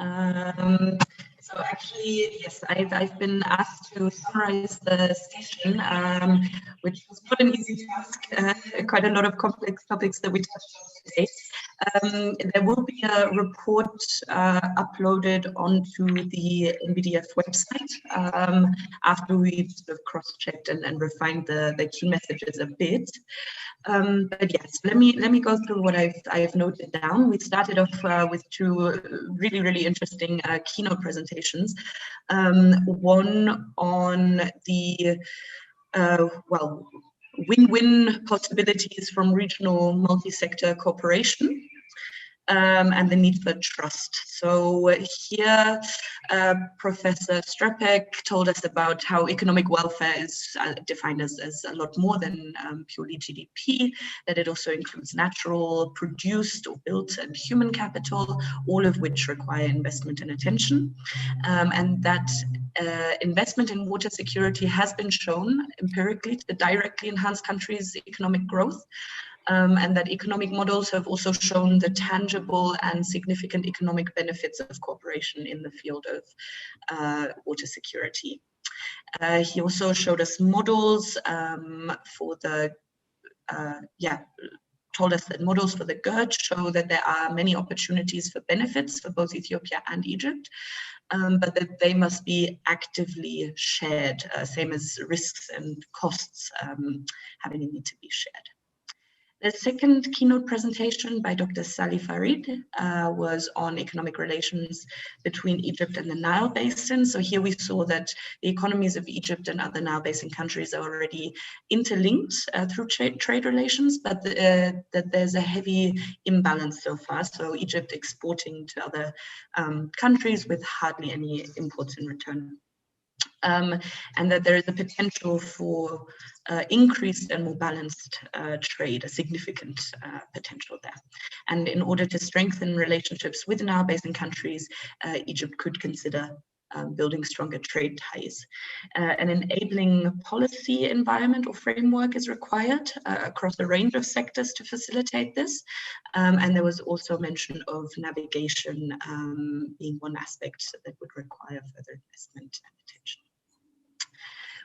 So actually, yes, I've been asked to summarize the session, which was not an easy task, quite a lot of complex topics that we touched on today. There will be a report uploaded onto the NBDF website after we've sort of cross-checked and refined the key messages a bit. But yes, let me go through what I've noted down. We started off with 2 really interesting keynote presentations. One on the win-win possibilities from regional multi-sector cooperation. And the need for trust. So here, Professor Strepek told us about how economic welfare is defined as a lot more than purely GDP, that it also includes natural, produced or built and human capital, all of which require investment and attention. And that investment in water security has been shown empirically to directly enhance countries' economic growth. And that economic models have also shown the tangible and significant economic benefits of cooperation in the field of water security. He also showed us models for the, told us that models for the Gerd show that there are many opportunities for benefits for both Ethiopia and Egypt, but that they must be actively shared, same as risks and costs having a need to be shared. The second keynote presentation by Dr. Sally Farid was on economic relations between Egypt and the Nile Basin. So here we saw that the economies of Egypt and other Nile Basin countries are already interlinked through trade relations, but that there's a heavy imbalance so far. So Egypt exporting to other countries with hardly any imports in return. And that there is a potential for increased and more balanced trade, a significant potential there. And in order to strengthen relationships with Nile Basin countries, Egypt could consider building stronger trade ties. An enabling policy environment or framework is required across a range of sectors to facilitate this. And there was also mention of navigation being one aspect that would require further investment and attention.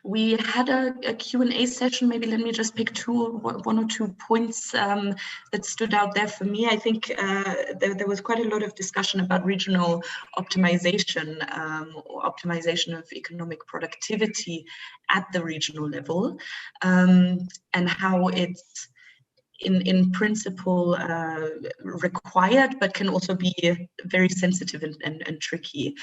We had a Q&A session. Maybe let me just pick one or two points that stood out there for me. I think there was quite a lot of discussion about regional optimization or optimization of economic productivity at the regional level, and how it's in principle required, but can also be very sensitive and tricky.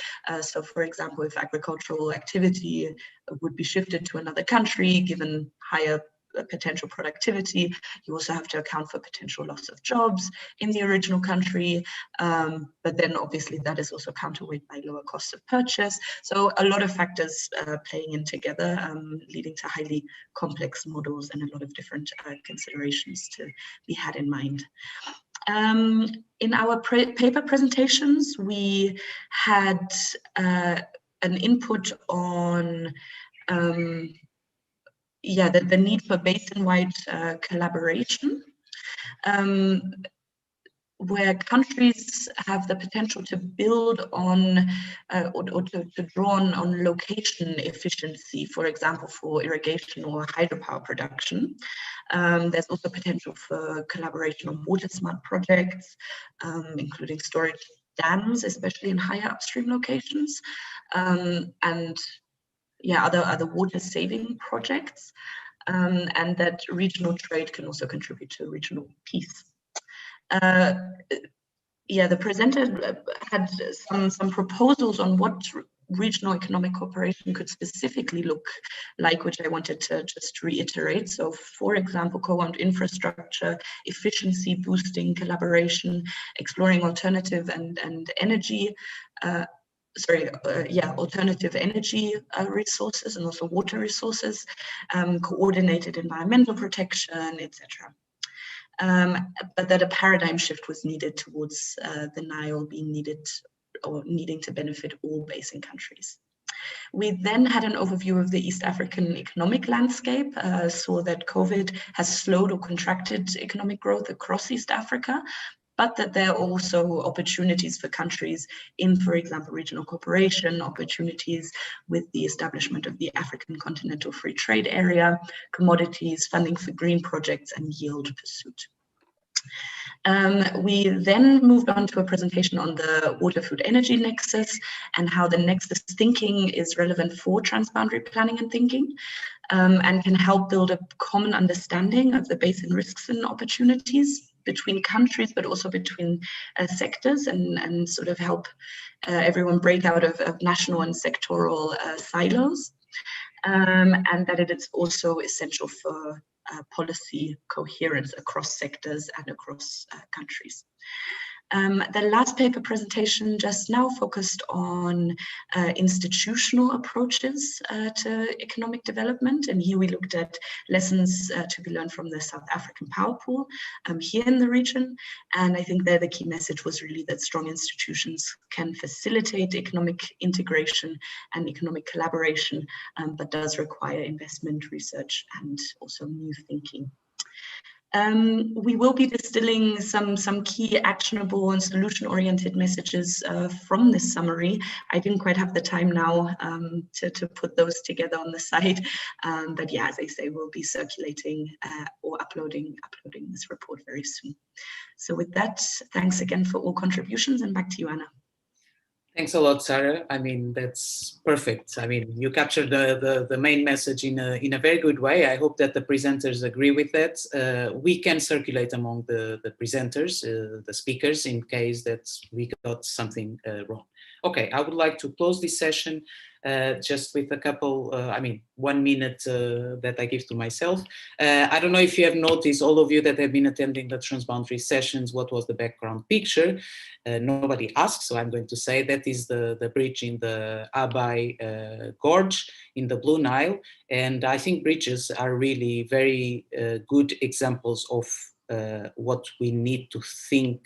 So for example, if agricultural activity would be shifted to another country, given higher potential productivity. You also have to account for potential loss of jobs in the original country. But then obviously that is also counterweight by lower cost of purchase. So a lot of factors playing in together, leading to highly complex models and a lot of different considerations to be had in mind. In our paper presentations, we had an input on the need for basin-wide collaboration, where countries have the potential to build on or to draw on location efficiency, for example, for irrigation or hydropower production. There's also potential for collaboration on water smart projects, including storage dams, especially in higher upstream locations, and other water saving projects, and that regional trade can also contribute to regional peace. The presenter had some proposals on what regional economic cooperation could specifically look like, which I wanted to just reiterate. So, for example, co-owned infrastructure, efficiency boosting collaboration, exploring alternative energy. Alternative energy resources and also water resources, coordinated environmental protection, etc. But that a paradigm shift was needed towards the Nile being needed or needing to benefit all basin countries. We then had an overview of the East African economic landscape, saw that COVID has slowed or contracted economic growth across East Africa, but that there are also opportunities for countries in, for example, regional cooperation, opportunities with the establishment of the African Continental Free Trade Area, commodities, funding for green projects, and yield pursuit. We then moved on to a presentation on the water, food, energy nexus and how the nexus thinking is relevant for transboundary planning and thinking, and can help build a common understanding of the basin risks and opportunities between countries, but also between sectors, and sort of help everyone break out of national and sectoral silos, and that it is also essential for policy coherence across sectors and across countries. The last paper presentation just now focused on institutional approaches to economic development. And here we looked at lessons to be learned from the South African power pool here in the region. And I think there the key message was really that strong institutions can facilitate economic integration and economic collaboration, but does require investment, research, and also new thinking. We will be distilling some key actionable and solution-oriented messages from this summary. I didn't quite have the time now to put those together on the site, but yeah, as I say, we'll be circulating or uploading this report very soon. So with that, thanks again for all contributions, and back to you, Anna. Thanks a lot, Sarah. I mean, that's perfect. I mean, you captured the main message in a very good way. I hope that the presenters agree with that. We can circulate among the presenters, the speakers, in case that we got something wrong. Okay, I would like to close this session just with a couple, 1 minute that I give to myself. I don't know if you have noticed, all of you that have been attending the Transboundary sessions, what was the background picture? Nobody asked, so I'm going to say that is the bridge in the Abai Gorge in the Blue Nile. And I think bridges are really very good examples of what we need to think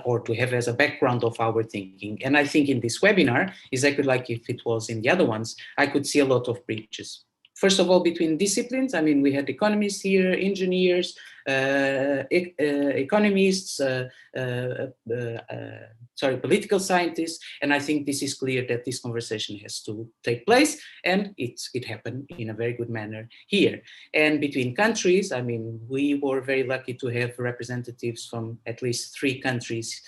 or to have as a background of our thinking. And I think in this webinar, exactly like if it was in the other ones, I could see a lot of bridges. First of all, between disciplines, I mean, we had economists here, engineers, economists, political scientists, and I think this is clear that this conversation has to take place, and it happened in a very good manner here. And between countries, I mean, we were very lucky to have representatives from at least 3 countries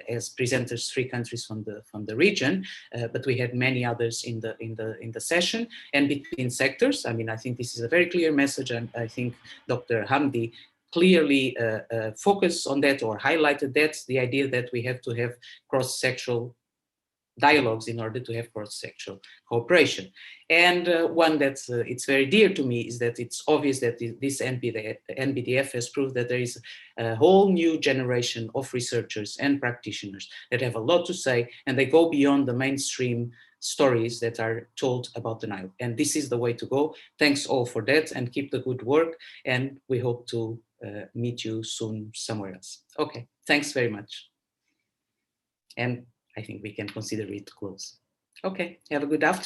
as presenters, 3 countries from the region, but we had many others in the session. And between sectors, I mean, I think this is a very clear message, and I think Dr. Hamdi clearly focused on that or highlighted that, the idea that we have to have cross-sectoral dialogues in order to have cross-sectoral cooperation. And one that's it's very dear to me is that it's obvious that this NBDF has proved that there is a whole new generation of researchers and practitioners that have a lot to say, and they go beyond the mainstream stories that are told about the Nile. And this is the way to go. Thanks all for that, and keep the good work. And we hope to meet you soon somewhere else. Okay, thanks very much. And I think we can consider it close. Okay, have a good afternoon.